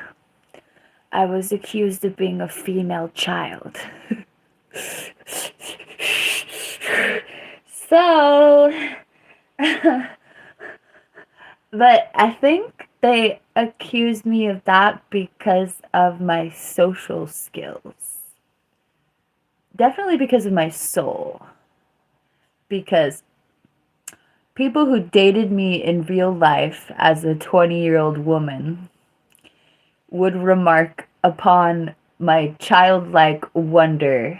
Speaker 1: I was accused of being a female child. So, but I think they accused me of that because of my social skills. Definitely because of my soul. Because people who dated me in real life as a 20-year-old woman would remark upon my childlike wonder.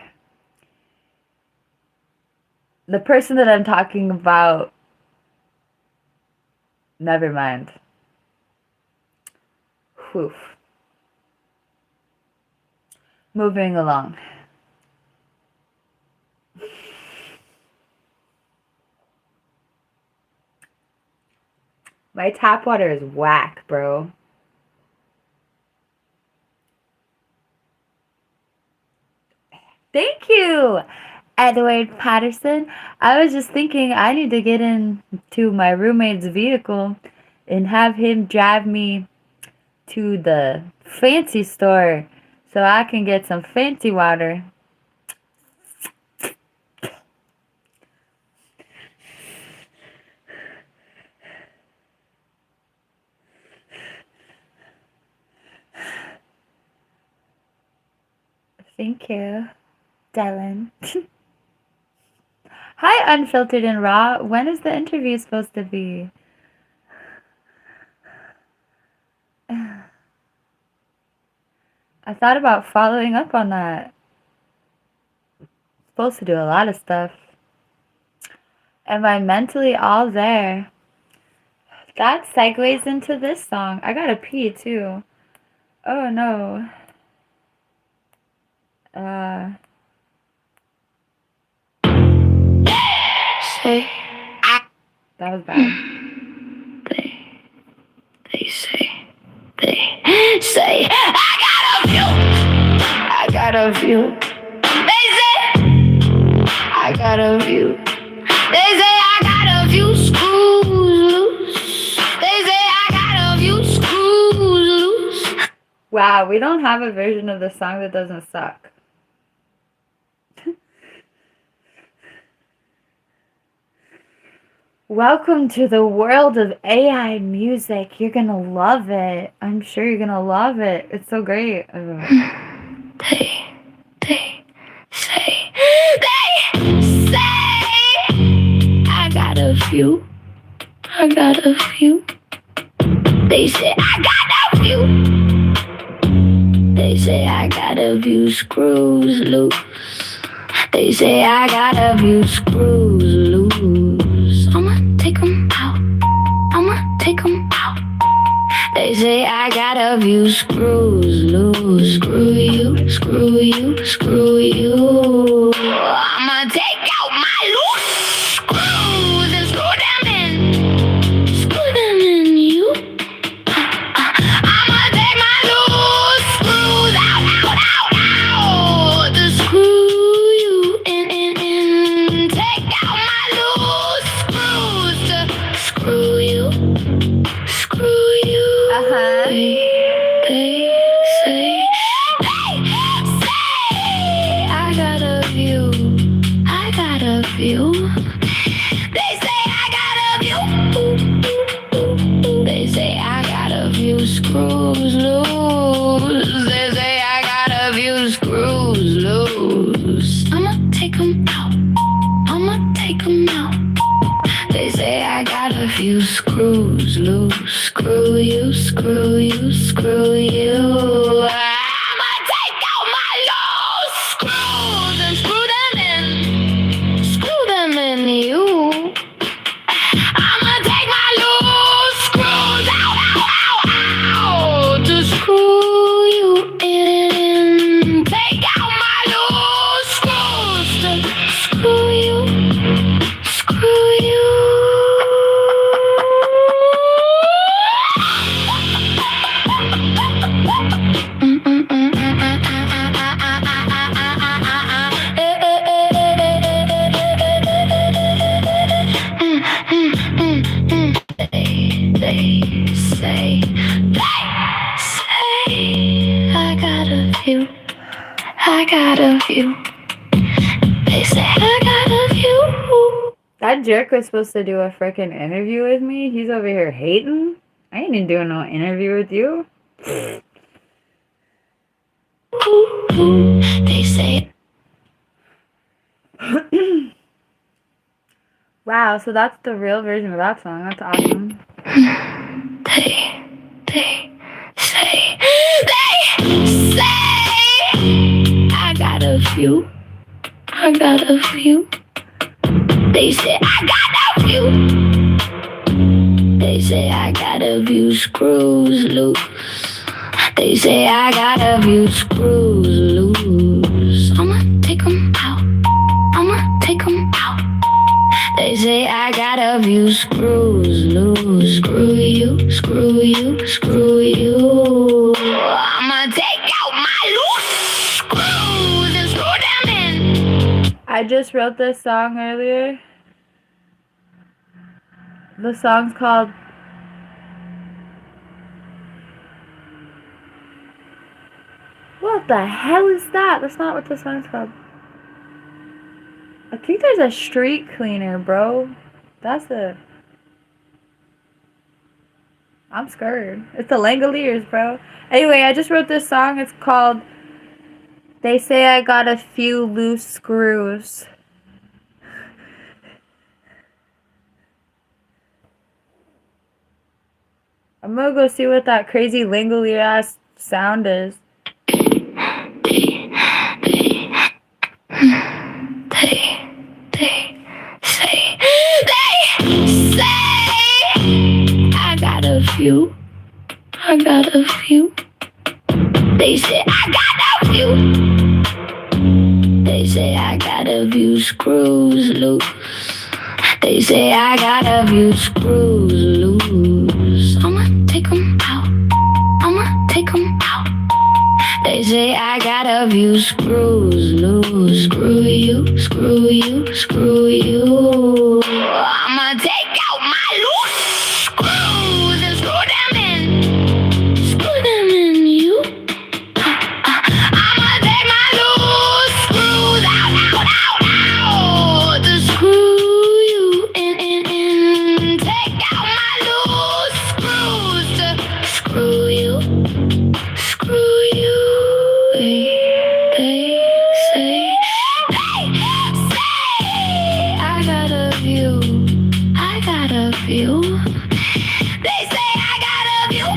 Speaker 1: The person that I'm talking about, never mind. Whew. Moving along. My tap water is whack, bro. Thank you, Edward Patterson. I was just thinking I need to get into my roommate's vehicle and have him drive me to the fancy store so I can get some fancy water. Thank you, Dylan. Hi, Unfiltered and Raw. When is the interview supposed to be? I thought about following up on that. Supposed to do a lot of stuff. Am I mentally all there? That segues into this song. I gotta pee too. Oh no.
Speaker 2: Say,
Speaker 1: That was bad.
Speaker 2: they say, I got a view. They say, I got a view. They say, I got a few screws loose. They say, I got a few screws loose.
Speaker 1: Wow, we don't have a version of the song that doesn't suck. Welcome to the world of AI music. You're gonna love it. I'm sure you're gonna love it. It's so great.
Speaker 2: They say, I got a few. I got a few. They say, I got a few. They say, I got a few screws loose. They say, I got a few screws loose. I'ma take 'em out. I'ma take 'em out. They say, I got a few screws loose. Screw you, screw you, screw you. I'ma take out my loose screws and screw them in. Screw them in you. I'ma take my loose screws out. To screw you in. Take out my loose screws to screw you. Screw you. They say, I got a view. I got a view. They say I got a view. They say I got a few screws loose. They say I got a few screws loose. I'ma take 'em out. I'ma take 'em out. They say I got a few screws loose. Screw you, screw you, screw you. I'ma take out my I'ma take my loose screws out, to screw you in. Take out my loose screws to screw you, screw you. I got a few. They say I got a few.
Speaker 1: That jerk was supposed to do a freaking interview with me. He's over here hating. I ain't even doing no interview with you.
Speaker 2: They say.
Speaker 1: Wow, so that's the real version of that song. That's awesome.
Speaker 2: They say I got a few. I got a few. They say I got a few. They say I got a few screws loose. They say I got a few screws loose. I'ma take 'em out. I'ma take 'em out. They say I got a few screws loose. Screw you, screw you, screw you. I'ma take out my loose screws and screw them in.
Speaker 1: I just wrote this song earlier. The song's called What the hell is that? That's not what the song's called. I think there's a street cleaner, bro. That's a... I'm scared. It's the Langoliers, bro. Anyway, I just wrote this song. It's called They Say I Got a Few Loose Screws. I'm gonna go see what that crazy Langolier ass sound is.
Speaker 2: I got a few. I got a few. They say I got a few. They say I got a few screws loose. They say I got a few screws loose. I'ma take 'em out. I'ma take 'em out. They say I got a few screws loose. Screw you, screw you, screw you. I'ma take out my loose screws and screw them in. Screw them in, you. I'ma take my loose screws out, to screw you in. Take out my loose screws to screw you, screw you. They say I got a few. I got a few. They say I got a few.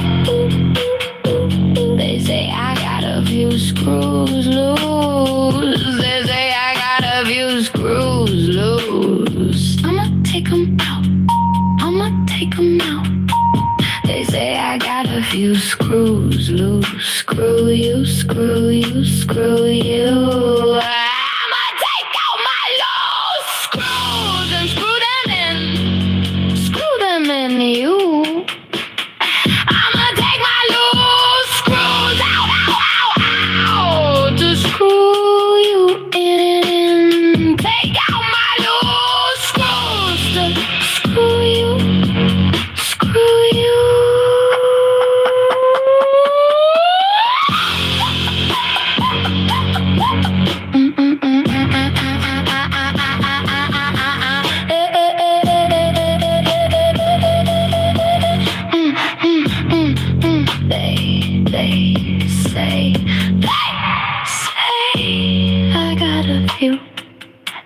Speaker 2: They say I got a few screws loose. They say I got a few screws loose. I'ma take 'em out. I'ma take 'em out. They say I got a few screws loose. Screw you, screw you, screw you. I'ma take out my loose screws and screw them in. Screw them in, you. I'ma take my loose screws out, to screw you in. Take out my loose screws to screw you, screw you. They say I got a few.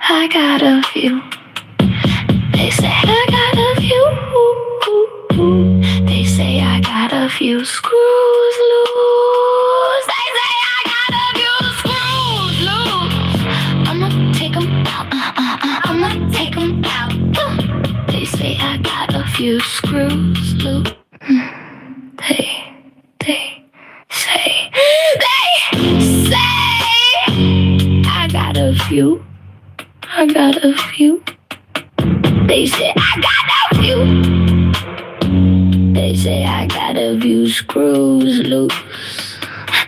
Speaker 2: I got a few. They say I got a few. They say I got a few screws loose. They say I got a few screws loose. I'ma take 'em out. I'ma take 'em out. They say say I got a few screws loose. They say I got a few. I got a few. They say I got a few. They say I got a few screws loose.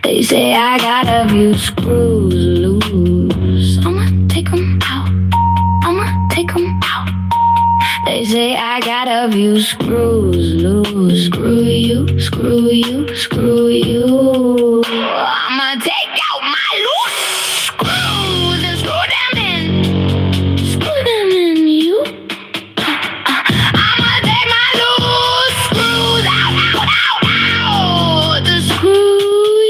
Speaker 2: They say I got a few screws loose. I'ma take 'em out. I'ma take 'em out. They say I got a few screws loose. Screw you, screw you, screw you. I'ma take out my loose screws and screw them in. Screw them in you. I'ma take my loose screws out, out, out, out. To screw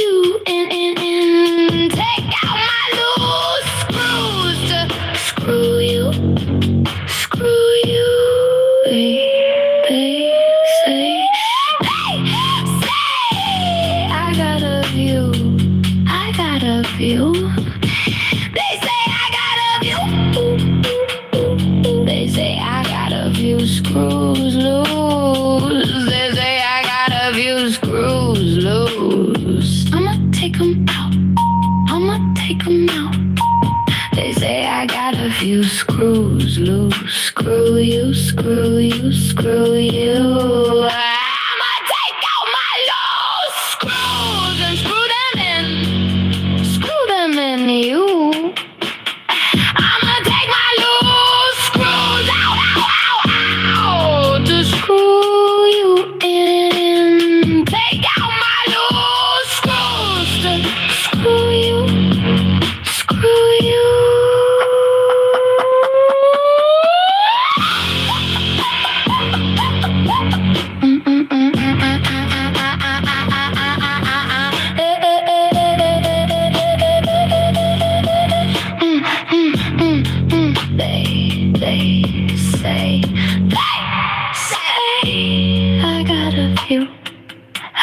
Speaker 2: you in. Take out my loose screws to screw you. Screw you. They say I got a few. I got a few. They say I got a few. They say I got a few screws loose. They say I got a few screws loose. I'ma take 'em out. I'ma take 'em out. They say I got a few screws loose. Screw you, screw you, screw you. I'ma take out my loose screws and screw them in. Screw them in you. I'ma take my loose screws out, out, out, out. To screw you in. Take out my loose screws to screw you. Screw you. They say I got a few.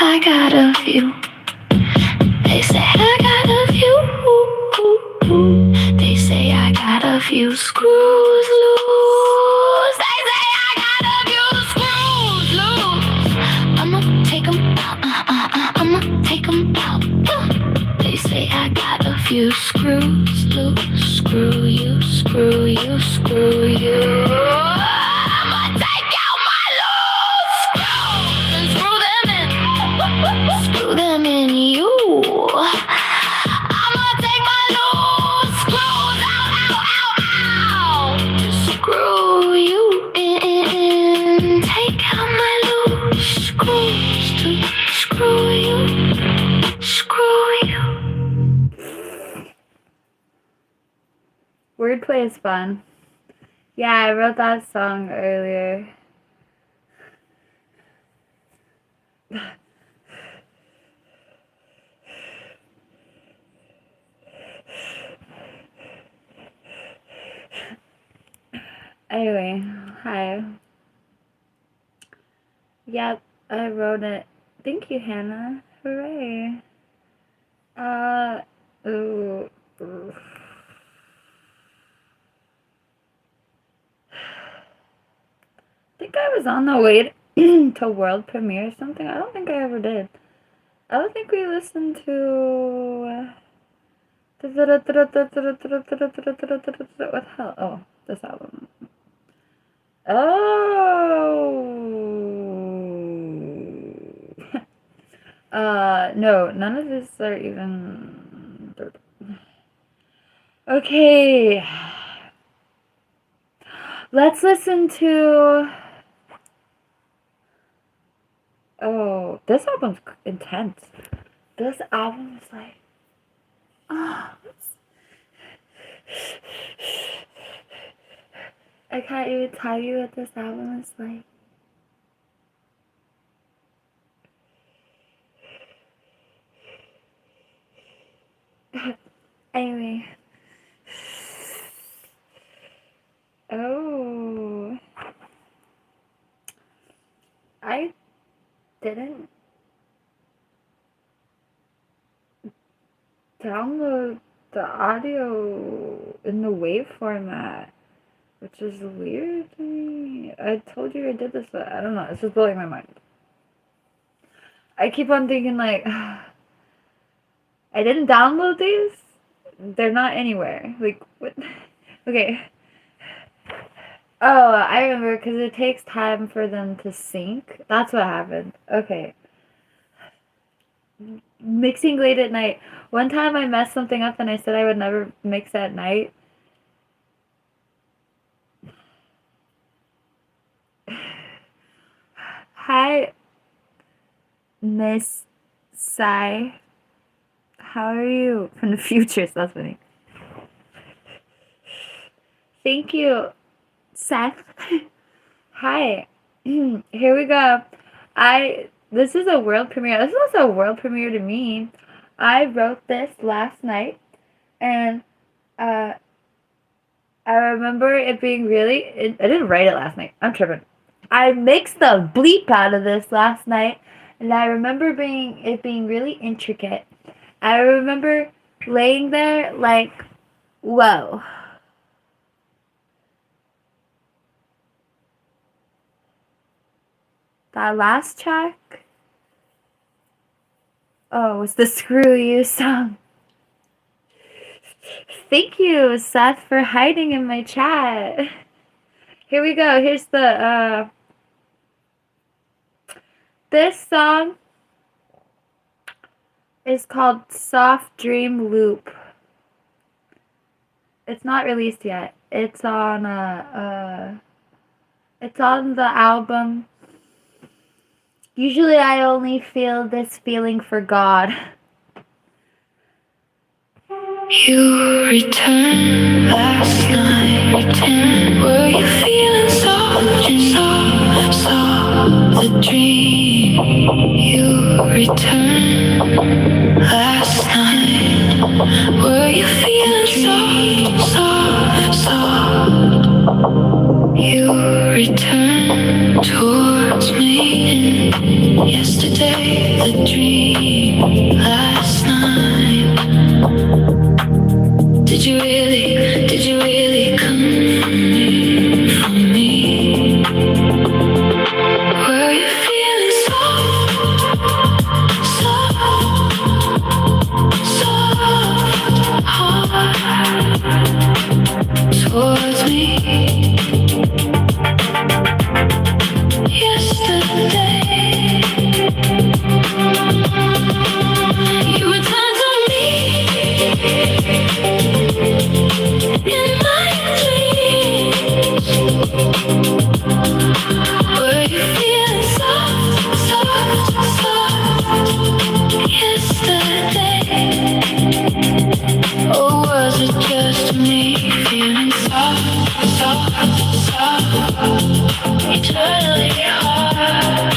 Speaker 2: I got a few. They say I got a few. They say I got a few screws loose. They say I got a few screws loose. I'ma take 'em out. I'ma take 'em out. They say I got a few screws loose. Screw you, screw you, screw you. I'ma take out my loose screws and screw them in. Screw them in you. I'ma take my loose screws out, out, out, out. To screw you in. Take out my loose screws to screw you. Screw you.
Speaker 1: Wordplay is fun. Yeah, I wrote that song earlier. Anyway, hi. Yep, I wrote it. Thank you, Hannah. Hooray. Ooh. I think I was on the way to world premiere or something. I don't think I ever did. I don't think we listened to... What the hell? Oh, this album. Oh. No, none of these are even... Okay. Let's listen to... Oh, this album's intense. This album is like... I can't even tell you what this album is like. Anyway. Oh. I didn't download the audio in the WAV format. which is weird to me. I told you I did this, but I don't know. It's just blowing my mind. I keep on thinking like, I didn't download these. They're not anywhere. Like, what? Okay. Oh, I remember, because it takes time for them to sync. That's what happened. Okay. Mixing late at night. One time I messed something up and I said I would never mix at night. Hi, Miss Sai. How are you? From the future, so that's funny. Thank you, Seth. Hi. Here we go. This is a world premiere. This was a world premiere to me. I wrote this last night, and I remember it being I didn't write it last night. I'm tripping. I mixed the bleep out of this last night, and I remember it being really intricate. I remember laying there like, whoa. That last track, oh, it's the Screw You song. Thank you, Seth, for hiding in my chat. Here we go. Here's the, this song is called Soft Dream Loop. It's not released yet. It's on the album. Usually I only feel this feeling for God.
Speaker 2: You returned last night. Were you feeling soft and soft the dream? You returned last night. Were you feeling soft? You returned towards me. Yesterday, the dream last night. Did you really come for me? Were you feeling soft heart towards me? Yesterday, you returned to me in my dreams. Were you feeling soft yesterday? Or was it just me feeling soft, eternally hard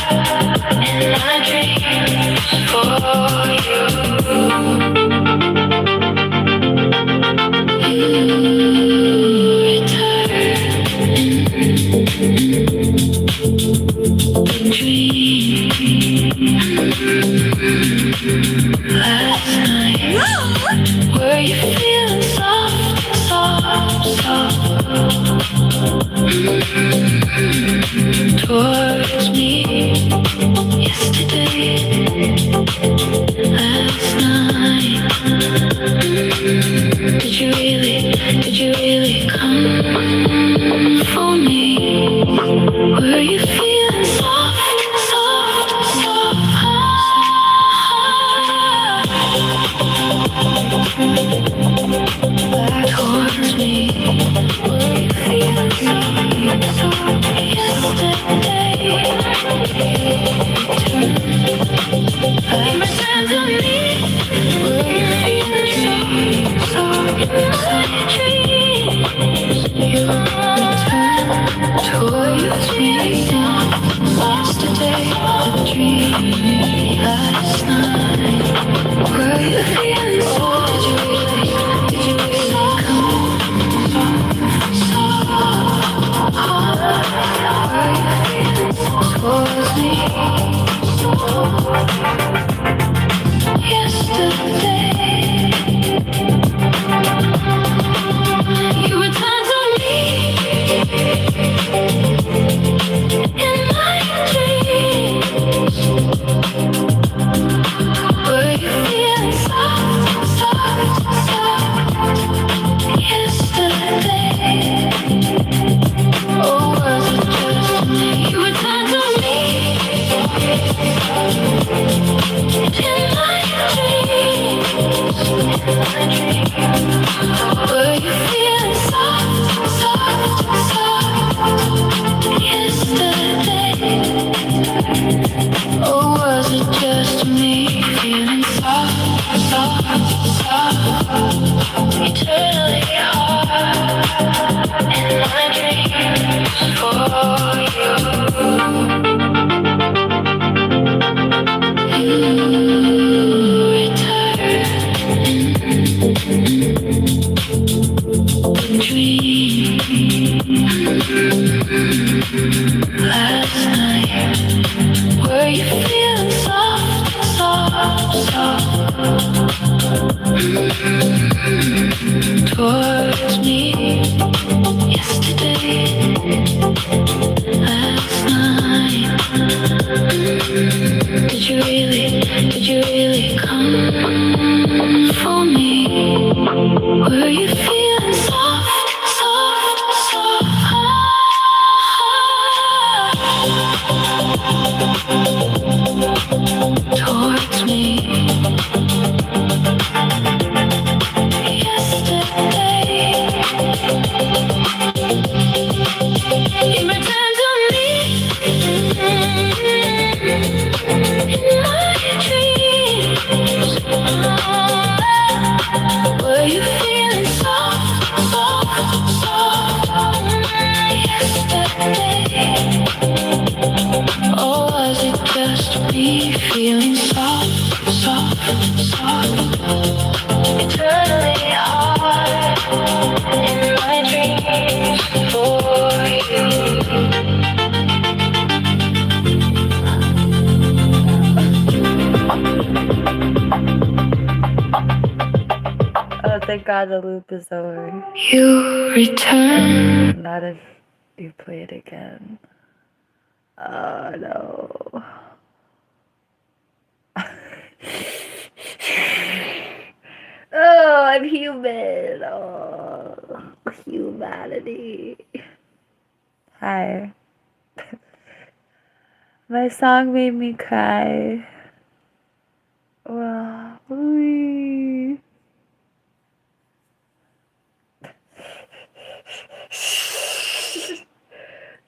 Speaker 2: in my dreams for you? You return the dream last night. Were you feeling soft towards me? Yesterday, last night. Did you really come for me? Were you feeling soft towards me? Were you feeling soft yesterday? Return to me. Were you feeling soft dreams? You returned towards me. Yesterday, the dream last night. Were you feeling soft? Did you really come? Were you feeling towards me? Yesterday, you returned to me. Last night, were you feeling soft, soft, soft towards me? Yesterday, last night, did you really come for me? Were you feeling soft, soft, soft? Towards me yesterday, you returned to me in my dreams. Were you feeling soft, soft, soft yesterday? Or was it just me feeling soft, soft, soft? Eternally hard in my dreams for you.
Speaker 1: Oh, thank God the loop is over.
Speaker 2: You return.
Speaker 1: Not if you play it again. Oh no. Oh, I'm human. Oh, humanity. Hi. My song made me cry. Wow. Wee.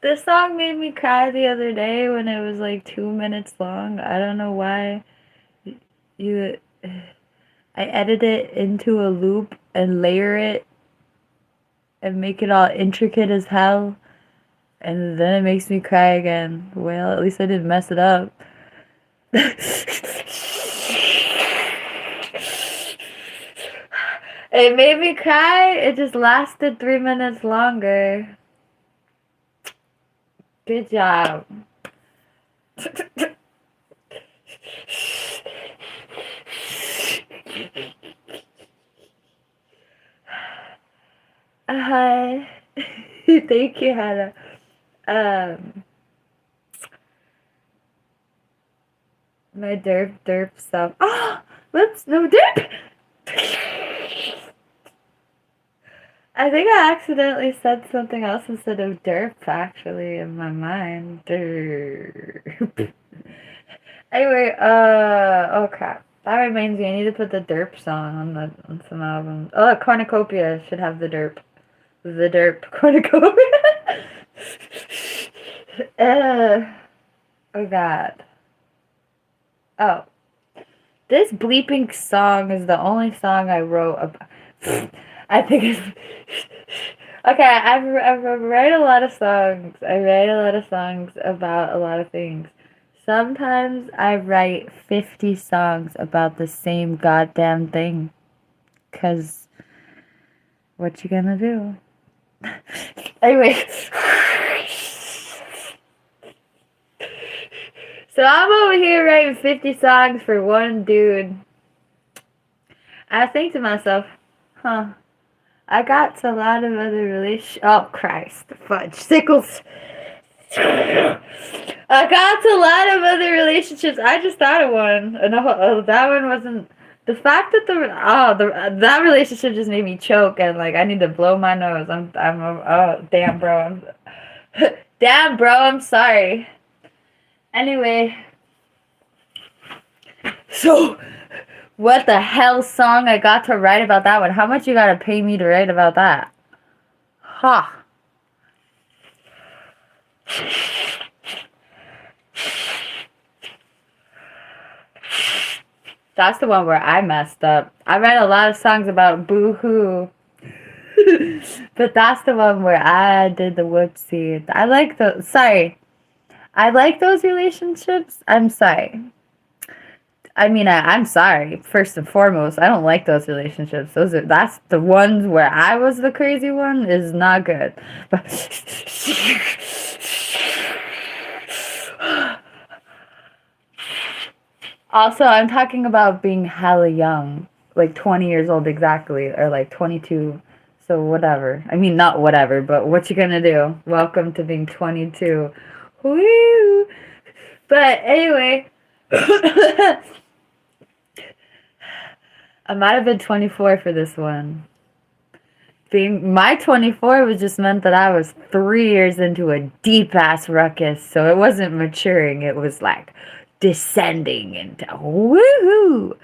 Speaker 1: This song made me cry the other day when it was like 2 minutes long. I don't know why. I edit it into a loop and layer it and make it all intricate as hell. And then it makes me cry again. Well, at least I didn't mess it up. It made me cry. It just lasted 3 minutes longer. Good job. Hi. Thank you, Hannah. My derp stuff. Oh, whoops, no derp. I think I accidentally said something else instead of derp, actually, in my mind. Derp. Anyway, oh crap. That reminds me, I need to put the derp song on some albums. Oh, Cornucopia should have the derp. The derp Cornucopia. Oh god. Oh. This bleeping song is the only song I wrote about. I think it's. Okay, I write a lot of songs. I write a lot of songs about a lot of things. Sometimes I write 50 songs about the same goddamn thing. 'Cause what you gonna do? Anyway. So I'm over here writing 50 songs for one dude. I think to myself, huh, I got a lot of other relationships. Oh, Christ, fudge, sickles. I got a lot of other relationships. I just thought of one. No, that one wasn't. The fact that that relationship just made me choke and like I need to blow my nose. Oh damn bro, damn bro, I'm sorry. Anyway, so what the hell song I got to write about that one? How much you gotta pay me to write about that? Ha. Huh. That's the one where I messed up. I write a lot of songs about boo-hoo. But that's the one where I did the whoopsie. I like those. Sorry. I like those relationships. I'm sorry. I mean, I'm sorry. First and foremost, I don't like those relationships. That's the ones where I was the crazy one is not good. But also, I'm talking about being hella young, like 20 years old exactly, or like 22. So whatever. I mean, not whatever, but what you gonna do? Welcome to being 22. Woo! But anyway, I might have been 24 for this one. Being my 24 was just meant that I was 3 years into a deep ass ruckus, so it wasn't maturing. It was like descending into woohoo.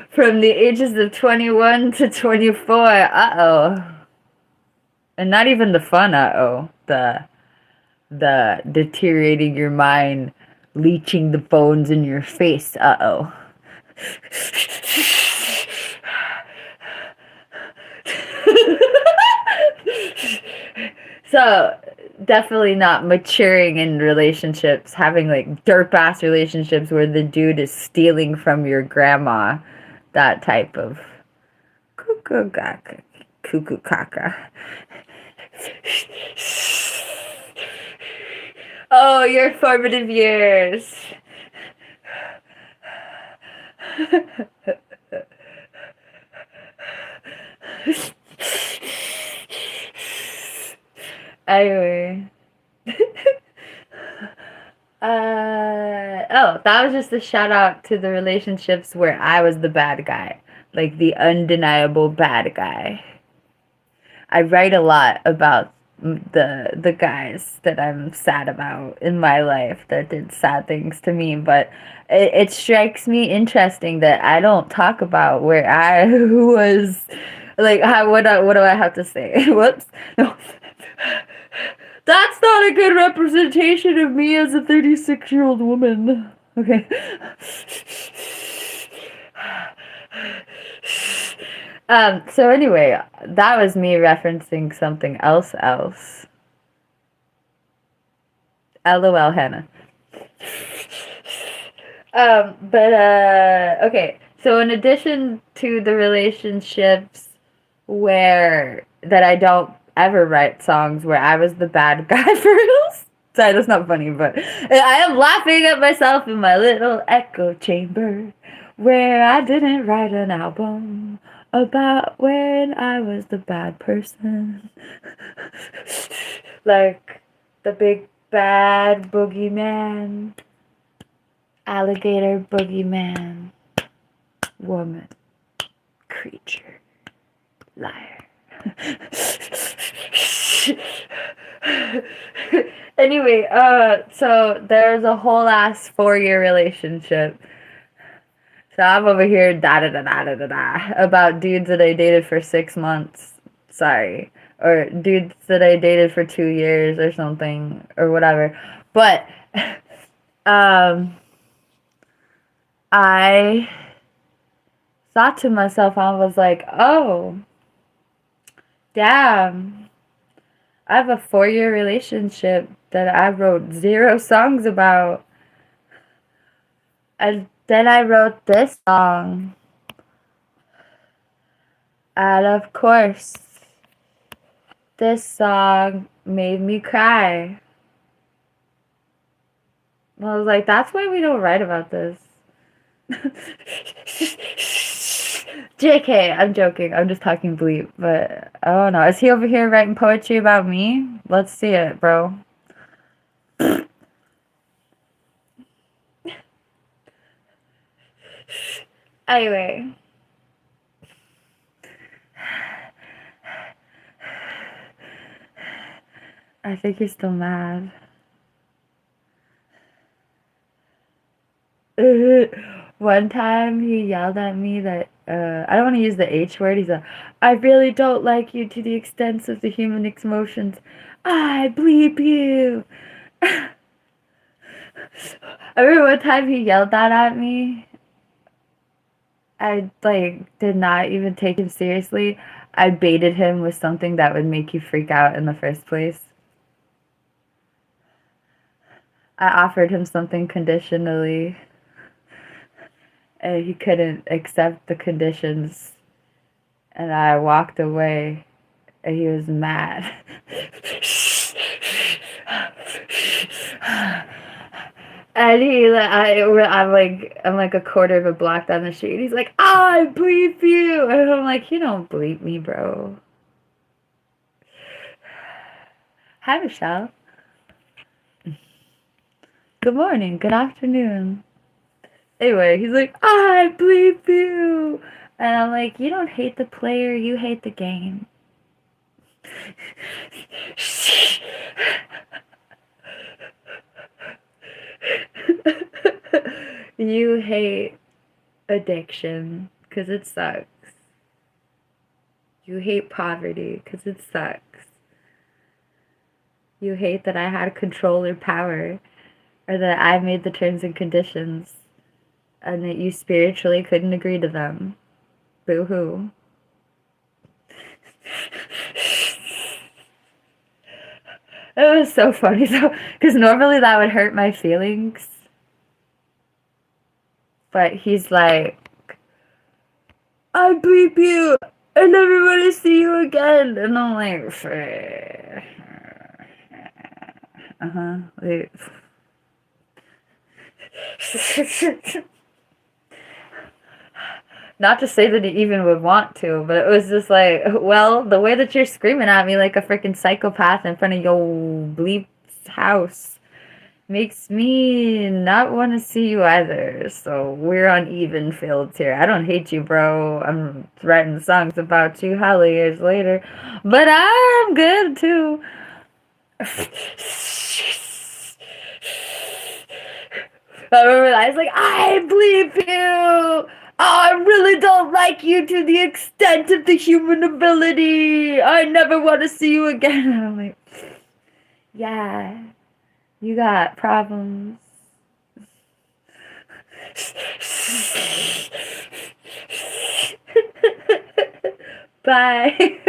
Speaker 1: From the ages of 21 to 24, and not even the fun the deteriorating your mind, leeching the bones in your face, So definitely not maturing in relationships, having like derp ass relationships where the dude is stealing from your grandma, that type of cuckoo caca, cuckoo caca. Oh, your formative years. Anyway. Oh, that was just a shout out to the relationships where I was the bad guy. Like the undeniable bad guy. I write a lot about the guys that I'm sad about in my life that did sad things to me, but it strikes me interesting that I don't talk about where I was like how what do I have to say? Whoops. No. That's not a good representation of me as a 36-year-old woman. Okay. So anyway, that was me referencing something else. LOL, Hannah. Okay. So in addition to the relationships where that I don't ever write songs where I was the bad guy for reals. Sorry, that's not funny, but I am laughing at myself in my little echo chamber where I didn't write an album about when I was the bad person. Like the big bad boogeyman, alligator boogeyman, woman, creature, liar. Anyway, so there's a whole ass 4-year relationship. So I'm over here about dudes that I dated for 6 months. Sorry. Or dudes that I dated for 2 years or something or whatever. But I thought to myself, I was like, oh, damn. I have a 4-year relationship that I wrote 0 songs about. And then I wrote this song. And of course, this song made me cry. I was like, that's why we don't write about this. JK, I'm joking. I'm just talking bleep. But I don't know. Is he over here writing poetry about me? Let's see it, bro. Anyway. I think he's still mad. One time he yelled at me that I don't want to use the H word. He's like, I really don't like you to the extent of the human emotions. I bleep you. I remember one time he yelled that at me, I like did not even take him seriously. I baited him with something that would make you freak out in the first place. I offered him something conditionally, and he couldn't accept the conditions, and I walked away, and he was mad. And I'm like a quarter of a block down the street. He's like, I bleep you. And I'm like, you don't bleep me, bro. Hi, Michelle. Good morning. Good afternoon. Anyway, he's like, I bleep you. And I'm like, you don't hate the player, you hate the game. You hate addiction because it sucks. You hate poverty because it sucks. You hate that I had control or power, or that I made the terms and conditions, and that you spiritually couldn't agree to them. Boo hoo. It was so funny though, because normally that would hurt my feelings. But he's like, I bleep you. I never want to see you again. And I'm like, wait. Not to say that he even would want to, but it was just like, well, the way that you're screaming at me like a freaking psychopath in front of your bleep's house makes me not want to see you either. So we're on even fields here. I don't hate you, bro. I'm writing songs about you hella years later, but I'm good too. I remember that. I was like, I bleep you. I really don't like you to the extent of the human ability. I never want to see you again. And I'm like, yeah, you got problems. Bye.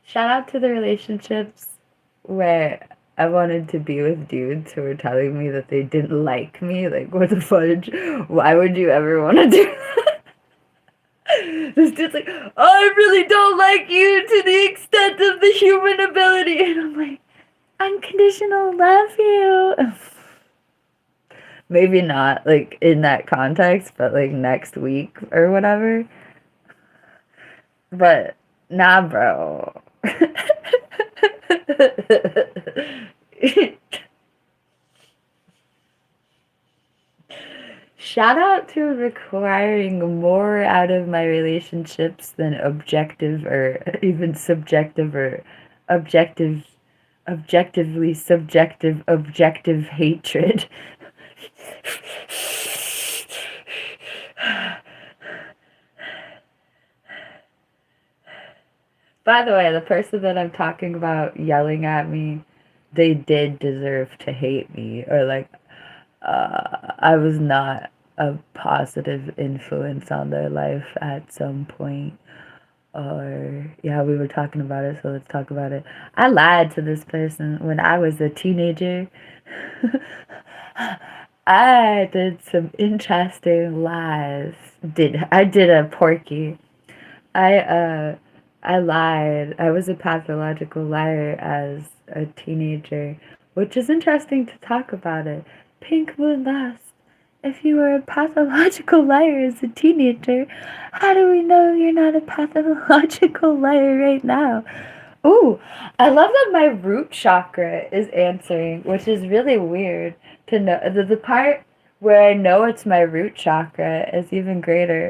Speaker 1: Shout out to the relationships where I wanted to be with dudes who were telling me that they didn't like me. Like, what the fudge? Why would you ever want to do that? This dude's like, I really don't like you to the extent of the human ability. And I'm like, unconditional love you. Maybe not, like, in that context, but, like, next week or whatever. But, nah, bro. Shout out to requiring more out of my relationships than objective or even subjective or objective, objectively subjective, objective hatred. By the way, the person that I'm talking about yelling at me, they did deserve to hate me, or like, I was not a positive influence on their life at some point. Or, yeah, we were talking about it, so let's talk about it. I lied to this person when I was a teenager. I did some interesting lies. I did a porky. I I lied. I was a pathological liar as a teenager, which is interesting to talk about it. PinkMoonLust. If you were a pathological liar as a teenager, how do we know you're not a pathological liar right now? Ooh, I love that my root chakra is answering, which is really weird to know. The part where I know it's my root chakra is even greater.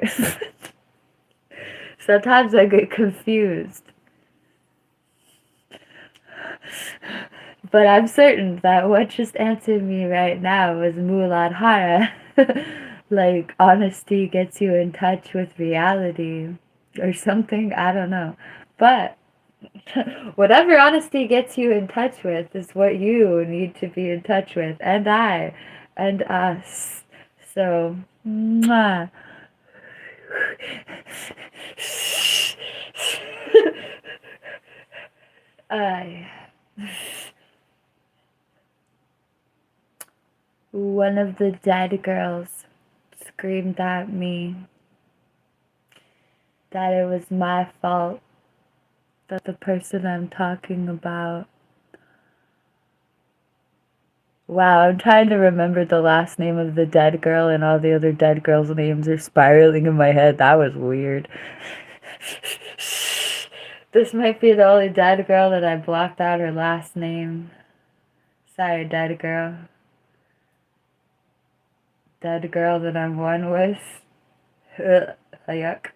Speaker 1: Sometimes I get confused. But I'm certain that what just answered me right now was Muladhara. Like, honesty gets you in touch with reality. or something. I don't know. But whatever honesty gets you in touch with is what you need to be in touch with, and I, and us. So, mwah. I. One of the dead girls screamed at me that it was my fault that the person I'm talking about. Wow, I'm trying to remember the last name of the dead girl, and all the other dead girls' names are spiraling in my head. That was weird. This might be the only dead girl that I blocked out her last name. Sorry, dead girl. Dead girl that I'm one with. Yuck.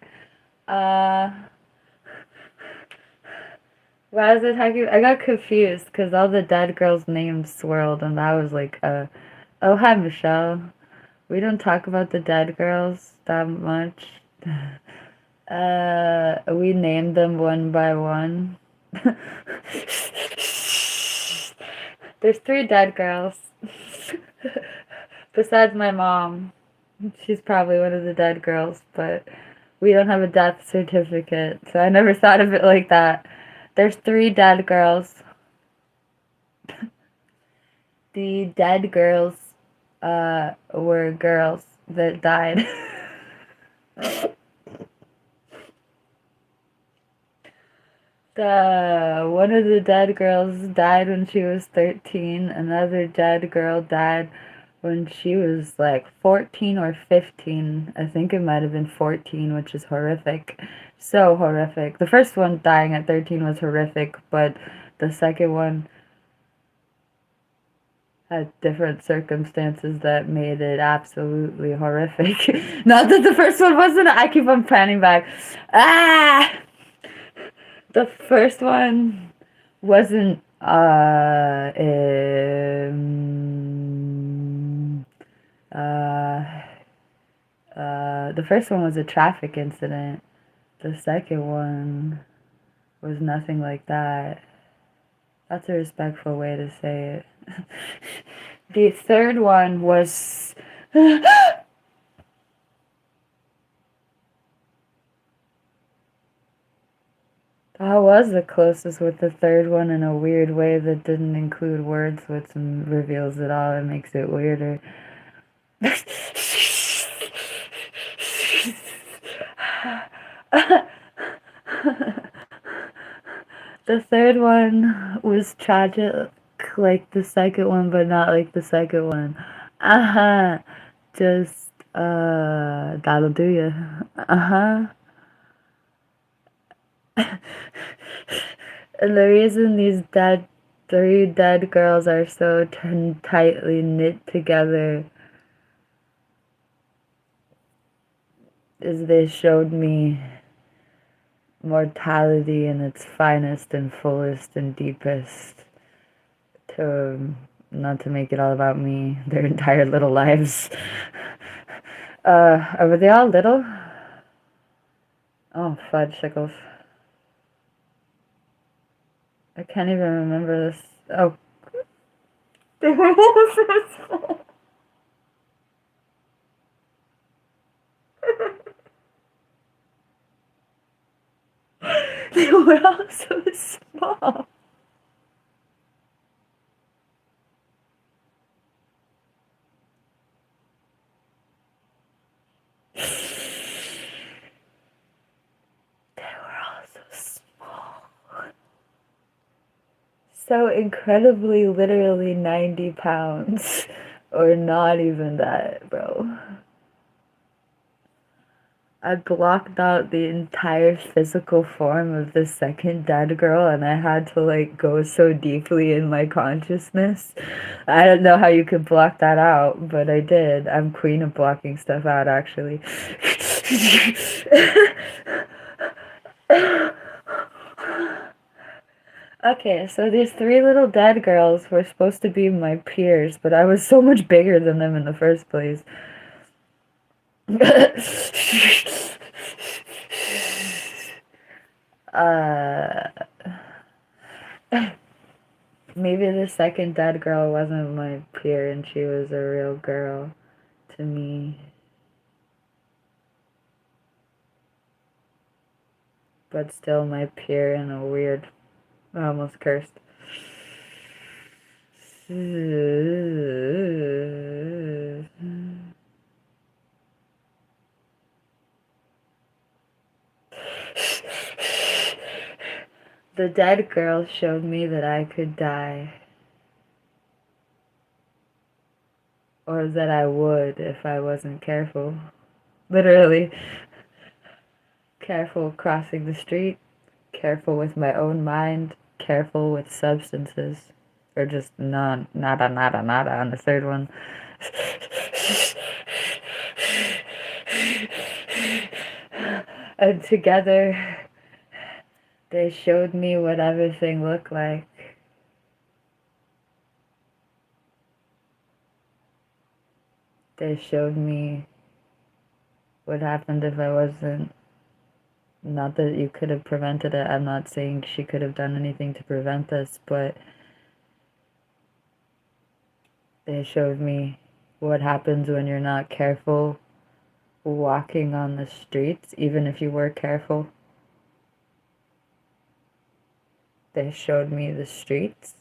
Speaker 1: Why was I talking? I got confused because all the dead girls' names swirled, and I was like, oh, hi, Michelle. We don't talk about the dead girls that much. We named them one by one. There's 3 dead girls. Besides my mom. She's probably one of the dead girls, but we don't have a death certificate, so I never thought of it like that. There's 3 dead girls. The dead girls were girls that died. One of the dead girls died when she was 13. Another dead girl died when she was like 14 or 15. I think it might have been 14, which is horrific. So horrific. The first one dying at 13 was horrific, but the second one had different circumstances that made it absolutely horrific. Not that the first one wasn't. I keep on panning back. Ah! The first one wasn't the first one was a traffic incident. The second one was nothing like that. That's a respectful way to say it. The third one was I was the closest with the third one in a weird way that didn't include words, which reveals it all and makes it weirder. The third one was tragic like the second one, but not like the second one. Uh-huh. Just, that'll do ya. Uh-huh. And the reason these 3 dead girls are so tightly knit together is they showed me mortality in its finest and fullest and deepest. Not to make it all about me, their entire little lives. Were they all little? Oh, fudge sickles. I can't even remember this. Oh. They were all so small. They were all so small. So incredibly, literally 90 pounds. Or not even that, bro. I blocked out the entire physical form of the second dead girl, and I had to like go so deeply in my consciousness. I don't know how you could block that out, but I did. I'm queen of blocking stuff out, actually. Okay, so these 3 little dead girls were supposed to be my peers, but I was so much bigger than them in the first place. Uh, maybe the second dead girl wasn't my peer and she was a real girl to me. But still my peer in a weird, I almost cursed. The dead girl showed me that I could die. Or that I would if I wasn't careful. Literally. Careful crossing the street. Careful with my own mind. Careful with substances. Or just nada on the third one. And together, they showed me what everything looked like. They showed me what happened if I wasn't. Not that you could have prevented it. I'm not saying she could have done anything to prevent this, but they showed me what happens when you're not careful walking on the streets, even if you were careful. They showed me the streets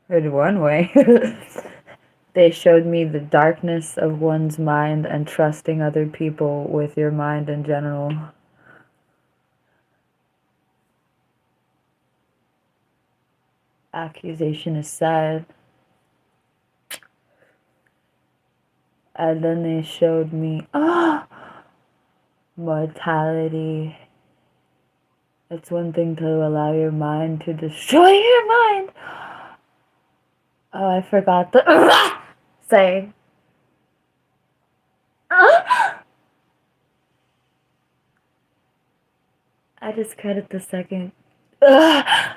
Speaker 1: in one way. They showed me the darkness of one's mind and trusting other people with your mind in general. Accusation is sad. And then they showed me, mortality. It's one thing to allow your mind to destroy your mind. Oh, I forgot the saying. I discredit the second. I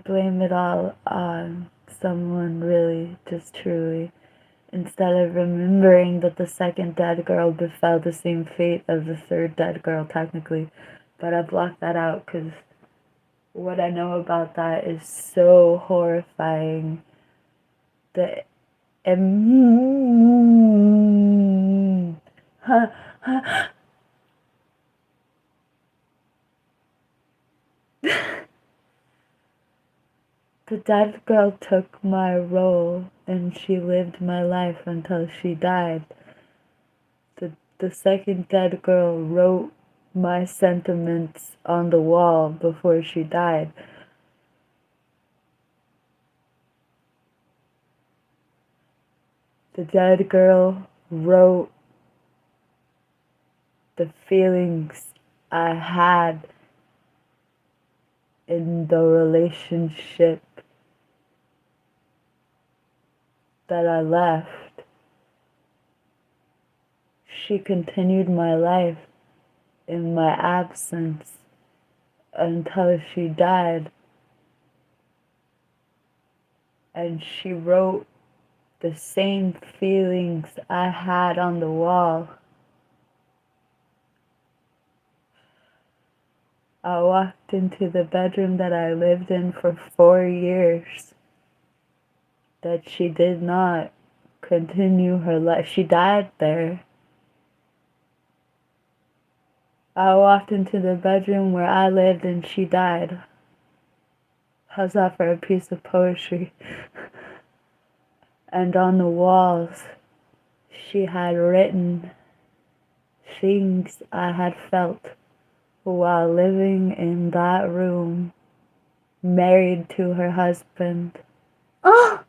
Speaker 1: blame it all on someone really, just truly, instead of remembering that the second dead girl befell the same fate as the third dead girl, technically. But I blocked that out because what I know about that is so horrifying. The the dead girl took my role and she lived my life until she died. The second dead girl wrote my sentiments on the wall before she died. The dead girl wrote the feelings I had in the relationship that I left. She continued my life in my absence until she died. And she wrote the same feelings I had on the wall. I walked into the bedroom that I lived in for 4 years. That she did not continue her life. She died there. I walked into the bedroom where I lived and she died. How's that for a piece of poetry? And on the walls, she had written things I had felt while living in that room, married to her husband. Oh!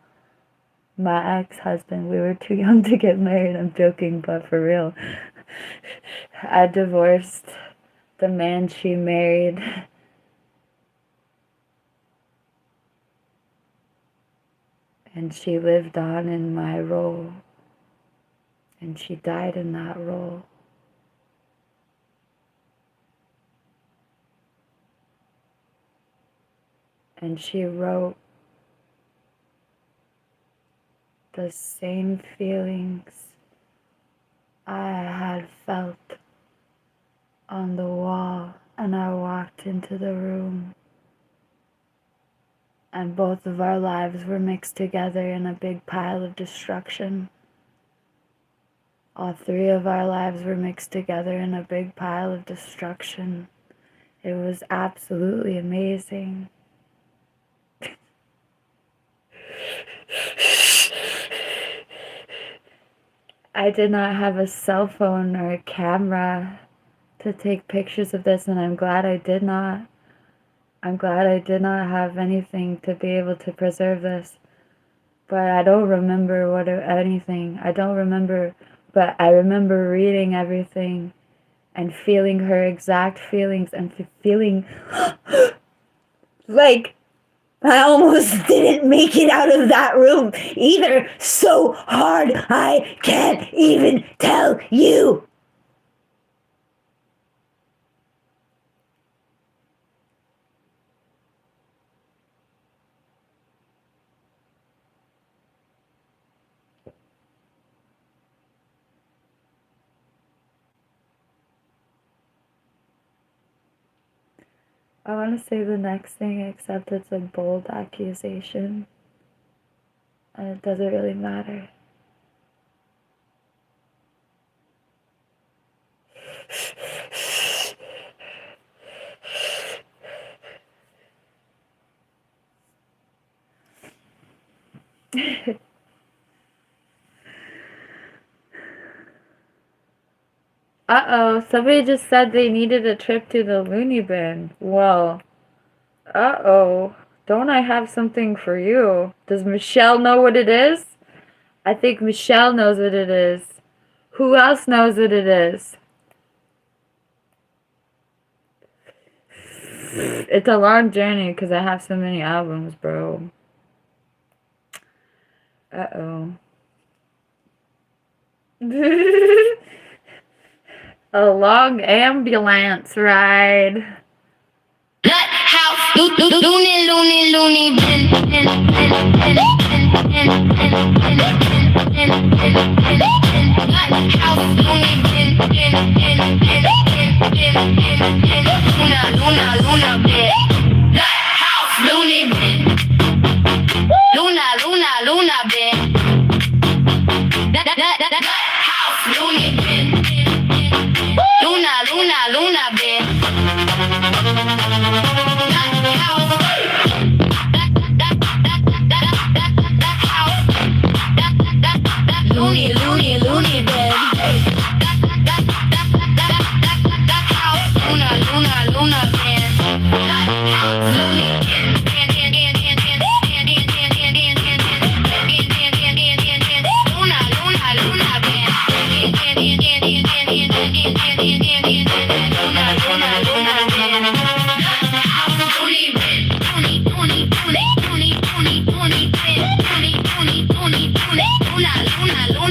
Speaker 1: My ex-husband. We were too young to get married. I'm joking, but for real. I divorced the man she married. And she lived on in my role. And she died in that role. And she wrote the same feelings I had felt on the wall, and I walked into the room, and both of our lives were mixed together in a big pile of destruction. All three of our lives were mixed together in a big pile of destruction. It was absolutely amazing. I did not have a cell phone or a camera to take pictures of this, and I'm glad I did not. I'm glad I did not have anything to be able to preserve this. But I don't remember anything. I don't remember, but I remember reading everything and feeling her exact feelings and feeling like I almost didn't make it out of that room either. So hard, I can't even tell you. I want to say the next thing, except it's a bold accusation, and it doesn't really matter. Uh-oh, somebody just said they needed a trip to the loony bin. Well, uh-oh, don't I have something for you? Does Michelle know what it is? I think Michelle knows what it is. Who else knows what it is? It's a long journey because I have so many albums, bro. Uh-oh. A long ambulance ride.
Speaker 2: Nut house, loony bin, nut house, loony bin, Luna bin, nut house, loony bin, Luna bin, nut house, loony bin, Luna bin. Loony bin.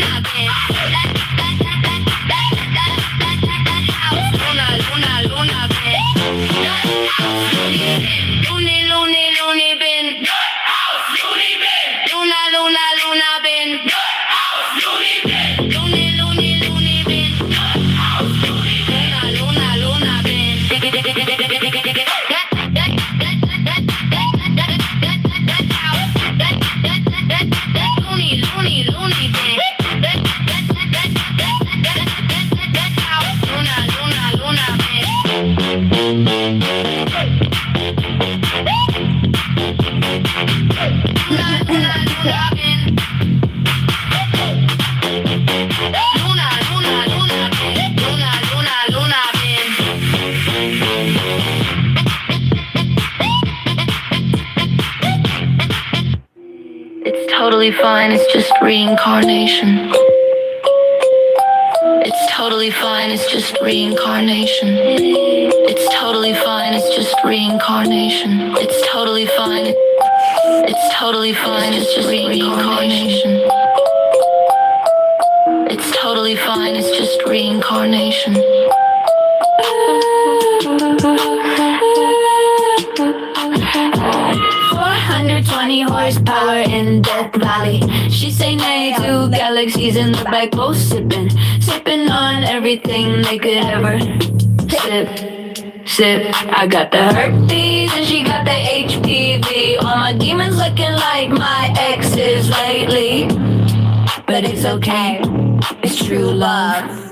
Speaker 2: Luna bin. Totally fine, it's just reincarnation. It's totally fine, it's just reincarnation. It's totally fine, it's just reincarnation. It's totally fine. It's totally fine, it's just reincarnation. It's totally fine, it's just reincarnation. 420 horsepower in death Death Valley. She say nay to galaxies in the back post, sipping on everything they could ever sip. I got the herpes and she got the HPV. All my demons looking like my exes lately, but it's okay, it's true love.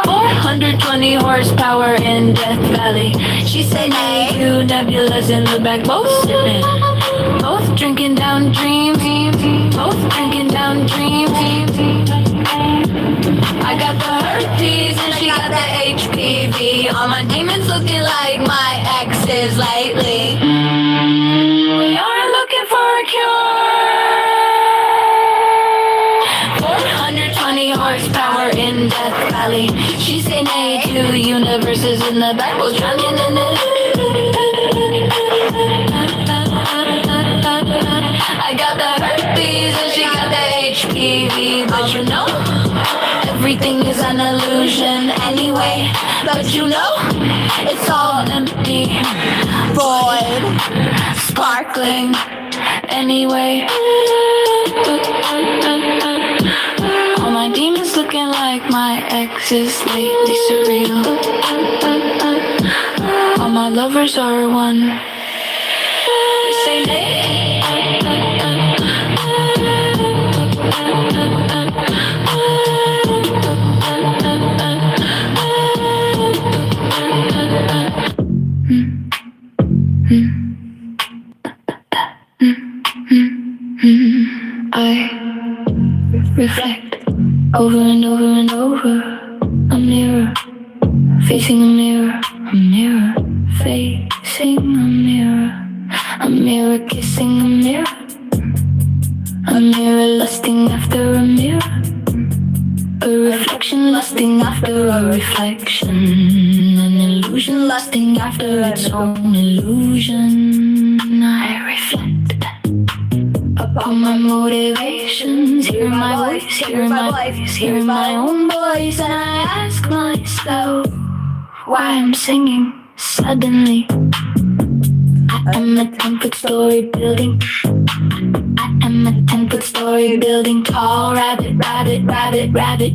Speaker 2: 420 horsepower in Death Valley. She say nay to nebulas in the back, both sipping, both drinking down dreams, both drinking down dreams. I got the herpes and she got the HPV. All my demons looking like my exes lately. We are looking for a cure. 420 horsepower in Death Valley. She say nay to universes in the back, both drowning in it. I got the herpes and she got the HPV, but you know, everything is an illusion anyway. But you know, it's all empty, void, sparkling anyway. All my demons looking like my exes, lately surreal. All my lovers are one. Say nay. I reflect over and over and over. A mirror, facing a mirror, a mirror, facing a mirror, a mirror kissing a mirror, a mirror lusting after a mirror, a reflection lusting after a reflection, an illusion lusting after its own illusion. I reflect upon my motivations, hearing my voice, hearing my own voice, and I ask myself why I'm singing suddenly. I am a 10-foot story building. I am a 10-foot story building, tall rabbit,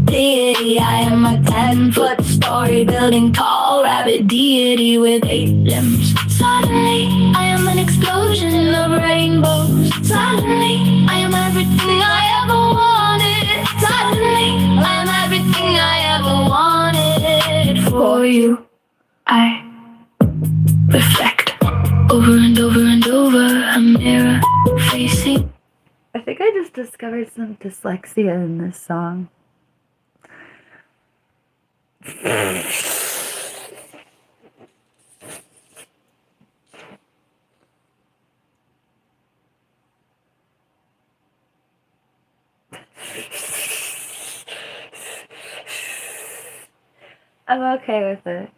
Speaker 2: deity. I am a 10-foot story building, tall rabbit deity with 8 limbs. Suddenly, I am an explosion of rainbows. Suddenly, I am everything I ever wanted. Suddenly, I am everything I ever wanted for you. I reflect over and over and over, a mirror facing.
Speaker 1: I think I just discovered some dyslexia in this song. I'm okay with it.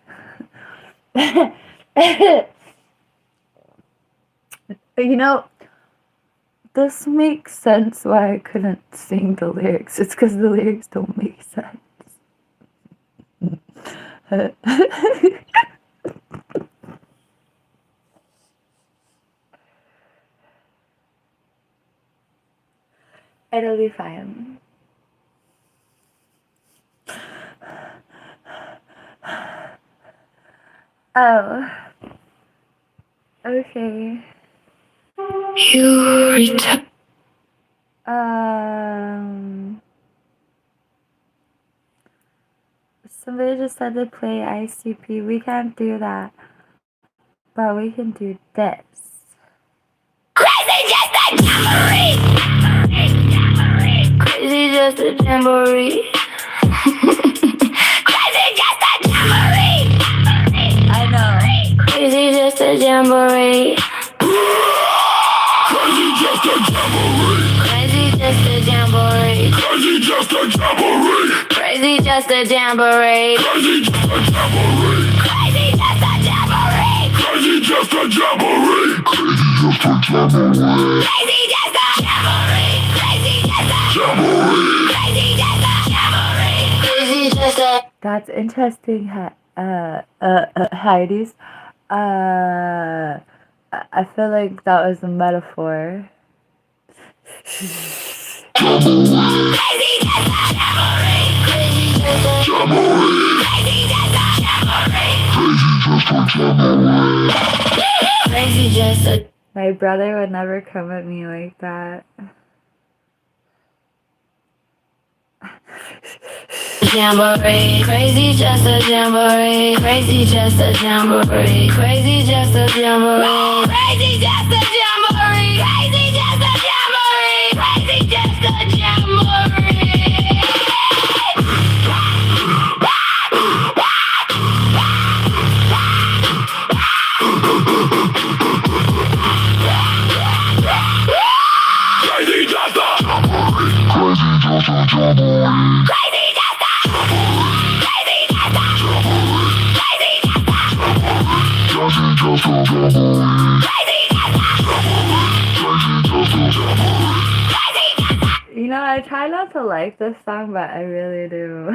Speaker 1: You know, this makes sense why I couldn't sing the lyrics. It's because the lyrics don't make sense. It'll be fine. Oh. Okay.
Speaker 2: You return.
Speaker 1: Somebody just said to play ICP. We can't do that. But we can do this.
Speaker 2: Crazy just a jamboree. Crazy just a jamboree. Crazy just a jamboree.
Speaker 1: I know.
Speaker 2: Crazy just a jamboree.
Speaker 3: Crazy just a jamboree.
Speaker 2: Crazy just a jamboree.
Speaker 3: Crazy just a jamboree.
Speaker 2: Crazy just a jamboree.
Speaker 3: Crazy just a jamboree.
Speaker 2: Crazy just a jamboree.
Speaker 3: Crazy just a jamboree. Crazy just a jamboree.
Speaker 2: Crazy just a jamboree. Crazy just a
Speaker 3: Jamboree.
Speaker 2: crazy just a jamboree. Crazy just a.
Speaker 1: That's interesting, Heidi's. I feel like that was a metaphor.
Speaker 2: Crazy just a
Speaker 1: My brother would never come at me like that.
Speaker 2: jamboree, crazy just a jamboree, crazy just a jamboree, crazy just a jamboree, crazy just a jamboree, crazy just a jamboree, crazy just a jamboree.
Speaker 1: You know, I try not to like this song, but I really do.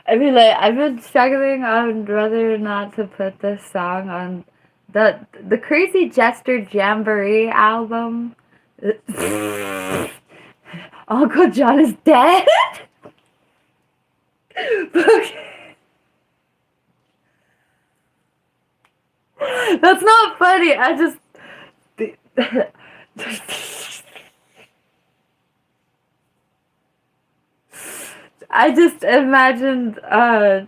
Speaker 1: I mean, like, I've been struggling on whether or not to put this song on the Crazy Jester Jamboree album. Uncle John is dead? Okay. That's not funny. I just imagined, I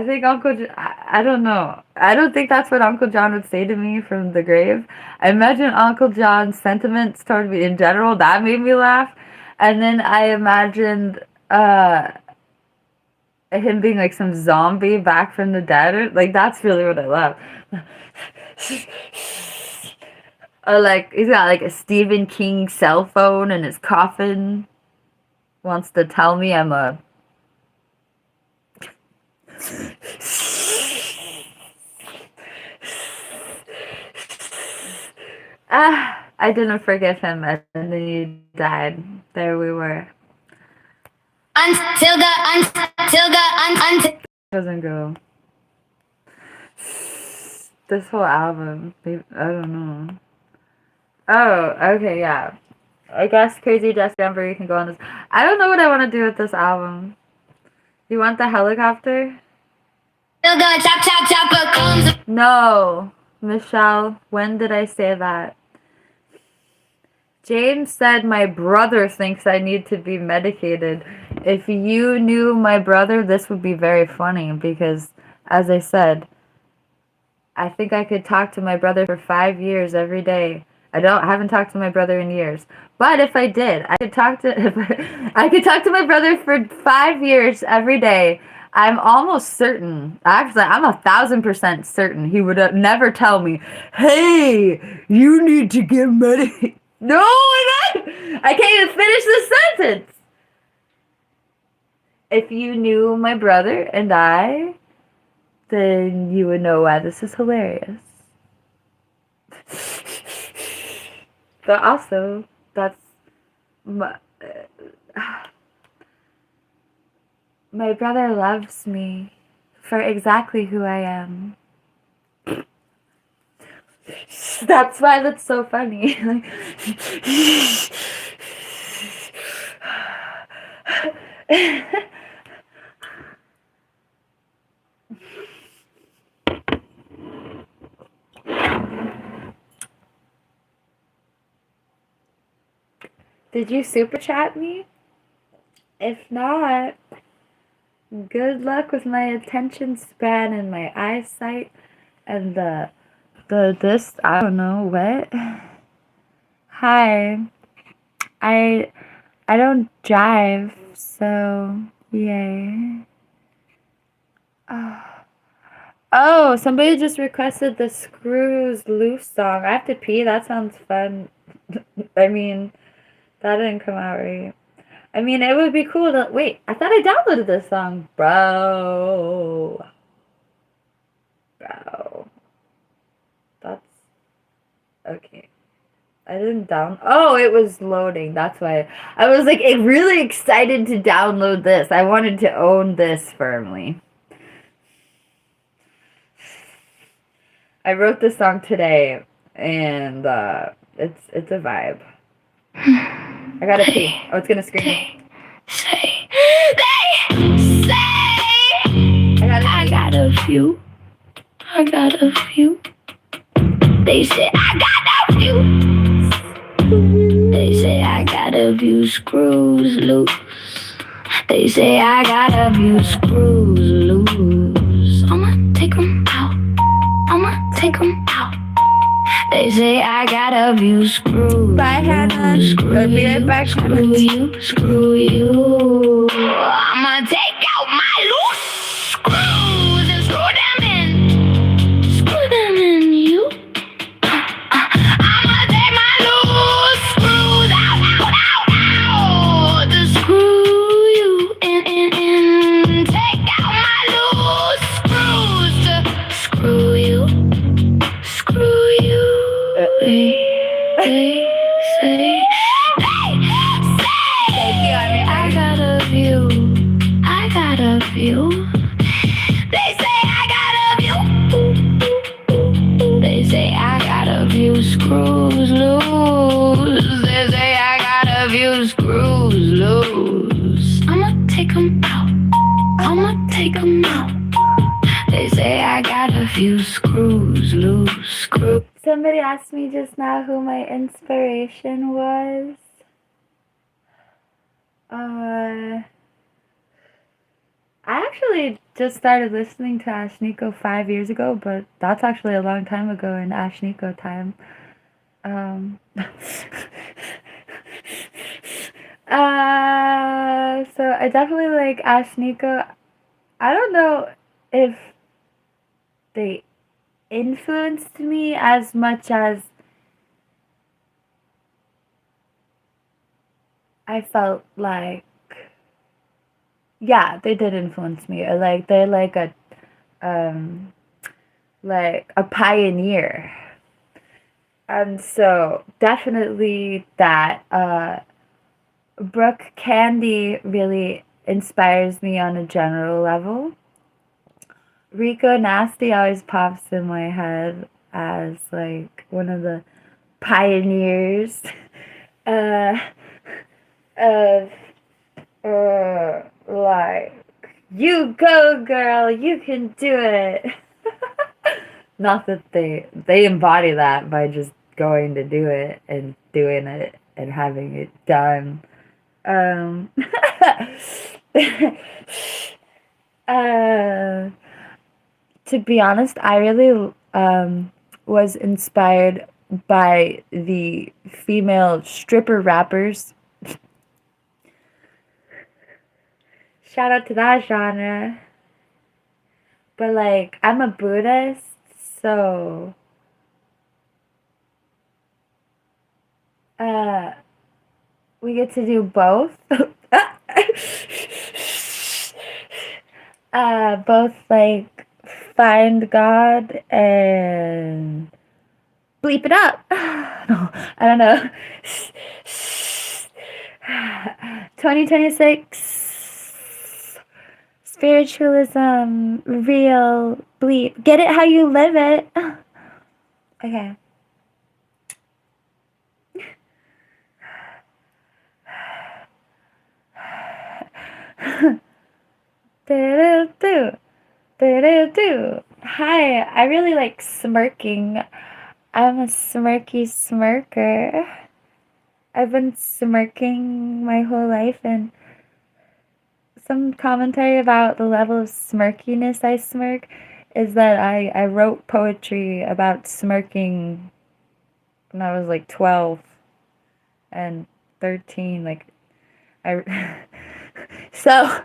Speaker 1: think I don't know. I don't think that's what Uncle John would say to me from the grave. I imagine Uncle John's sentiments toward me in general. That made me laugh. And then I imagined him being like some zombie back from the dead. Like, that's really what I love. Or like, he's got like a Stephen King cell phone in his coffin. Wants to tell me I'm a... I didn't forgive him, and then he died. There we were.
Speaker 2: Until
Speaker 1: Doesn't go. This whole album, I don't know. Oh, okay, yeah. I guess Crazy Jester Jamboree can go on this. I don't know what I want to do with this album. You want the helicopter? No, Michelle, when did I say that? James said my brother thinks I need to be medicated. If you knew my brother, this would be very funny because, as I said, I think I could talk to my brother for 5 years every day. I haven't talked to my brother in years. But if I did, I could talk to my brother for 5 years every day. I'm almost certain, actually, I'm 1,000% certain he would never tell me, hey, you need to get medicated. No, I can't even finish the sentence. If you knew my brother and I, then you would know why this is hilarious. But also, that's my brother loves me for exactly who I am. That's why that's so funny. Did you super chat me? If not, good luck with my attention span and my eyesight and this, I don't know, what? Hi. I don't drive, so yay. Oh, somebody just requested the Screws Loose song. I have to pee. That sounds fun. I mean, that didn't come out right. I mean, it would be cool to... Wait, I thought I downloaded this song. Bro. That's... Okay. I didn't Oh, it was loading. That's why. I was like really excited to download this. I wanted to own this firmly. I wrote this song today. and it's a vibe. I gotta pee. Oh, it's gonna scream.
Speaker 2: They say I got a few. I got a few. They say I got a few. They say I got a few screws loose. They say I got a few screws loose. I'ma take 'em out. I'ma take 'em out. They say I got a few screws.
Speaker 1: Bye, Hannah.
Speaker 2: Screw
Speaker 1: Be right
Speaker 2: you,
Speaker 1: back.
Speaker 2: screw you, screw you. I'ma take out my loose screws and screw them in. Screw them in you. I'ma take my loose screws out. To screw you in. Take out my loose screws to screw you. Screw you. They say I got a view. I got a view. They say I got a view. They say I got a few screws loose. They say I got a few screws loose. I'ma take 'em out. I'ma take 'em out. They say I got a few screws loose.
Speaker 1: Somebody asked me just now who my inspiration was. I actually just started listening to Ashniko 5 years ago, but that's actually a long time ago in Ashniko time. So I definitely like Ashniko. I don't know if they influenced me as much as I felt like, yeah, they did influence me. Like they're like a pioneer. And so definitely that Brooke Candy really inspires me on a general level. Rico Nasty always pops in my head as like one of the pioneers uh, of like, you go girl, you can do it. Not that they embody that by just going to do it and doing it and having it done. uh, to be honest, I really was inspired by the female stripper rappers. Shout out to that genre. But like, I'm a Buddhist, so we get to do both. Both like find God and bleep it up. No, I don't know. 2026 spiritualism, real bleep. Get it how you live it. Okay. Hi, I really like smirking. I'm a smirky smirker. I've been smirking my whole life, and some commentary about the level of smirkiness I smirk is that I wrote poetry about smirking when I was like 12 and 13. Like, I. So.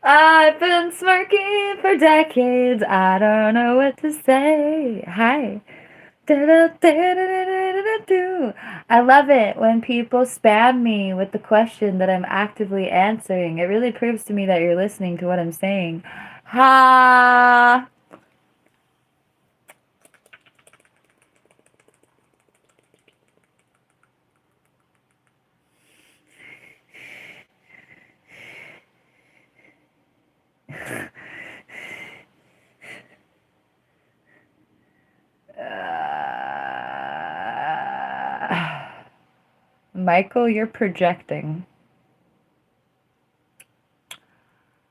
Speaker 1: I've been smirking for decades. I don't know what to say. Hi. I love it when people spam me with the question that I'm actively answering. It really proves to me that you're listening to what I'm saying. Ha! Michael, you're projecting.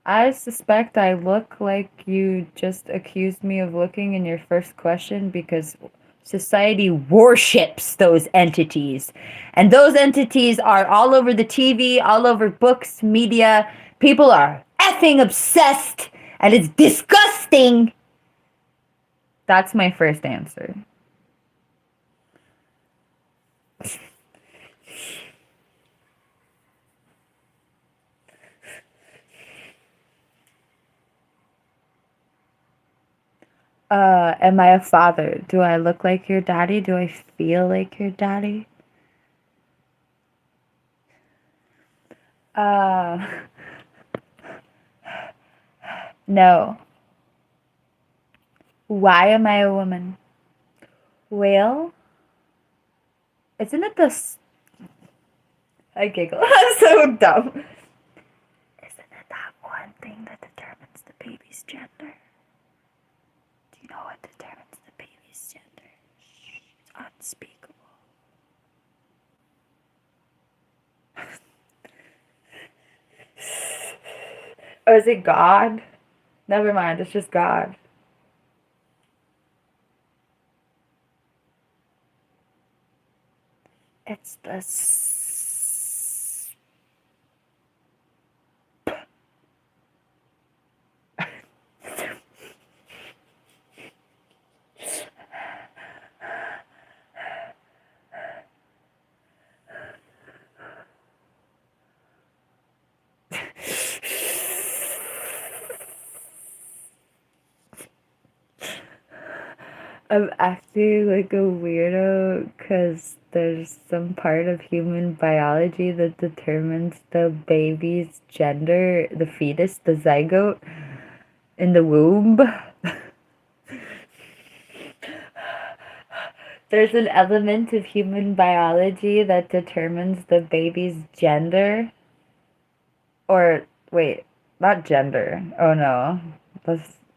Speaker 1: I suspect I look like you just accused me of looking in your first question because society worships those entities. And those entities are all over the TV, all over books, media. People are effing obsessed, and it's disgusting. That's my first answer. Am I a father? Do I look like your daddy? Do I feel like your daddy? Uh, no. Why am I a woman? Well, isn't it I giggle. I'm so dumb. Isn't it that one thing that determines the baby's gender? Do you know what determines the baby's gender? It's unspeakable. Or is it God? Never mind, it's just God. It's the I'm acting like a weirdo because there's some part of human biology that determines the baby's gender, the fetus, the zygote in the womb. There's an element of human biology that determines the baby's gender. Or, wait, not gender. Oh no.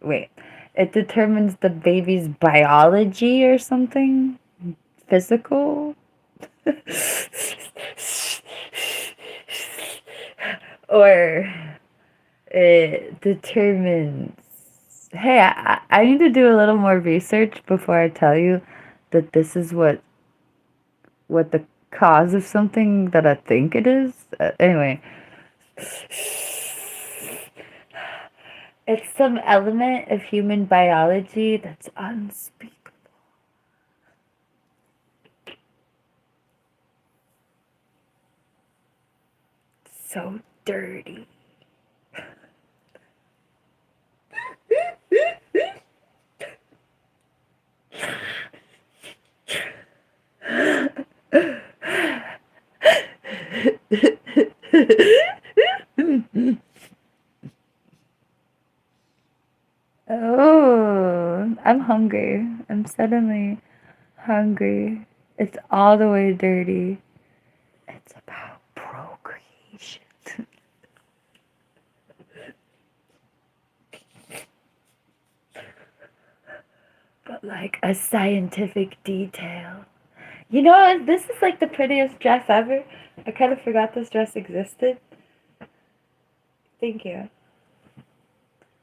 Speaker 1: Wait. It determines the baby's biology or something? Physical? Or it determines. Hey, I need to do a little more research before I tell you that this is what the cause of something that I think it is. Anyway, it's some element of human biology that's unspeakable. So dirty. Oh, I'm hungry. I'm suddenly hungry. It's all the way dirty. It's about procreation. But like a scientific detail. You know, this is like the prettiest dress ever. I kind of forgot this dress existed. Thank you.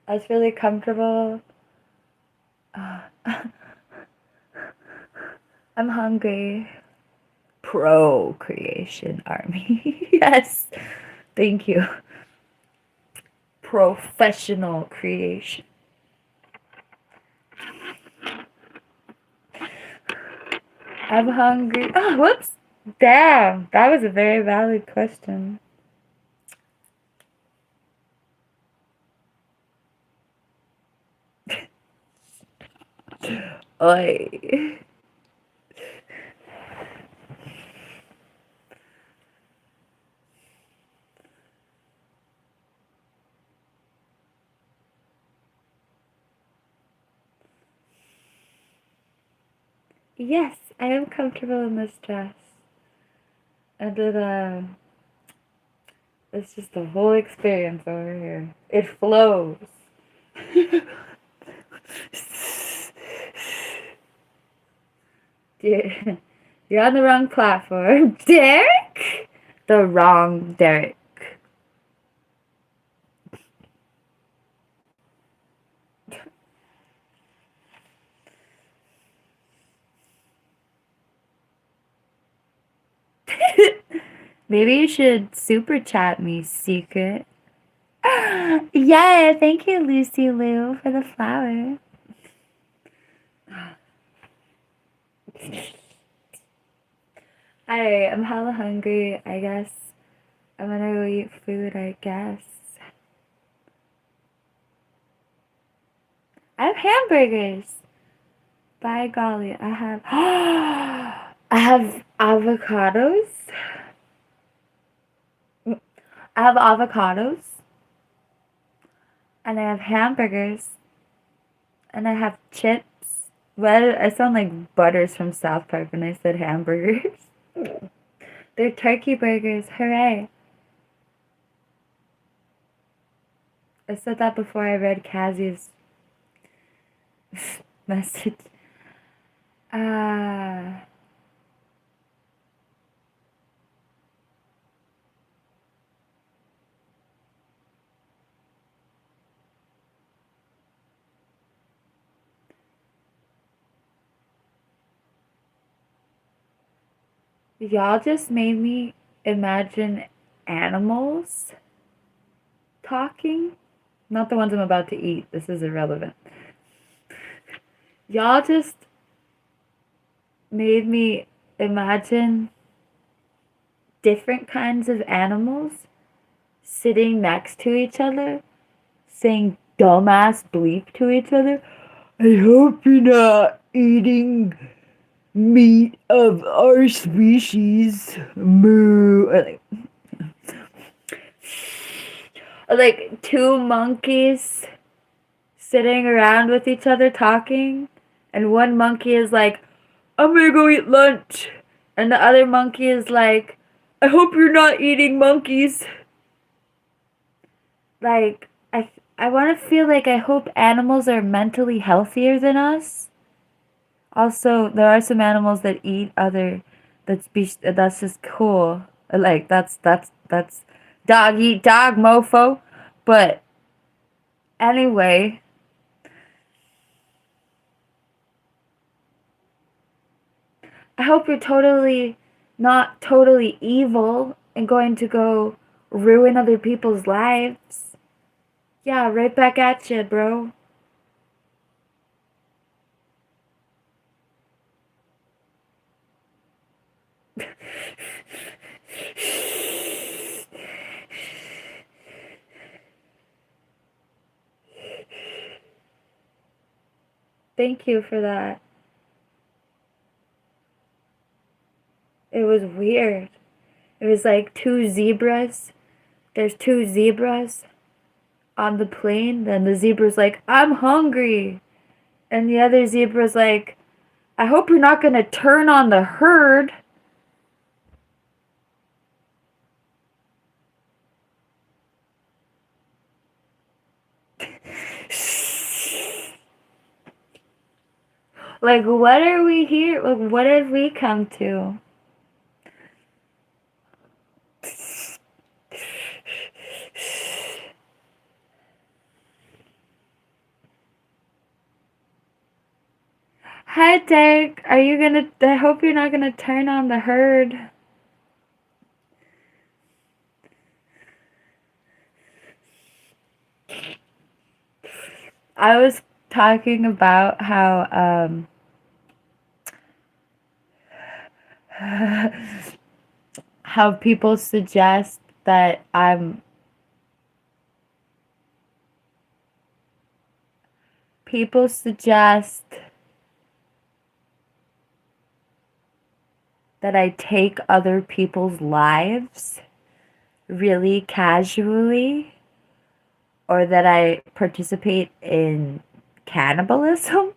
Speaker 1: I was really comfortable. I'm hungry. Procreation army. Yes. Thank you. Professional creation. I'm hungry. Oh, whoops. Damn. That was a very valid question. Oi. Yes, I am comfortable in this dress. And it's just the whole experience over here. It flows. You're on the wrong platform. Derek? The wrong Derek. Maybe you should super chat me, secret. Yeah, thank you, Lucy Lou, for the flower. Alright, I'm hella hungry, I guess. I'm gonna go eat food, I guess. I have hamburgers. By golly, I have I have avocados. I have avocados. And I have hamburgers. And I have chips. Well, I sound like Butters from South Park when I said hamburgers. They're turkey burgers. Hooray. I said that before I read Cassie's message. Y'all just made me imagine animals talking. Not the ones I'm about to eat. This is irrelevant. Y'all just made me imagine different kinds of animals sitting next to each other, saying dumbass bleep to each other. I hope you're not eating meat of our species. Moo. Or like two monkeys sitting around with each other talking, and one monkey is like, I'm gonna go eat lunch. And the other monkey is like, I hope you're not eating monkeys. Like, I want to feel like I hope animals are mentally healthier than us. Also, there are some animals that eat other, that's just cool. Like, that's dog eat dog, mofo. But anyway, I hope you're not totally evil and going to go ruin other people's lives. Yeah, right back at you, bro. Thank you for that. It was weird. It was like two zebras. There's two zebras on the plane. Then the zebra's like, I'm hungry. And the other zebra's like, I hope you're not going to turn on the herd. Like, what are we here? Like, what have we come to? Hi, Derek. Are you gonna? I hope you're not gonna turn on the herd. I was talking about how how people suggest that people suggest that I take other people's lives really casually, or that I participate in cannibalism.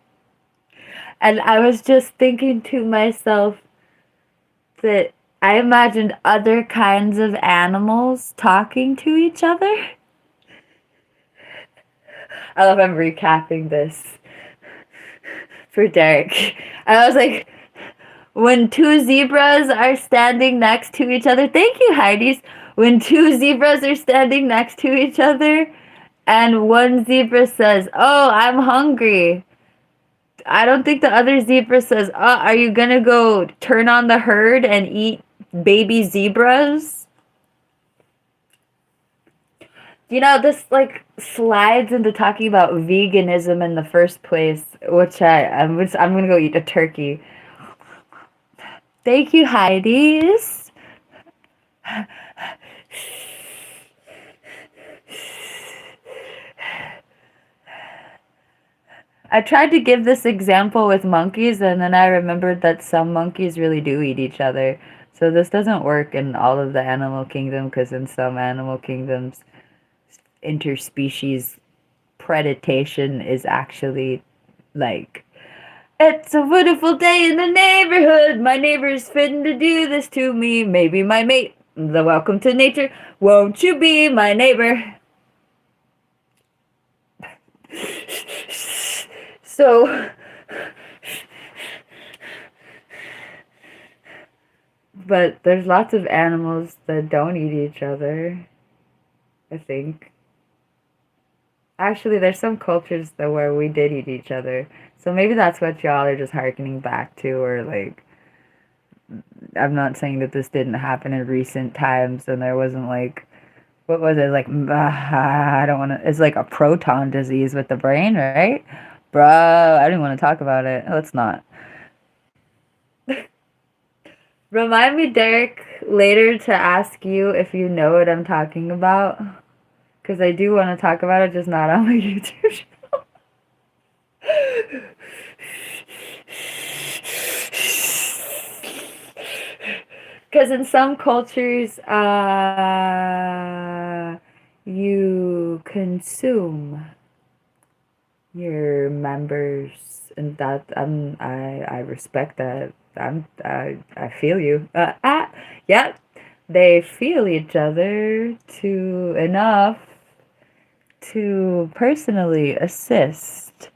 Speaker 1: And I was just thinking to myself that I imagined other kinds of animals talking to each other. I love I'm recapping this for Derek. And I was like, When two zebras are standing next to each other, thank you, Heidi's. When two zebras are standing next to each other, and one zebra says, "Oh, I'm hungry." I don't think the other zebra says, "Oh, are you gonna go turn on the herd and eat baby zebras?" You know, this like slides into talking about veganism in the first place, which I'm gonna go eat a turkey. Thank you, Heidi's. I tried to give this example with monkeys, and then I remembered that some monkeys really do eat each other. So this doesn't work in all of the animal kingdom, because in some animal kingdoms, interspecies predation is actually like, it's a wonderful day in the neighborhood. My neighbor's fitting to do this to me. Maybe my mate. The welcome to nature. Won't you be my neighbor? So, but there's lots of animals that don't eat each other, I think. Actually, there's some cultures that where we did eat each other. So maybe that's what y'all are just harkening back to, or like, I'm not saying that this didn't happen in recent times and there wasn't like, what was it, like, I don't want to, it's like a proton disease with the brain, right? Bro, I didn't want to talk about it. Let's not. Remind me, Derek, later to ask you if you know what I'm talking about. Because I do want to talk about it, just not on my YouTube channel. Because in some cultures, you consume your members, and that I respect that. I feel you. Yeah, they feel each other to enough to personally assist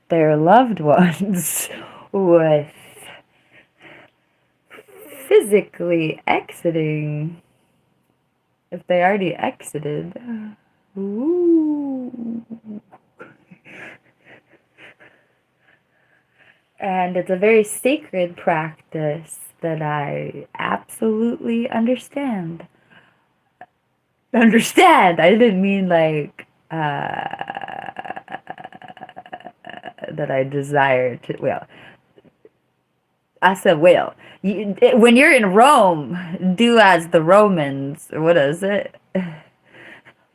Speaker 1: their loved ones with physically exiting if they already exited. Ooh. And it's a very sacred practice that I absolutely understand. Understand! I didn't mean like that I desire to. Well, I said, well, when you're in Rome, do as the Romans. What is it?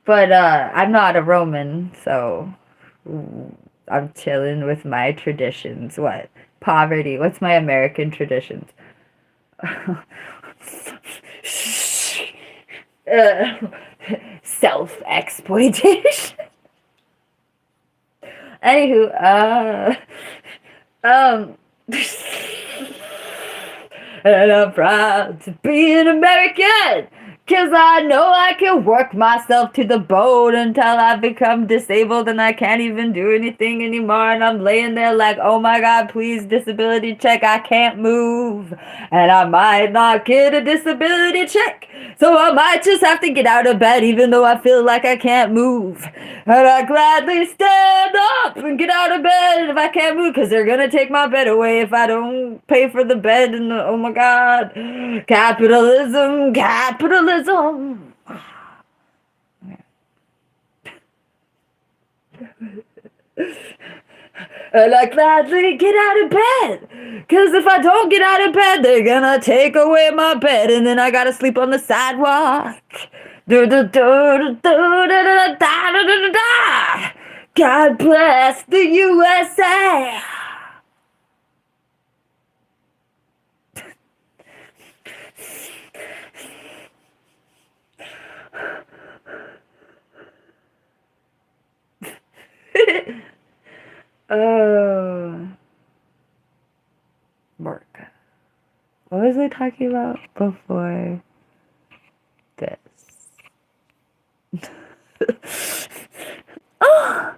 Speaker 1: But I'm not a Roman, so I'm chilling with my traditions. What? Poverty. What's my American traditions? Self-exploitation. Anywho, um, and I'm proud to be an American. 'Cause I know I can work myself to the bone until I become disabled and I can't even do anything anymore. And I'm laying there like, oh my God, please, disability check. I can't move. And I might not get a disability check. So I might just have to get out of bed even though I feel like I can't move. And I gladly stand up and get out of bed if I can't move, because they're going to take my bed away if I don't pay for the bed. And oh my God, capitalism, capitalism. And I gladly get out of bed. Because if I don't get out of bed, they're gonna take away my bed. And then I gotta sleep on the sidewalk. God bless the USA. Oh. Work. What was I talking about before this? Oh!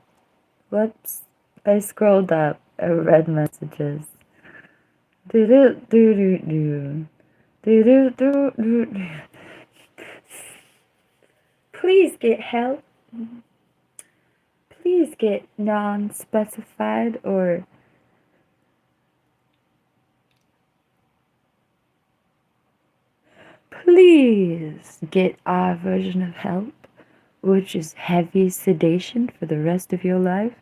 Speaker 1: Whoops. I scrolled up. I read messages. Do do do do do. Do do do do do. Please get help. Please get non-specified or please get our version of help, which is heavy sedation for the rest of your life.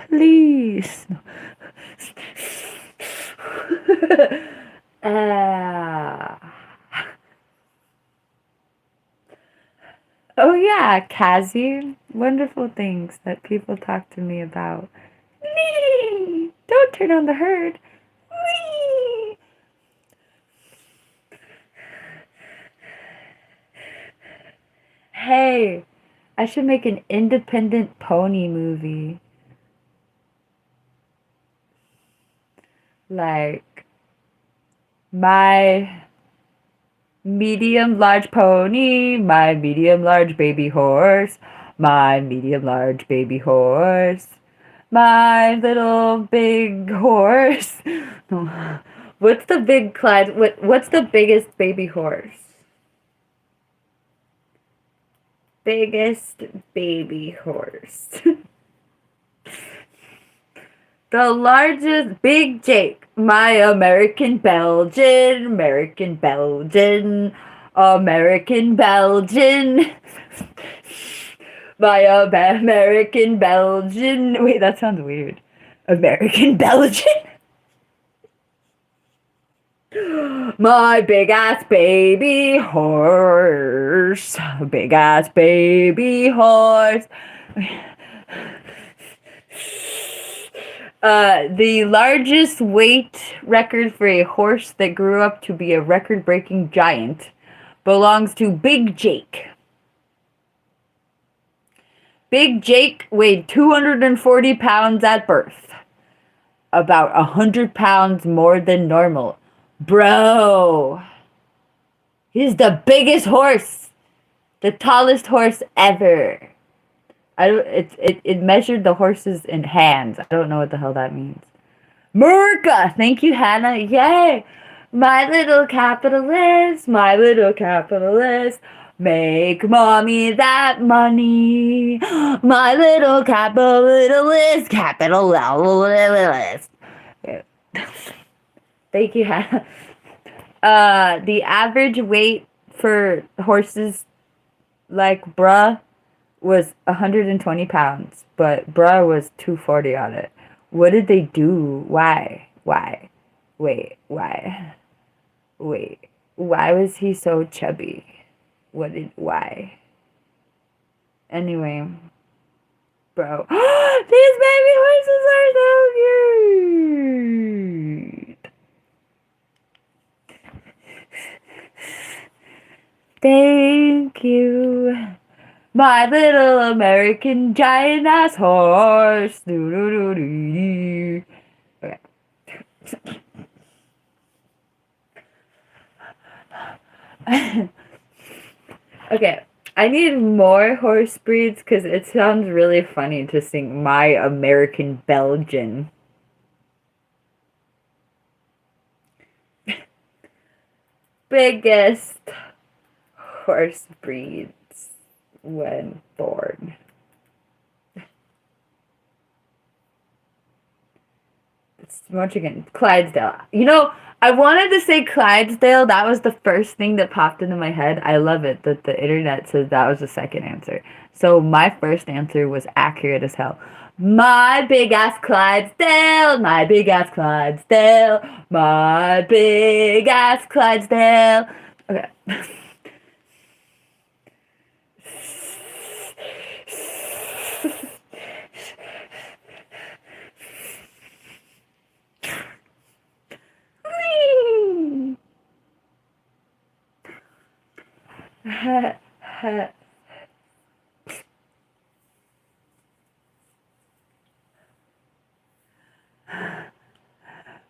Speaker 1: Please. Oh yeah, Cassie. Wonderful things that people talk to me about. Whee! Don't turn on the herd. Whee! Hey, I should make an independent pony movie. Like my medium large pony, my medium large baby horse, my medium large baby horse, my little big horse. What's the big Clyde? What's the biggest baby horse? Biggest baby horse. The largest Big Jake, my American Belgian, American Belgian, American Belgian. My American Belgian. Wait, that sounds weird. American Belgian. My big ass baby horse. Big ass baby horse. The largest weight record for a horse that grew up to be a record-breaking giant belongs to Big Jake. Big Jake weighed 240 pounds at birth. About 100 pounds more than normal. Bro! He's the biggest horse! The tallest horse ever. It measured the horses in hands. I don't know what the hell that means. Merca! Thank you, Hannah. Yay! My little capitalist, my little capitalist. Make mommy that money. My little capitalist, capitalist. Thank you, Hannah. The average weight for horses like bruh was 120 pounds, but bruh was 240 on it. What did they do? Why? Wait, why? Wait, why was he so chubby? Why? Anyway, bro. These baby horses are so cute! Thank you. My little American giant ass horse. Okay. Okay. I need more horse breeds because it sounds really funny to sing My American Belgian. Biggest horse breeds when born. It's much again. Clydesdale. You know, I wanted to say Clydesdale. That was the first thing that popped into my head. I love it that the internet says that was the second answer. So my first answer was accurate as hell. My big ass Clydesdale. My big ass Clydesdale. My big ass Clydesdale. Okay.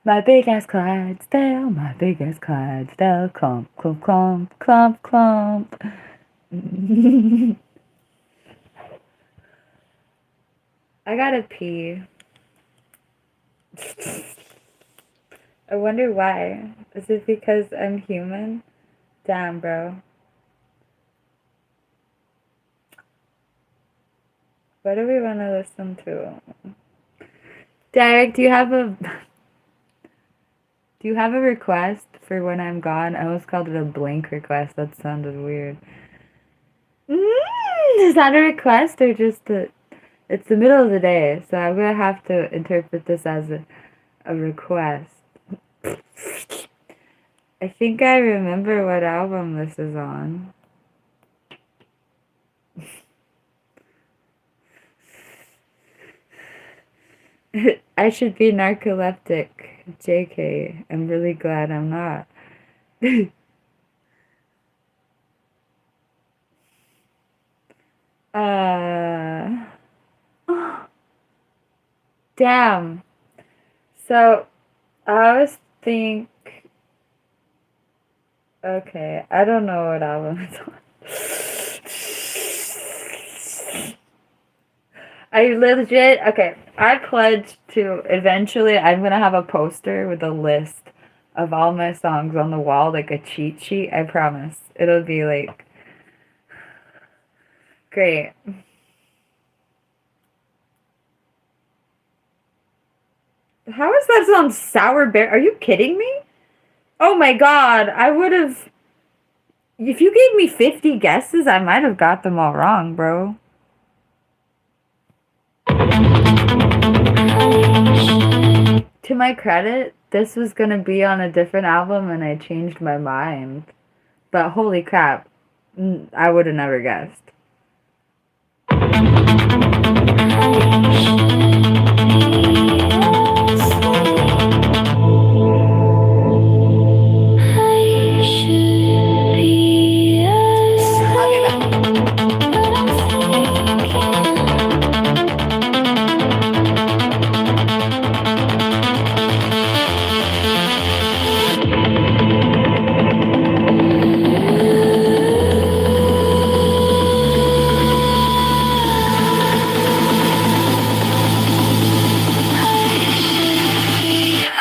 Speaker 1: My big ass Clydesdale, my big ass Clydesdale, clump, clump, clump, clump, clump. I gotta pee. I wonder why. Is it because I'm human? Damn, bro. What do we want to listen to? Derek, do you have a request for when I'm gone? I almost called it a blank request. That sounded weird. Is that a request or just a? It's the middle of the day, so I'm gonna have to interpret this as a request. I think I remember what album this is on. I should be narcoleptic. JK. I'm really glad I'm not. Damn. So, I always think. Okay, I don't know what album it's on. I legit. Okay, I pledged to eventually, I'm gonna have a poster with a list of all my songs on the wall, like a cheat sheet. I promise. It'll be like. Great. How is that song Sour Bear? Are you kidding me? Oh my god, I would have. If you gave me 50 guesses, I might have got them all wrong, bro. To my credit, this was gonna be on a different album and I changed my mind. But holy crap, I would have never guessed.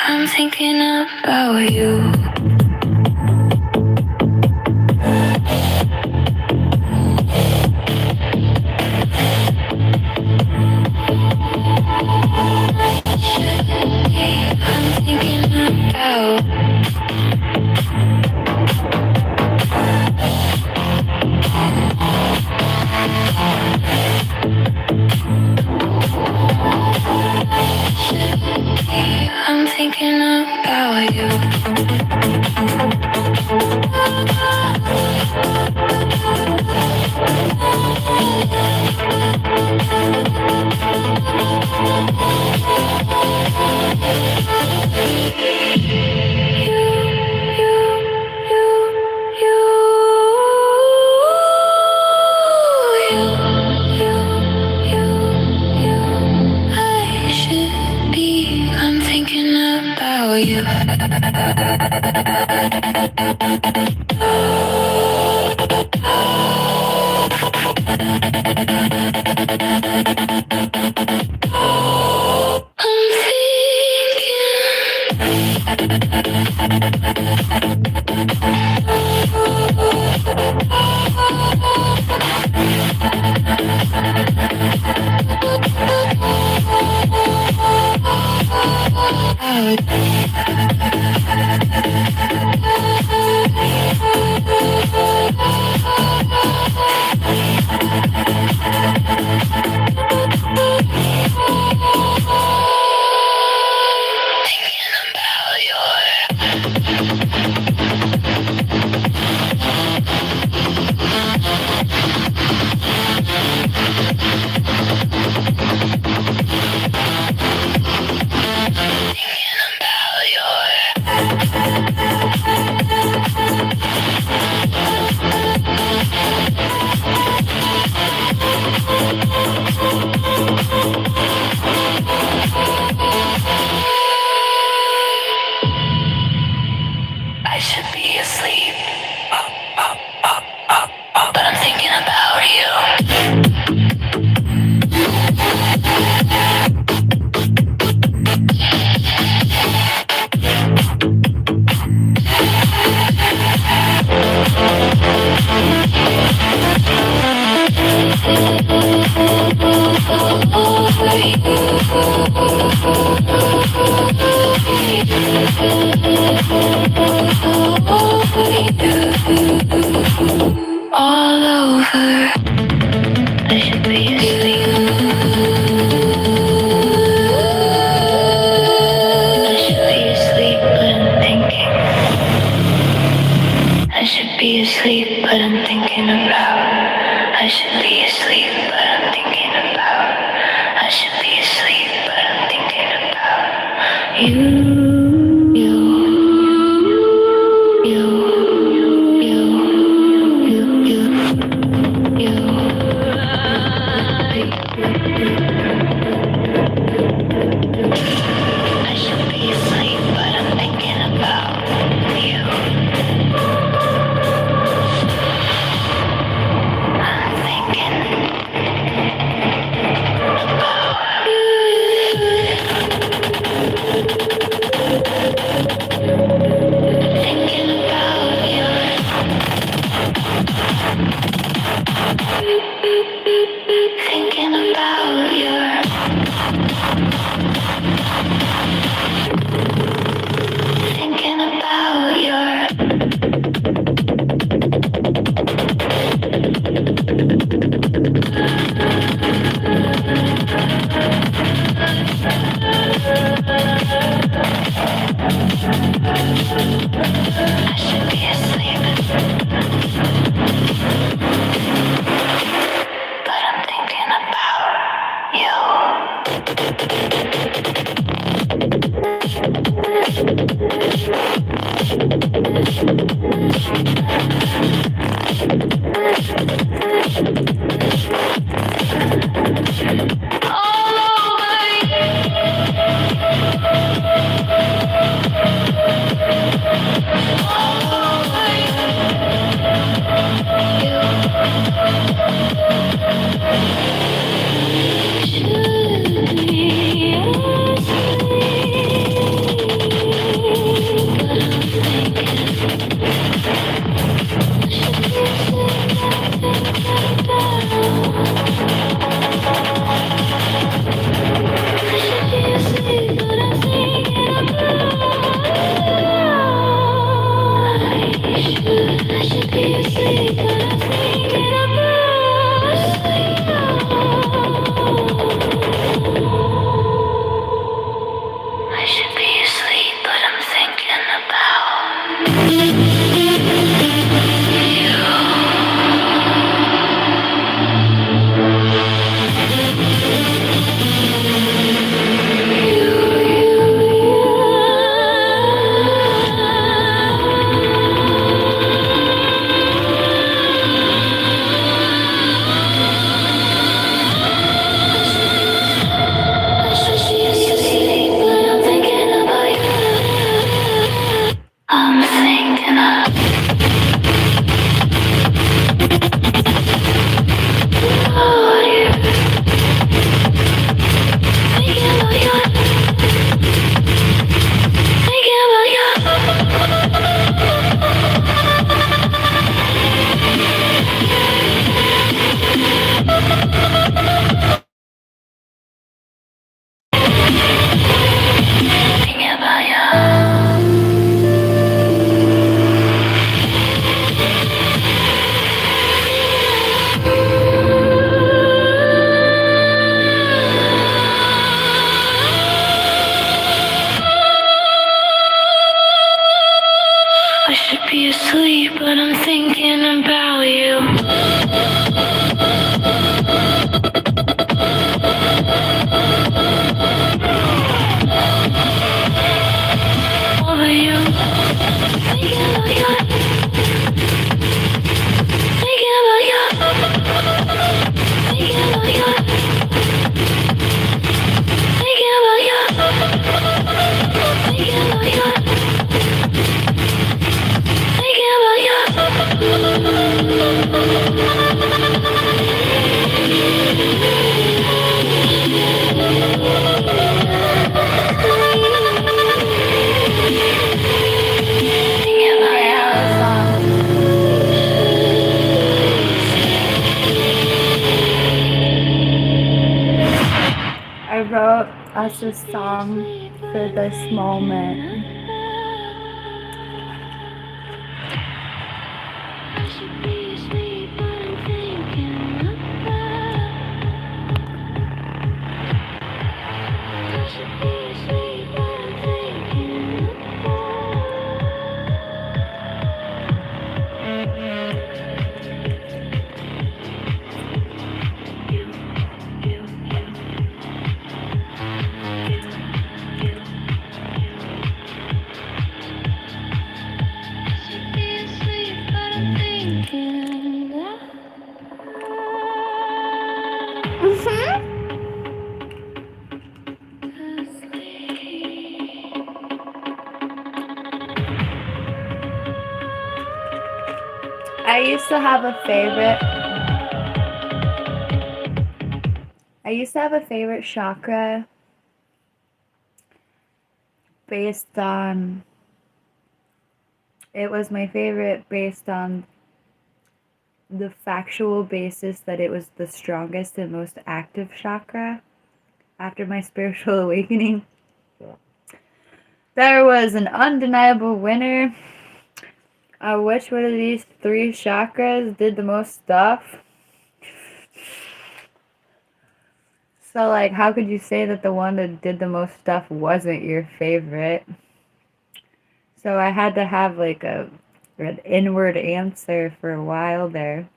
Speaker 2: I'm thinking about you. I'm thinking about. I'm thinking about you. I should be. I'm thinking about you. Thinking about your All over. I should be asleep. I should be asleep, but I'm thinking. I should be asleep, but I'm thinking about. I should be asleep, but I'm thinking about. I should be asleep, but I'm thinking about you. I should be asleep, but I'm thinking about you. I'm thinking about thinking about you. Thinking about you. Thinking about your I should be asleep, but I'm thinking about
Speaker 1: I wrote us a song for this moment. I used to have a favorite chakra based on, it was my favorite based on the factual basis that it was the strongest and most active chakra after my spiritual awakening. There was an undeniable winner. Which one of these three chakras did the most stuff? So, like, how could you say that the one that did the most stuff wasn't your favorite? So I had to have, like, an inward answer for a while there.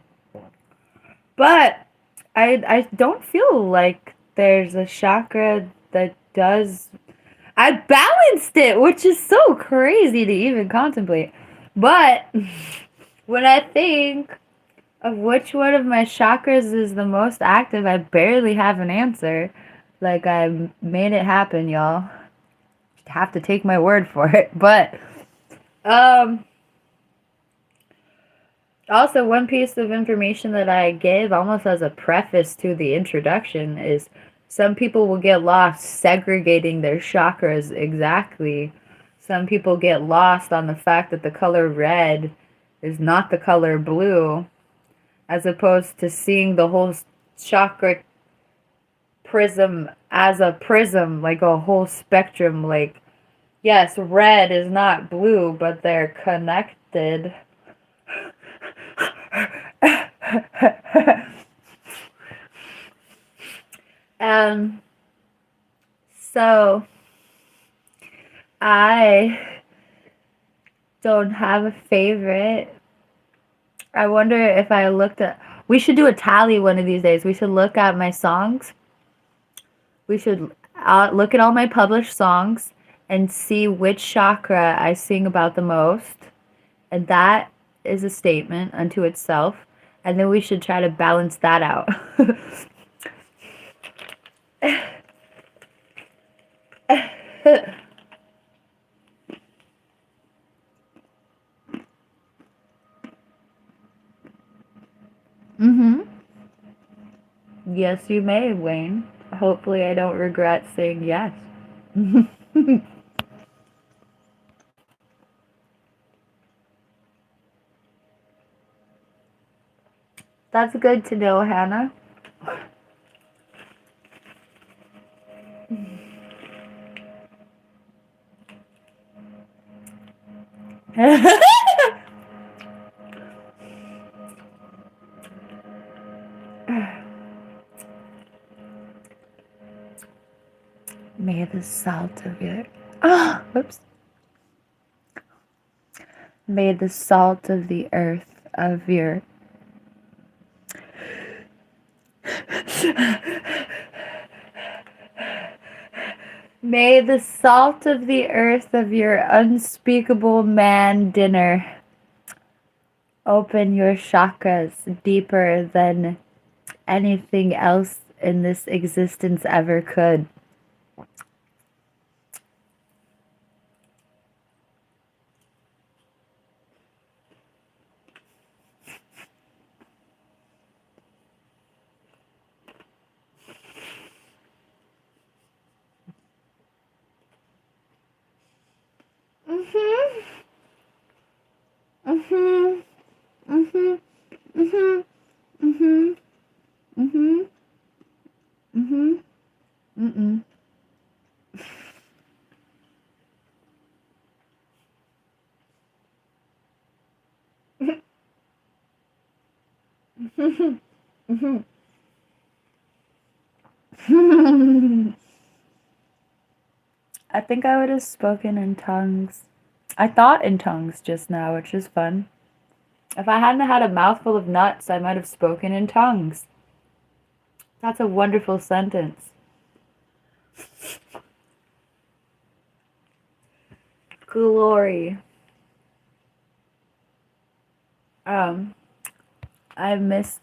Speaker 1: But I don't feel like there's a chakra that does... I balanced it, which is so crazy to even contemplate. But when I think of which one of my chakras is the most active, I barely have an answer. Like, I made it happen, y'all. Have to take my word for it. But also, one piece of information that I gave almost as a preface to the introduction is some people will get lost segregating their chakras exactly. Some people get lost on the fact that the color red is not the color blue, as opposed to seeing the whole chakra prism as a prism, like a whole spectrum. Like, yes, red is not blue, but they're connected. So I don't have a favorite. I wonder if I looked at... We should do a tally one of these days. We should look at my songs. We should look at all my published songs and see which chakra I sing about the most. And that is a statement unto itself. And then we should try to balance that out. Yes, you may, Wayne. Hopefully I don't regret saying yes. That's good to know, Hannah. May the salt of your... whoops. May the salt of the earth of your... May the salt of the earth of your unspeakable man dinner open your chakras deeper than anything else in this existence ever could. Mm-mm. I think I would have spoken in tongues. I thought in tongues just now, which is fun. If I hadn't had a mouthful of nuts, I might have spoken in tongues. That's a wonderful sentence. Glory. I missed.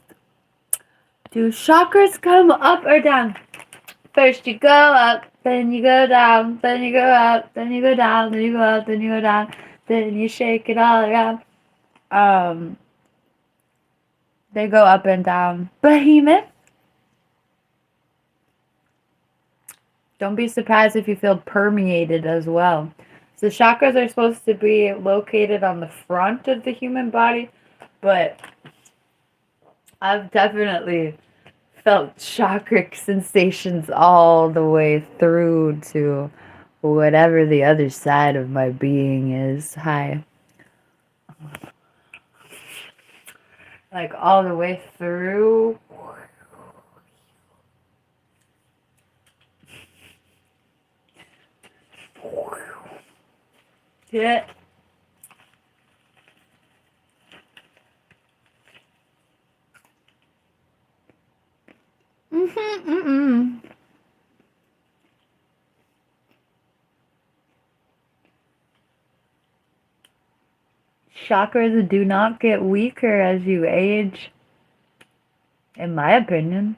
Speaker 1: Do chakras come up or down? First you go up, then you go down, then you go up, then you go down, then you go up, then you go down, then you shake it all around. They go up and down. Behemoth. Don't be surprised if you feel permeated as well. So chakras are supposed to be located on the front of the human body, but I've definitely felt chakric sensations all the way through to whatever the other side of my being is. Hi. Like all the way through. Yeah. Chakras do not get weaker as you age, in my opinion.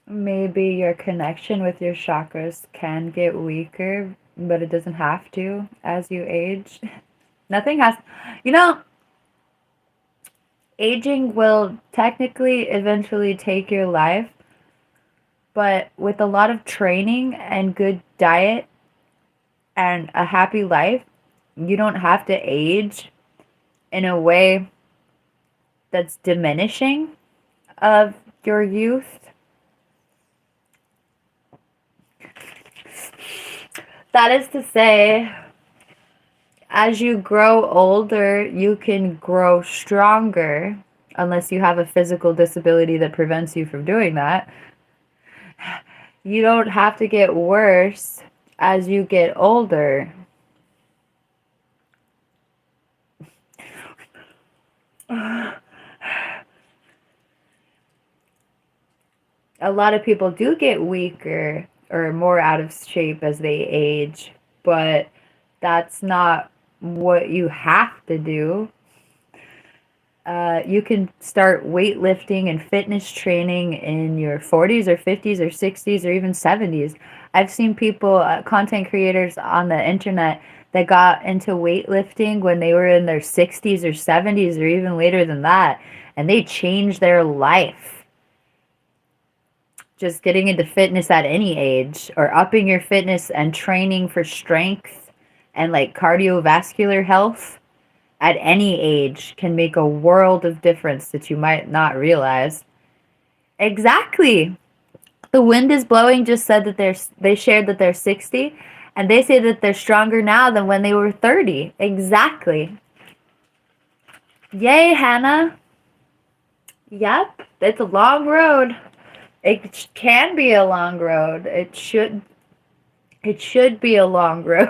Speaker 1: Maybe your connection with your chakras can get weaker, but it doesn't have to as you age. Nothing has, you know, aging will technically eventually take your life, but with a lot of training and good diet and a happy life, you don't have to age in a way that's diminishing of your youth. That is to say, as you grow older, you can grow stronger, unless you have a physical disability that prevents you from doing that. You don't have to get worse as you get older. A lot of people do get weaker or more out of shape as they age, but that's not what you have to do. You can start weightlifting and fitness training in your 40s or 50s or 60s or even 70s. I've seen people, content creators on the internet, that got into weightlifting when they were in their 60s or 70s or even later than that, and they changed their life. Just getting into fitness at any age, or upping your fitness and training for strength and like cardiovascular health at any age can make a world of difference that you might not realize. Exactly. The Wind is Blowing just said that they shared that they're 60, and they say that they're stronger now than when they were 30. Exactly. Yay, Hannah. Yep, it's a long road. It can be a long road. It should be a long road.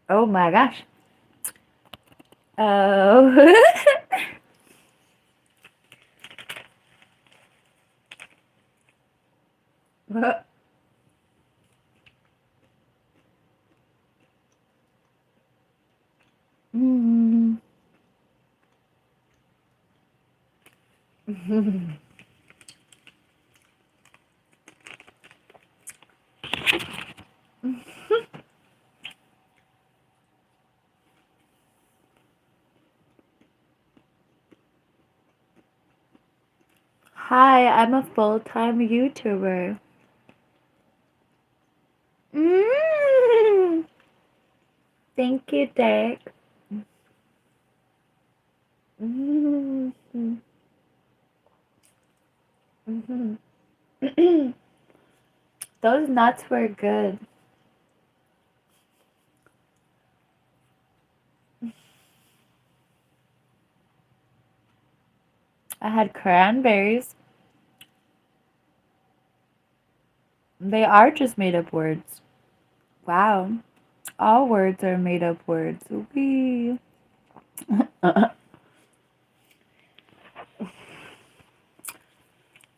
Speaker 1: Oh my gosh. Oh. Mm. Hi, I'm a full-time YouTuber. Mm. Thank you, Dick. Mm. Mhm. Those nuts were good. I had cranberries. They are just made up words. Wow. All words are made up words. Wee. I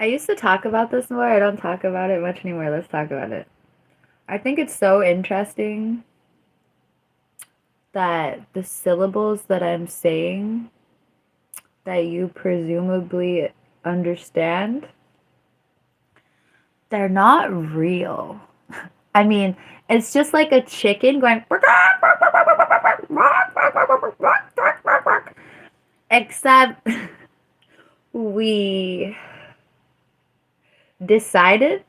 Speaker 1: used to talk about this more. I don't talk about it much anymore. Let's talk about it. I think it's so interesting that the syllables that I'm saying that you presumably understand, they're not real. I mean, it's just like a chicken going, except we decided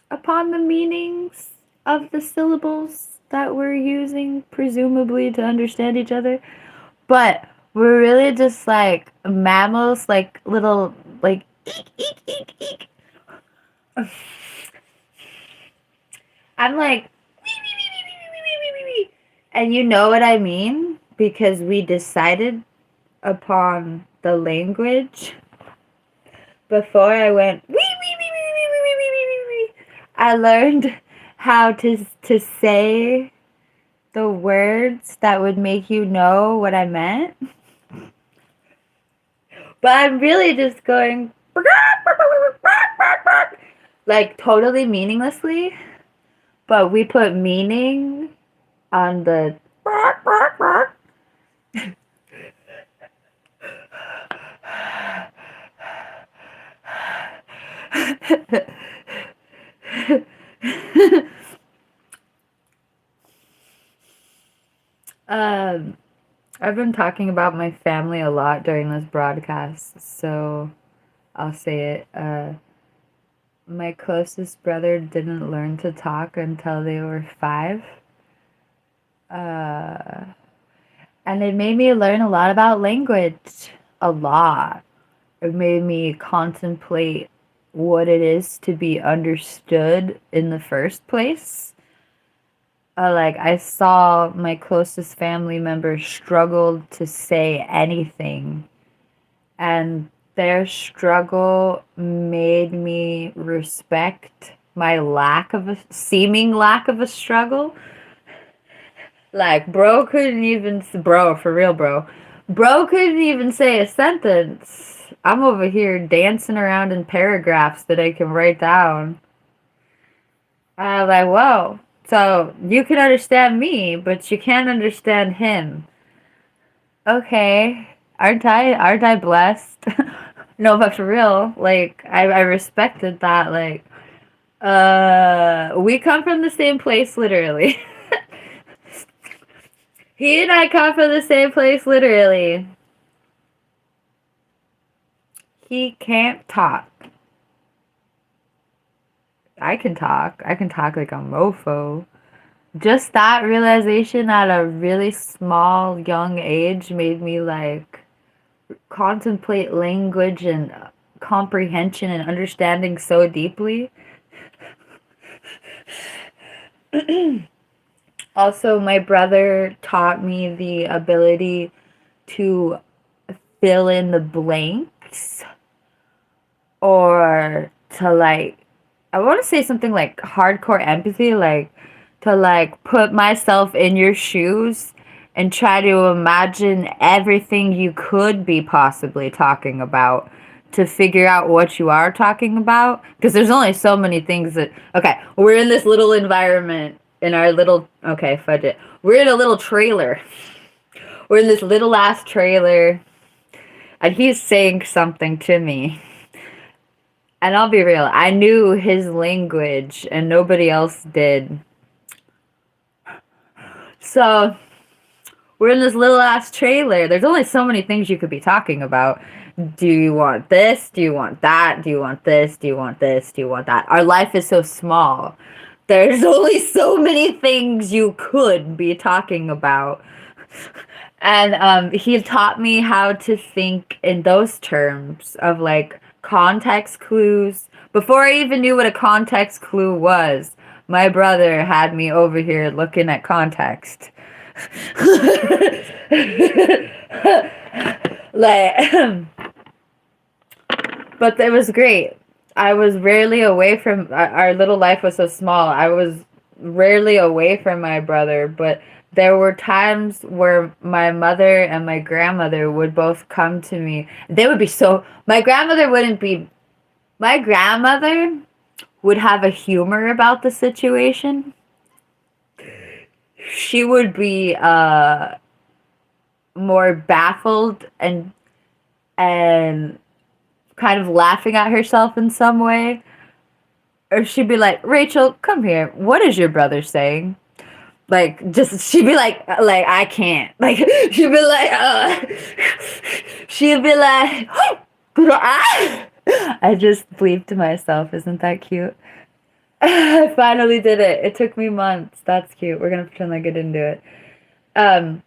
Speaker 1: upon the meanings of the syllables that we're using, presumably to understand each other. But we're really just like mammals, like little, like, eek, eek, eek, eek. I'm like, wee, wee, wee, wee, wee, wee, wee, wee, wee. And you know what I mean? Because we decided upon the language before I went, wee, wee, wee, wee, wee, wee, wee, wee, wee, wee, wee. I learned how to say the words that would make you know what I meant. But I'm really just going like totally meaninglessly. But we put meaning on the um I've been talking about my family a lot during this broadcast, so I'll say it. My closest brother didn't learn to talk until they were 5. Uh, and it made me learn a lot about language. A lot. It made me contemplate what it is to be understood in the first place. Like, I saw my closest family member struggle to say anything, and their struggle made me respect my seeming lack of a struggle. Like, bro, for real, bro couldn't even say a sentence. I'm over here dancing around in paragraphs that I can write down. I was like, whoa. So you can understand me, but you can't understand him. Okay. Aren't I blessed? No, but for real, like I respected that. Like, we come from the same place, literally. He and I come from the same place, literally. He can't talk. I can talk. I can talk like a mofo. Just that realization at a really small, young age made me like contemplate language and comprehension and understanding so deeply. Also, my brother taught me the ability to fill in the blanks, or to like, I want to say something like hardcore empathy, like to like put myself in your shoes and try to imagine everything you could be possibly talking about to figure out what you are talking about, because there's only so many things that, okay, we're in this little environment in our little, okay, fudge it, we're in a little trailer, we're in this little ass trailer, and he's saying something to me. And I'll be real, I knew his language and nobody else did. So we're in this little ass trailer. There's only so many things you could be talking about. Do you want this? Do you want that? Do you want this? Do you want this? Do you want that? Our life is so small. There's only so many things you could be talking about. And he taught me how to think in those terms of like context clues. Before I even knew what a context clue was, my brother had me over here looking at context. Like, but it was great. I was rarely away from our little life was so small. I was rarely away from my brother, but there were times where my mother and my grandmother would both come to me. They would be so my grandmother wouldn't be my grandmother would have a humor about the situation. She would be more baffled and kind of laughing at herself in some way. Or she'd be like, Rachel, come here. What is your brother saying? Like, just, she'd be like, I can't. Like, she'd be like, she'd be like, I just bleeped myself. Isn't that cute? I finally did it. It took me months. That's cute. We're going to pretend like I didn't do it. Um,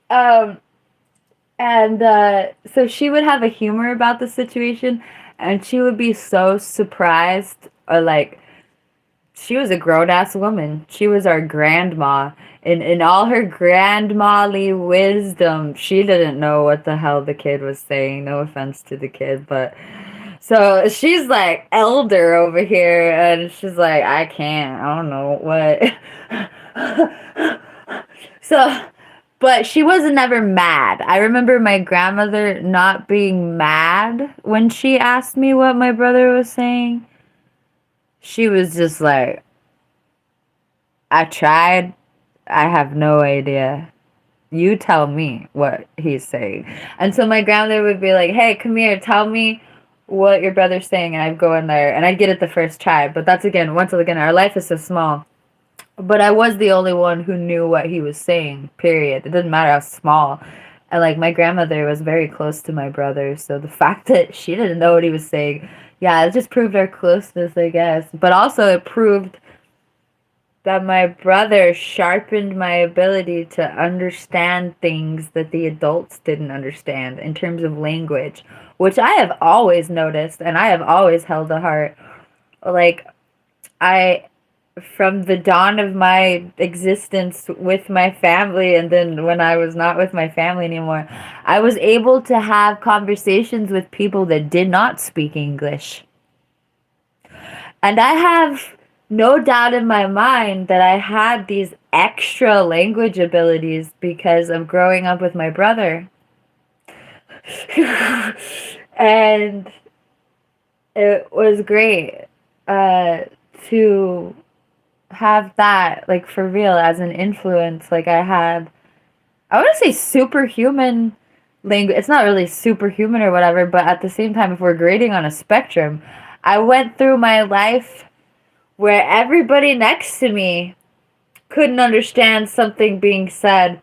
Speaker 1: um, and so she would have a humor about the situation, and she would be so surprised, or like, she was a grown-ass woman. She was our grandma. In all her grandmotherly wisdom, she didn't know what the hell the kid was saying. No offense to the kid, but so she's like elder over here, and she's like, I can't. I don't know what. So, but she wasn't ever mad. I remember my grandmother not being mad when she asked me what my brother was saying. She was just like, I tried. I have no idea. You tell me what he's saying. And so my grandmother would be like, hey, come here, tell me what your brother's saying. And I'd go in there and I'd get it the first try. But that's again, once again, our life is so small. But I was the only one who knew what he was saying, period. It didn't matter how small. And like my grandmother was very close to my brother. So the fact that she didn't know what he was saying, yeah, it just proved our closeness, I guess. But also it proved that my brother sharpened my ability to understand things that the adults didn't understand in terms of language, which I have always noticed and I have always held to heart. Like, I, from the dawn of my existence with my family, and then when I was not with my family anymore, I was able to have conversations with people that did not speak English. And I have no doubt in my mind that I had these extra language abilities because of growing up with my brother. And it was great to have that, like, for real, as an influence. Like, I had, I want to say superhuman language. It's not really superhuman or whatever, but at the same time, if we're grading on a spectrum, I went through my life where everybody next to me couldn't understand something being said,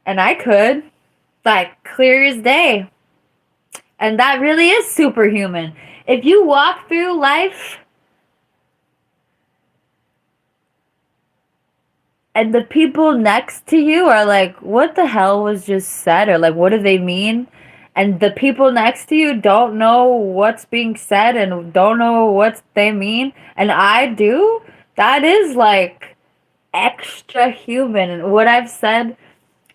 Speaker 1: and I could, like, clear as day. And that really is superhuman. If you walk through life and the people next to you are like, what the hell was just said? Or like, what do they mean? And the people next to you don't know what's being said and don't know what they mean. And I do. That is like extra human. And what I've said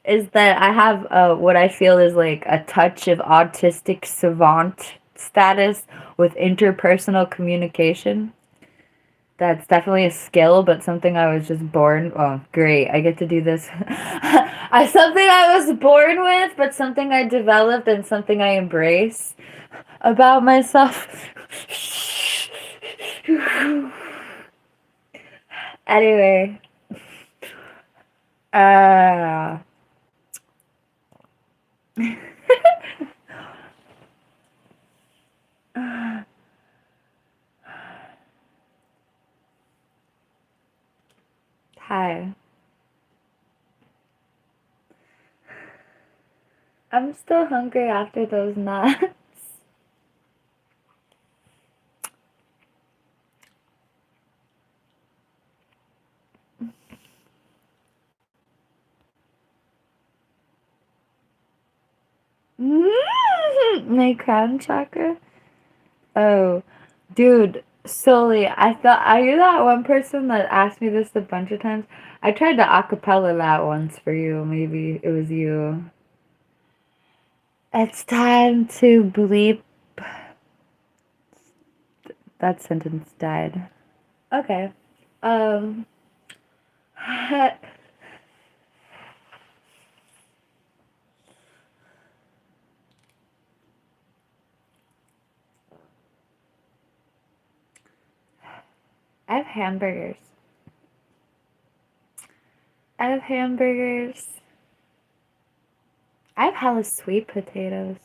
Speaker 1: is that I have what I feel is like a touch of autistic savant status with interpersonal communication. That's definitely a skill, but something I was just born. Oh, great! I get to do this. Something I was born with, but something I developed and something I embrace about myself. Anyway, uh, hi. I'm still hungry after those nuts. My crown chakra? Oh, dude, solely. I thought, are you that one person that asked me this a bunch of times? I tried to acapella that once for you. Maybe it was you. It's time to bleep. That sentence died. Okay. I have hamburgers. I have hamburgers. I have hella sweet potatoes.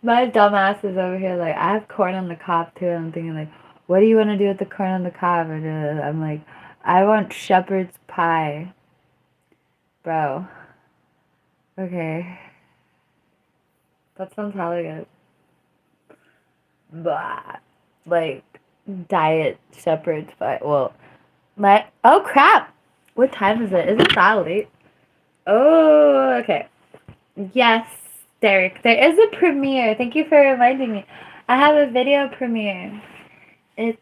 Speaker 1: My dumbass is over here like, I have corn on the cob too. And I'm thinking like, what do you want to do with the corn on the cob? And I'm like, I want shepherd's pie. Bro. Okay. That sounds hella good. Blah. Like, diet shepherd's pie. Well, oh crap! What time is it? Is it that late? Oh, okay. Yes, Derek. There is a premiere. Thank you for reminding me. I have a video premiere. It's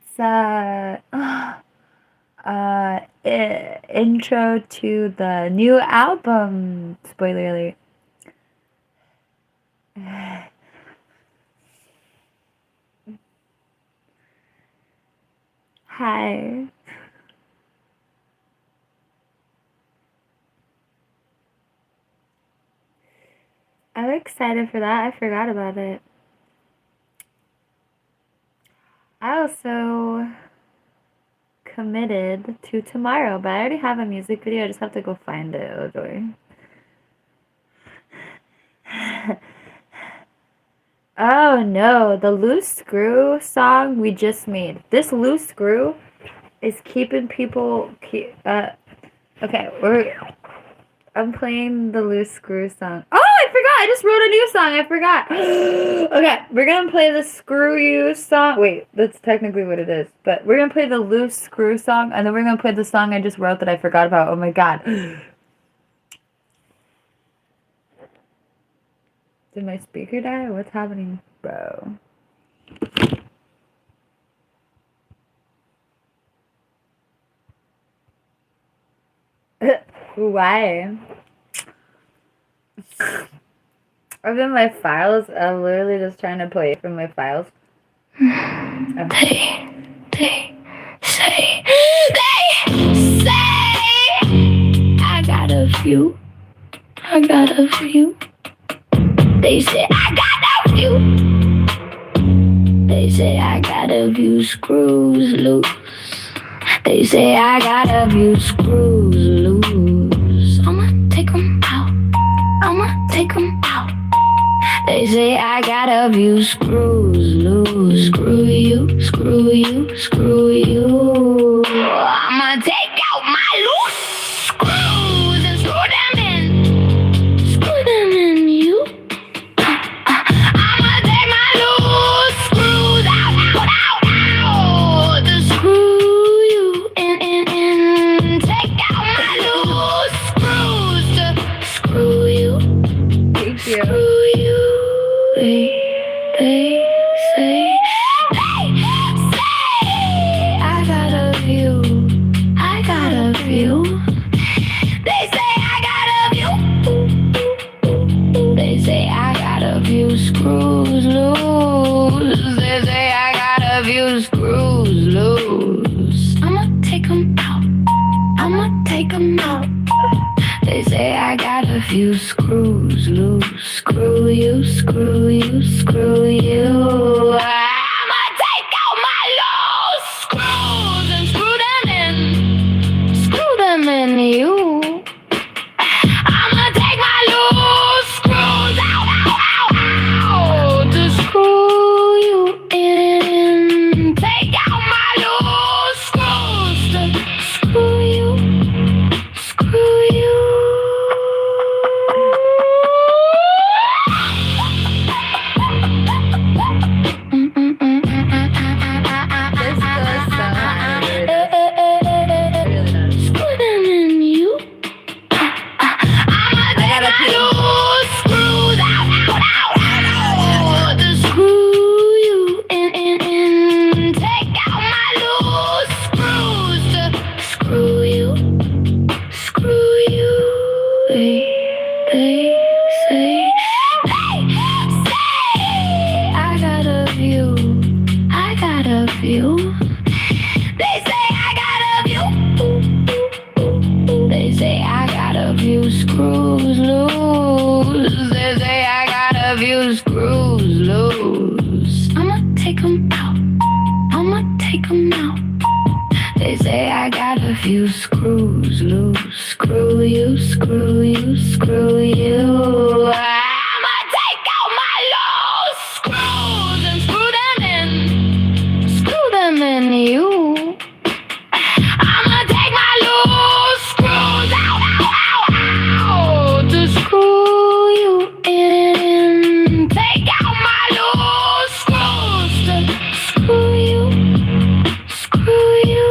Speaker 1: intro to the new album. Spoiler alert. Hi. I'm excited for that. I forgot about it. I also committed to tomorrow, but I already have a music video. I just have to go find it. Oh, joy. Oh no, the loose screw song we just made. This loose screw is keeping people okay, I'm playing the loose screw song. Oh, I forgot. I just wrote a new song. I forgot. Okay, we're going to play the Screw You song. Wait, that's technically what it is. But we're going to play the loose screw song, and then we're going to play the song I just wrote that I forgot about. Oh my god. Did my speaker die? What's happening, bro? Why? I'm in my files. I'm literally just trying to play from my files.
Speaker 2: They say, I got a few. They say, I got a few. They say, I got a few screws loose. They say, I got a few screws loose. I'ma take 'em out. They say I got a few screws loose. Screw you. I'ma take out my loose screws and screw them in you. I'ma take my loose screws out. To screw you in. Take out my loose screws to screw you.
Speaker 1: Thank you.
Speaker 2: Screw you. They say I got a few. They say I got a few. They say I got a few screws loose. They say I got a few screws loose. I'ma take 'em out. They say I got a few screws loose. Screw you. I'ma take out my loose screws and They say I got a few screws loose. Screw you, screw you, screw you. I'ma take out my loose screws and screw them in. Screw them in you. I'ma take my loose screws out, to screw you in. Take out my loose screws to screw you, screw you.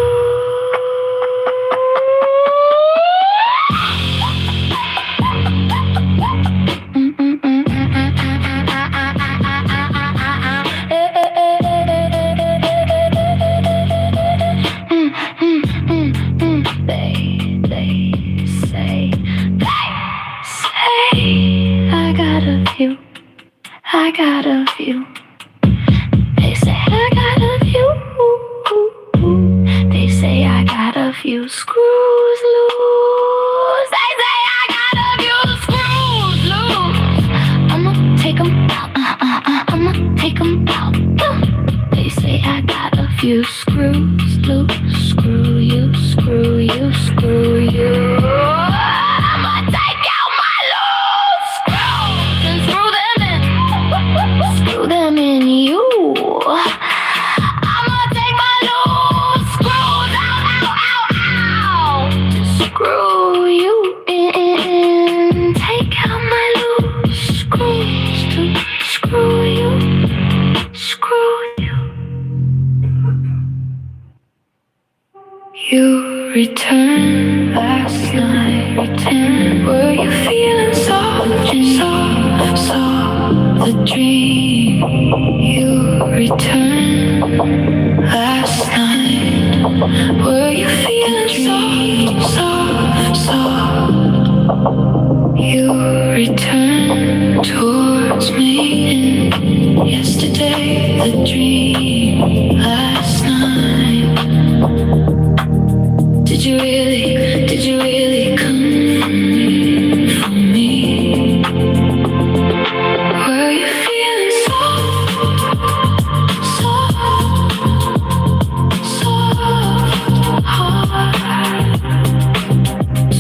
Speaker 2: I got a few. They say I got a few. They say I got a few screws loose. They say I got a few screws loose. I'ma take 'em out. I'ma take 'em out. They say I got a few screws loose. Screw you, screw you, screw you. I'ma take out my loose screws and screw them in. Screw them in you. I'ma take my loose screws out, to screw you in. Take out my loose screws to screw you, screw you. You returned last night. Were you feeling soft and soft? The dream. You returned last night. Were you feeling soft? You returned towards me. Yesterday, the dream. Last night. Did you really come for me? Were you feeling soft heart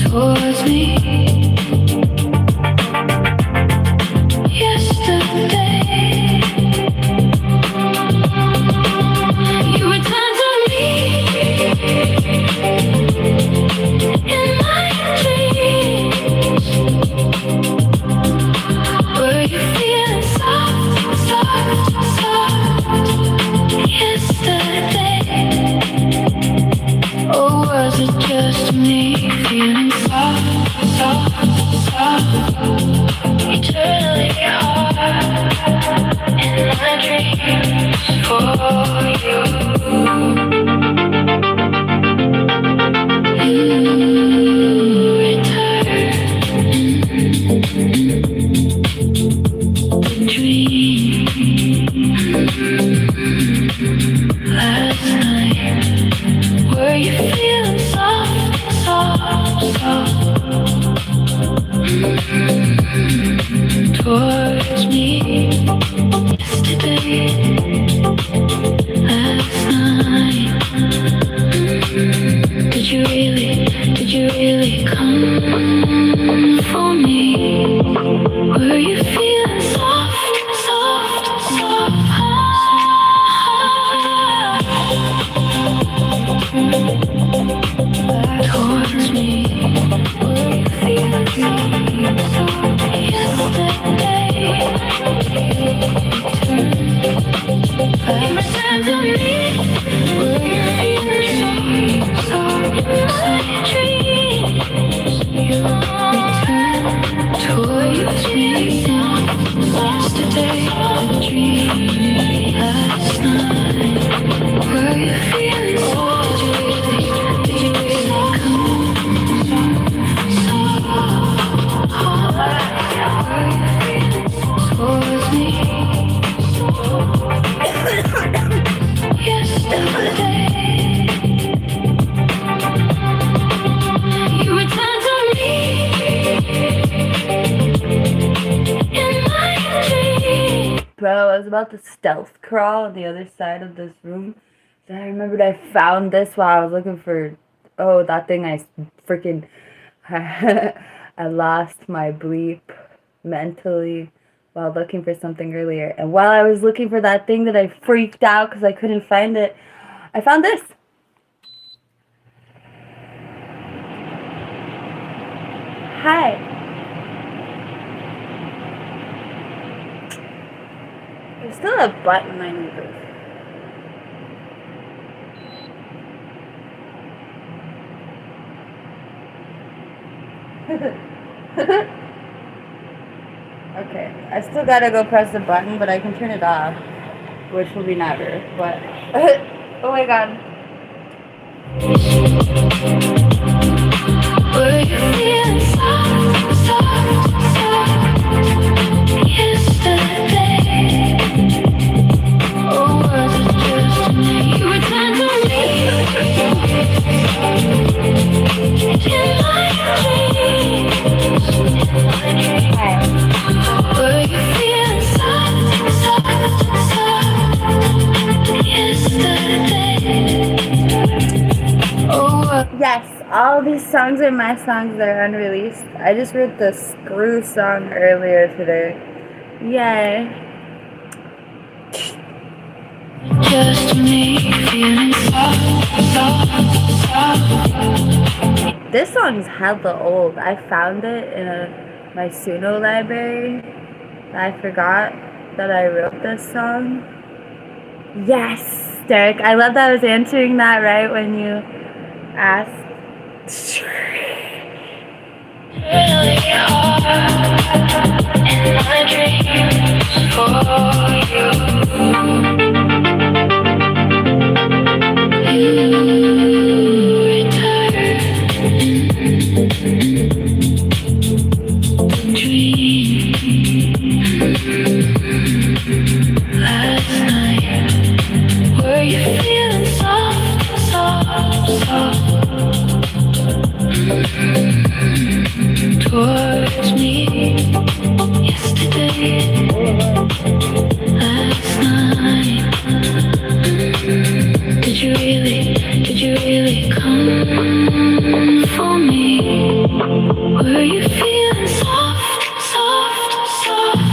Speaker 2: towards me? Yesterday, you returned to me. In my dreams, were you feeling soft yesterday? Or was it just me feeling soft, eternally hard in my dreams for you? Last night, were you feeling soft towards me? Yesterday, last night, did you really come for me? Were you feeling soft towards me? Were you feeling soft yesterday? Return to me. Were you feeling soft dreams? You returned towards me. Yesterday, a dream. Last night, were you feeling soft? Did you really come? Towards me. Yesterday, you returned to me. In my dreams.
Speaker 1: Bro, I was about to stealth crawl on the other side of this room I remembered I found this while I was looking for, oh, that thing I freaking, I lost my bleep mentally while looking for something earlier. And while I was looking for that thing that I freaked out because I couldn't find it, I found this. Hi. There's still a button I need to. Okay, I still gotta go press the button, but I can turn it off, which will be never, but, oh my god.
Speaker 2: Were you feeling soft, soft, soft yesterday? Or was it just me? You returned to me in my dreams. Were you feeling soft, soft, soft yesterday?
Speaker 1: Yes, all these songs are my songs that are unreleased. I just wrote the Screw song earlier today. Yay.
Speaker 2: Just me feeling soft, soft, soft.
Speaker 1: This song's hella old. I found it in my Suno library. I forgot that I wrote this song. Yes, Derek. I love that I was answering that right when you asked.
Speaker 2: Really hard in my dreams for you. You return the dream last night. Were you feeling soft, soft, soft towards me yesterday, last night? Did you really come for me? Were you feeling soft, soft, soft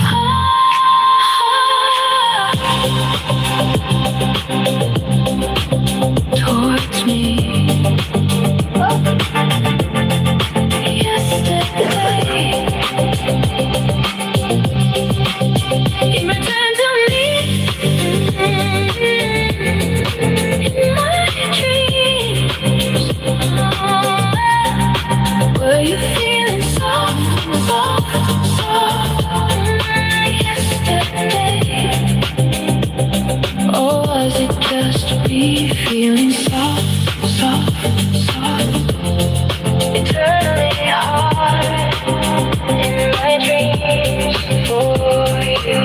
Speaker 2: towards me yesterday? You returned to me in my dreams. Were you feeling soft, soft, soft yesterday? Or was it just me feeling soft, soft, soft? Eternally hard in my dreams for you.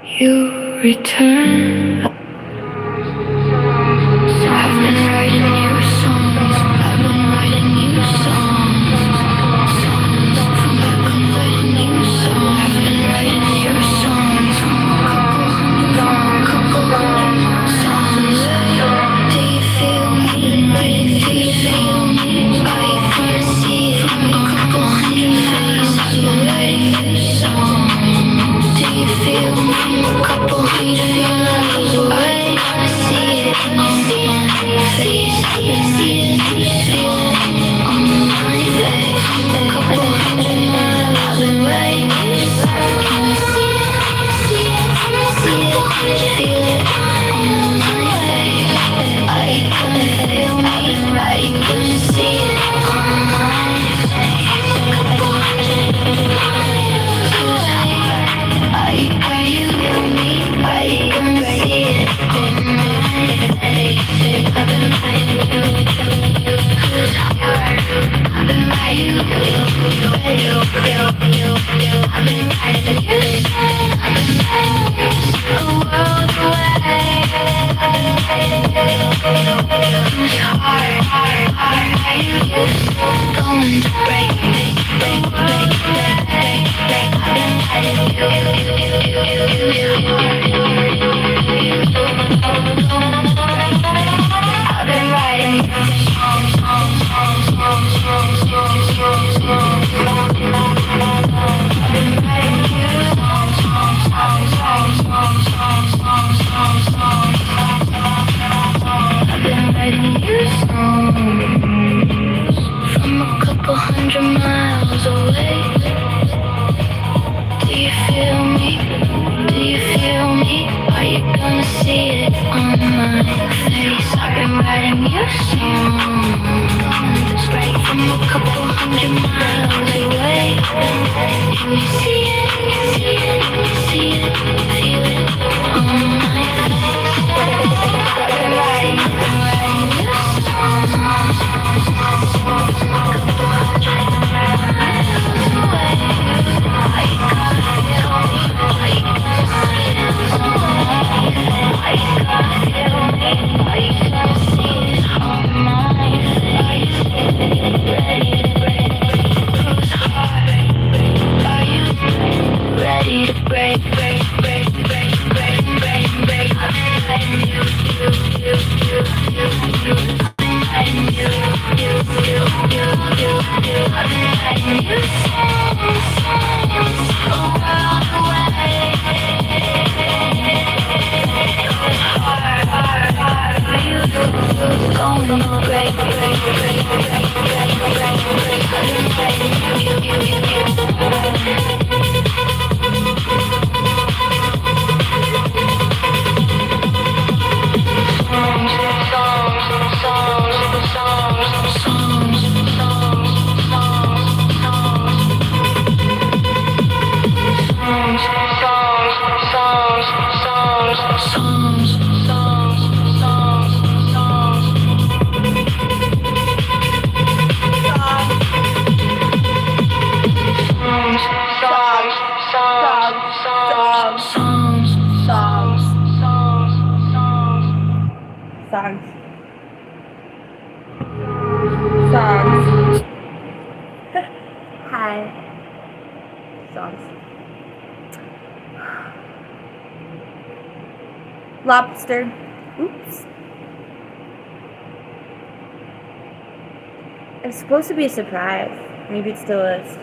Speaker 2: You return. I've been writing new songs. I've been writing new songs. Songs from back on writing new songs. I've been writing new songs. Couple songs. Do you feel me? Writing, do you feel me? I can see it from a couple hundred faces. I've been writing new songs. Do you feel me? Couple hundred faces. I see it on my face. I see it on my face. Couple hundred miles. I've been writing new songs. See it, feel it on my face. I can feel me. I can see it on my face. Couple hundred miles away. Can you feel me? I can see it on my face. I've been writing you. I've been writing you. I've been writing you. I've been writing you. A world away. Lobster. Oops. It's supposed to be a surprise. Maybe it still is.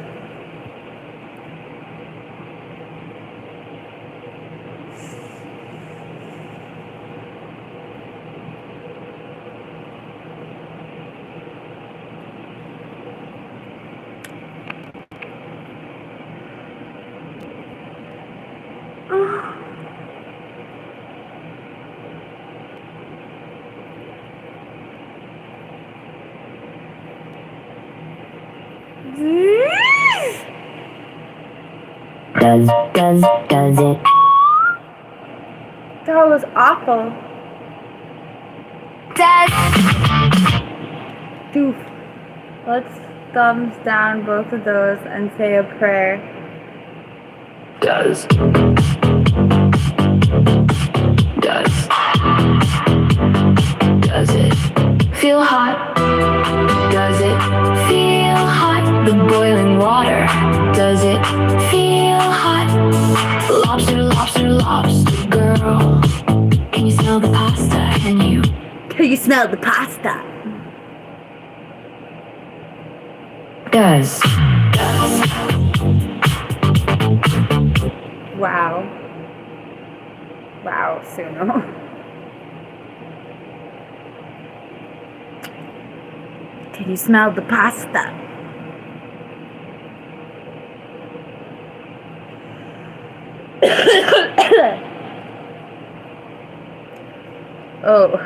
Speaker 4: Does it?
Speaker 2: That was awful. Doof. Let's thumbs down both of those and say a prayer.
Speaker 4: Does it feel hot? Does it feel hot? The boiling water. Does it feel hot? Lobster, lobster, lobster girl. Can you smell the pasta? Can you
Speaker 2: smell the pasta?
Speaker 4: Does.
Speaker 2: Wow. Wow, Suno. Can you smell the pasta? Oh.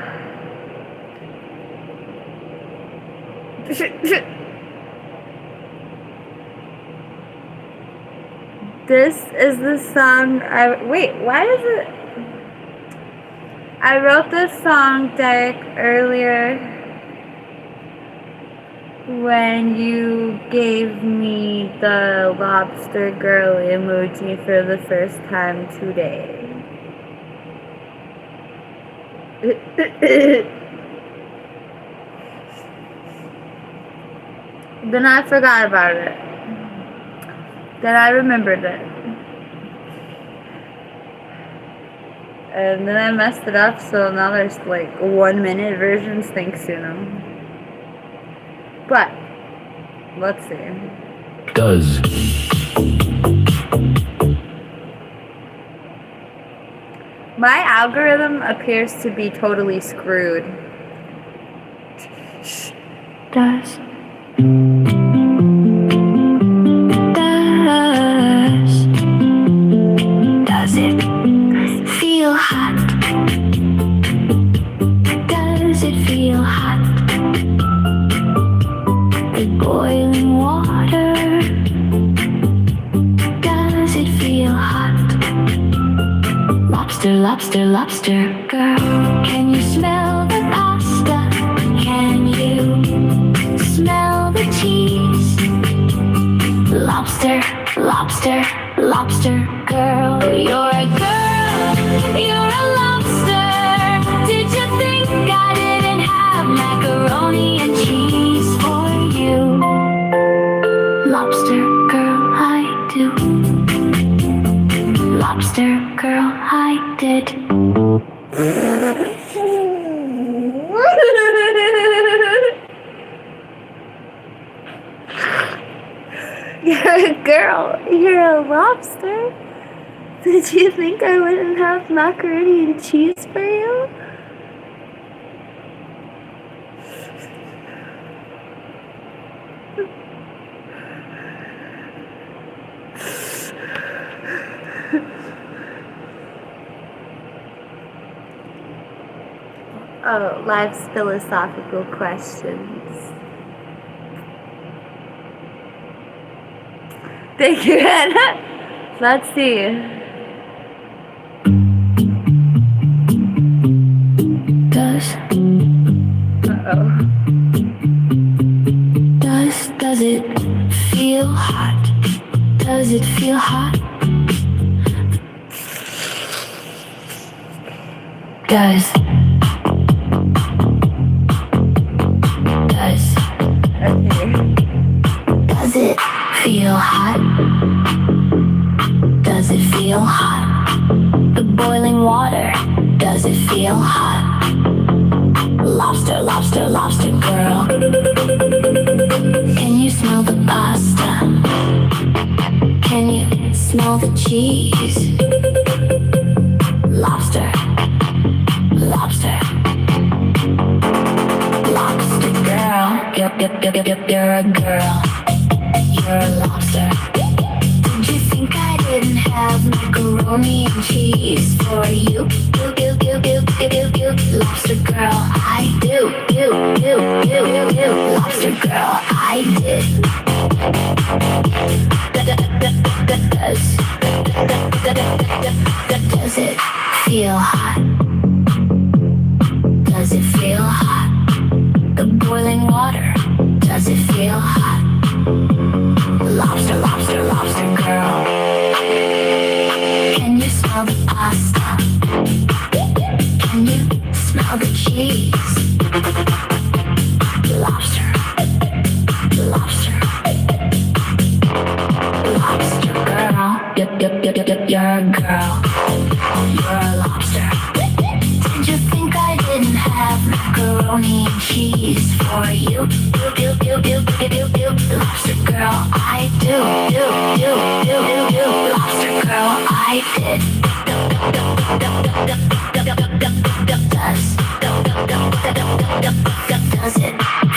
Speaker 2: This is the song wait, why is it? I wrote this song, Derek, earlier when you gave me the lobster girl emoji for the first time today.
Speaker 1: Then I forgot about it. Then I remembered it. And then I messed it up, so now there's like 1-minute versions. Thanks, But let's see.
Speaker 2: Does.
Speaker 1: My algorithm appears to be totally screwed.
Speaker 4: Does. Does it feel hot? Does it feel hot? The boiling water. Does it feel hot? Lobster, lobster, lobster, girl. Can you smell the pasta? Can you smell the cheese? Lobster, lobster, lobster, girl. You're a girl, you're a lobster. Did you think I didn't have macaroni and cheese for you? Lobster, girl, I do. Lobster, girl, I did.
Speaker 1: You're a girl, you're a lobster. Did you think I wouldn't have macaroni and cheese for you? Oh, life's philosophical questions. Thank you, Hannah. Let's see.
Speaker 4: Does.
Speaker 1: Uh-oh.
Speaker 4: Does it feel hot? Does it feel hot? Does.
Speaker 1: Okay.
Speaker 4: Does it feel hot? Does it feel hot? The boiling water, does it feel hot? Lobster, lobster, lobster, girl. Can you smell the pasta? Can you smell the cheese? Lobster, lobster, lobster, girl. You're a girl. You're a lobster. Did you think I didn't have macaroni and cheese for you? Lobster girl, I do. Lobster girl, I did. Does it feel hot? Does it feel hot? The boiling water, does it feel hot? Lobster, lobster, lobster girl. Can you smell the pasta? Can you smell the cheese? Lobster, lobster, lobster girl. You're a girl. You're a lobster. Did you think I didn't have macaroni and cheese for you? Lobster girl, I do. Lobster girl, I did. Does it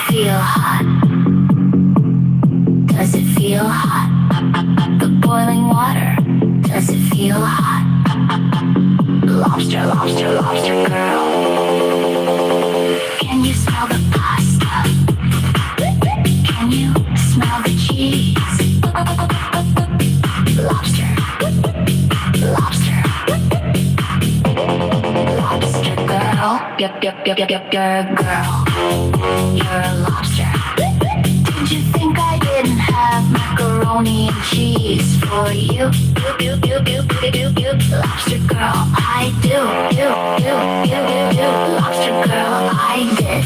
Speaker 4: feel hot? Does it feel hot? The boiling water, does it feel hot? Lobster, lobster, lobster girl. Can you smell the pasta? Can you smell the cheese? Lobster, lobster, lobster girl. You're a girl. You're a lobster. Did you think I didn't have macaroni? macaroni and cheese for you. Lobster girl, I do. Lobster girl, I did.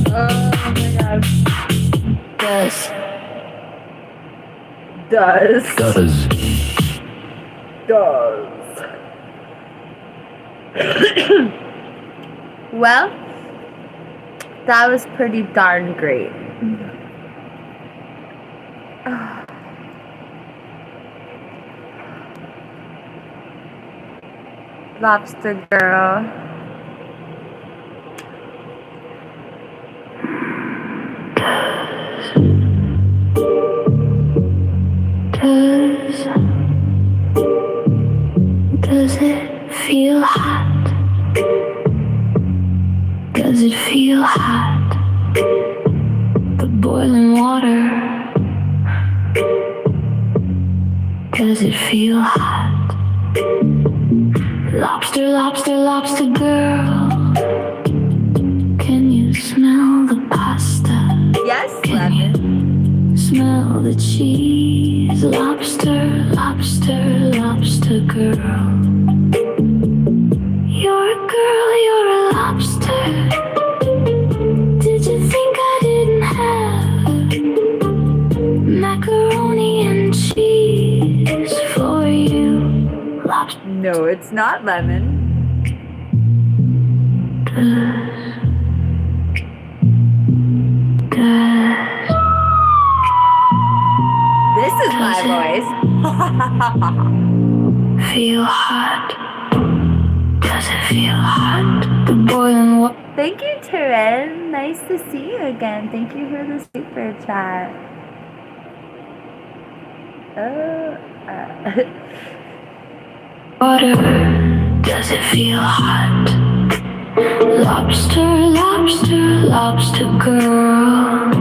Speaker 1: Oh my god.
Speaker 4: Does.
Speaker 1: Well, that was pretty darn great. Lobster girl.
Speaker 4: Does it feel hot? Does it feel hot? The boiling water. Does it feel hot? Lobster, lobster, lobster girl. Can you smell the pasta?
Speaker 1: Yes,
Speaker 4: Can you smell the cheese? Lobster, lobster, lobster girl. You're a girl, you're a lobster. Did you think I didn't have macaroni and cheese for you? Lobster.
Speaker 1: No, it's not lemon. This is my voice.
Speaker 4: Feel hot? Does it feel hot? The boiling water.
Speaker 1: Thank you, Terren. Nice to see you again. Thank you for the super chat.
Speaker 4: Water. Does it feel hot? Lobster, lobster, lobster girl.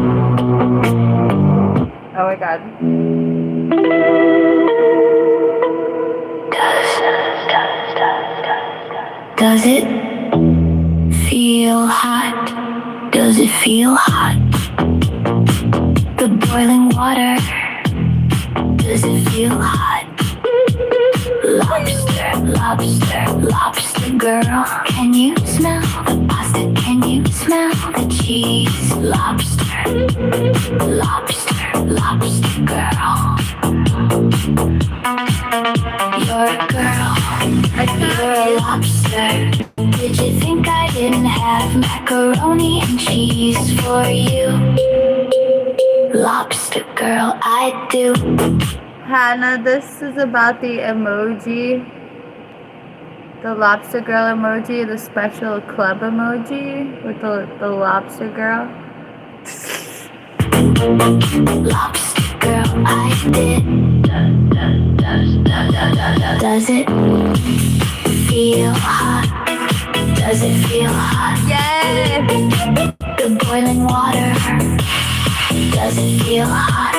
Speaker 1: Oh my god.
Speaker 4: Does it feel hot? Does it feel hot? The boiling water. Does it feel hot? Lobster, lobster, lobster girl. Can you smell the pasta? Can you smell the cheese? Lobster, lobster, lobster girl. You're a girl, you're a lobster. Did you think I didn't have macaroni and cheese for you? Lobster girl, I do.
Speaker 1: Hannah, this is about the emoji. The lobster girl emoji, the special club emoji with the lobster girl.
Speaker 4: Lobster girl, I did. Does it feel hot? Does it feel hot?
Speaker 1: Yay!
Speaker 4: The boiling water. Does it feel hot?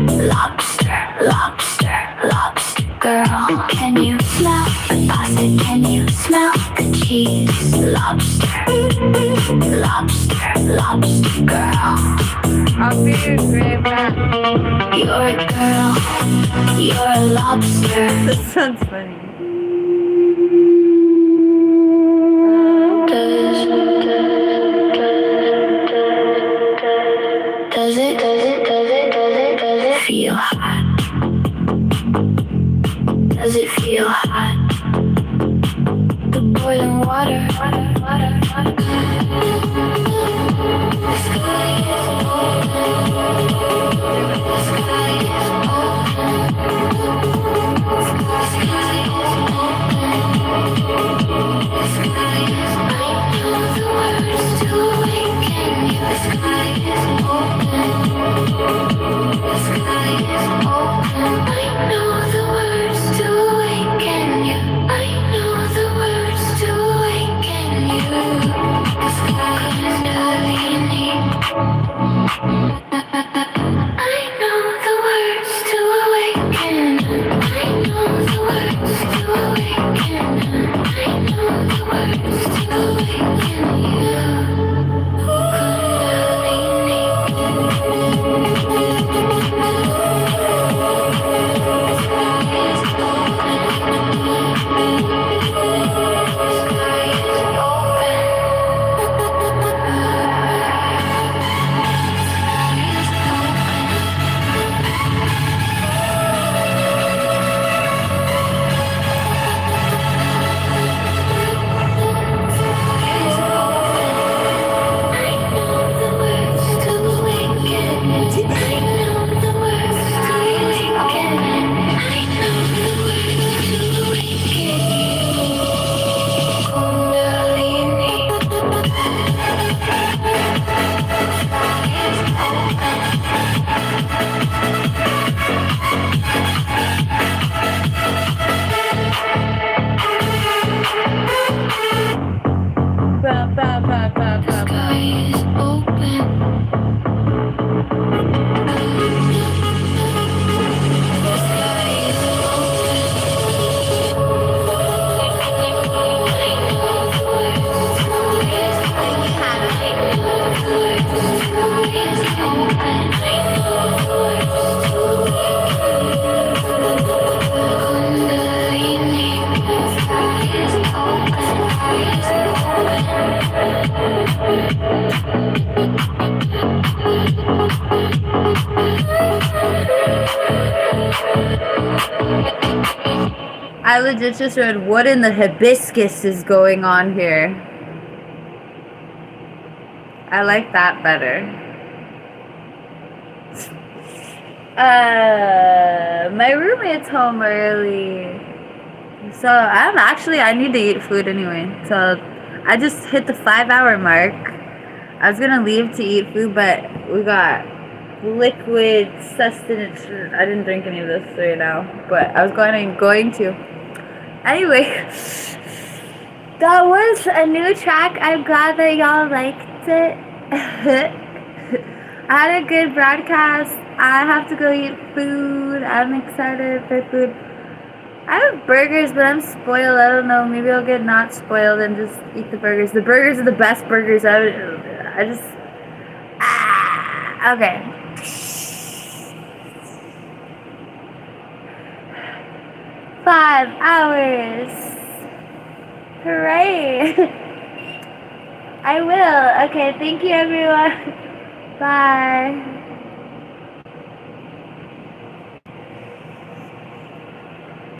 Speaker 4: Lobster, lobster, lobster girl. Can you smell the pasta? Can you smell the cheese? Lobster, lobster, lobster girl.
Speaker 1: I'll be right back.
Speaker 4: You're a girl, you're a lobster.
Speaker 1: This sounds funny.
Speaker 4: Does it feel hot? Does it feel hot? The boiling water. The sky is open. The sky is open. The sky is open. The sky is open. I know the words to awaken you. The sky is open. The sky is open. I know the words to awaken you. I know the words to awaken you. The sky is darkening. I know the words to awaken. I know the words.
Speaker 1: I legit just read, what in the hibiscus is going on here? I like that better. My roommate's home early. So I need to eat food anyway. So I just hit the 5-hour mark. I was gonna leave to eat food, but we got liquid sustenance. I didn't drink any of this right now, but I was going to. Anyway, that was a new track. I'm glad that y'all liked it. I had a good broadcast. I have to go eat food. I'm excited for food. I have burgers, but I'm spoiled. I don't know. Maybe I'll get not spoiled and just eat the burgers. The burgers are the best burgers ever. Okay. 5 hours. Hooray. I will. Okay, thank you everyone. Bye.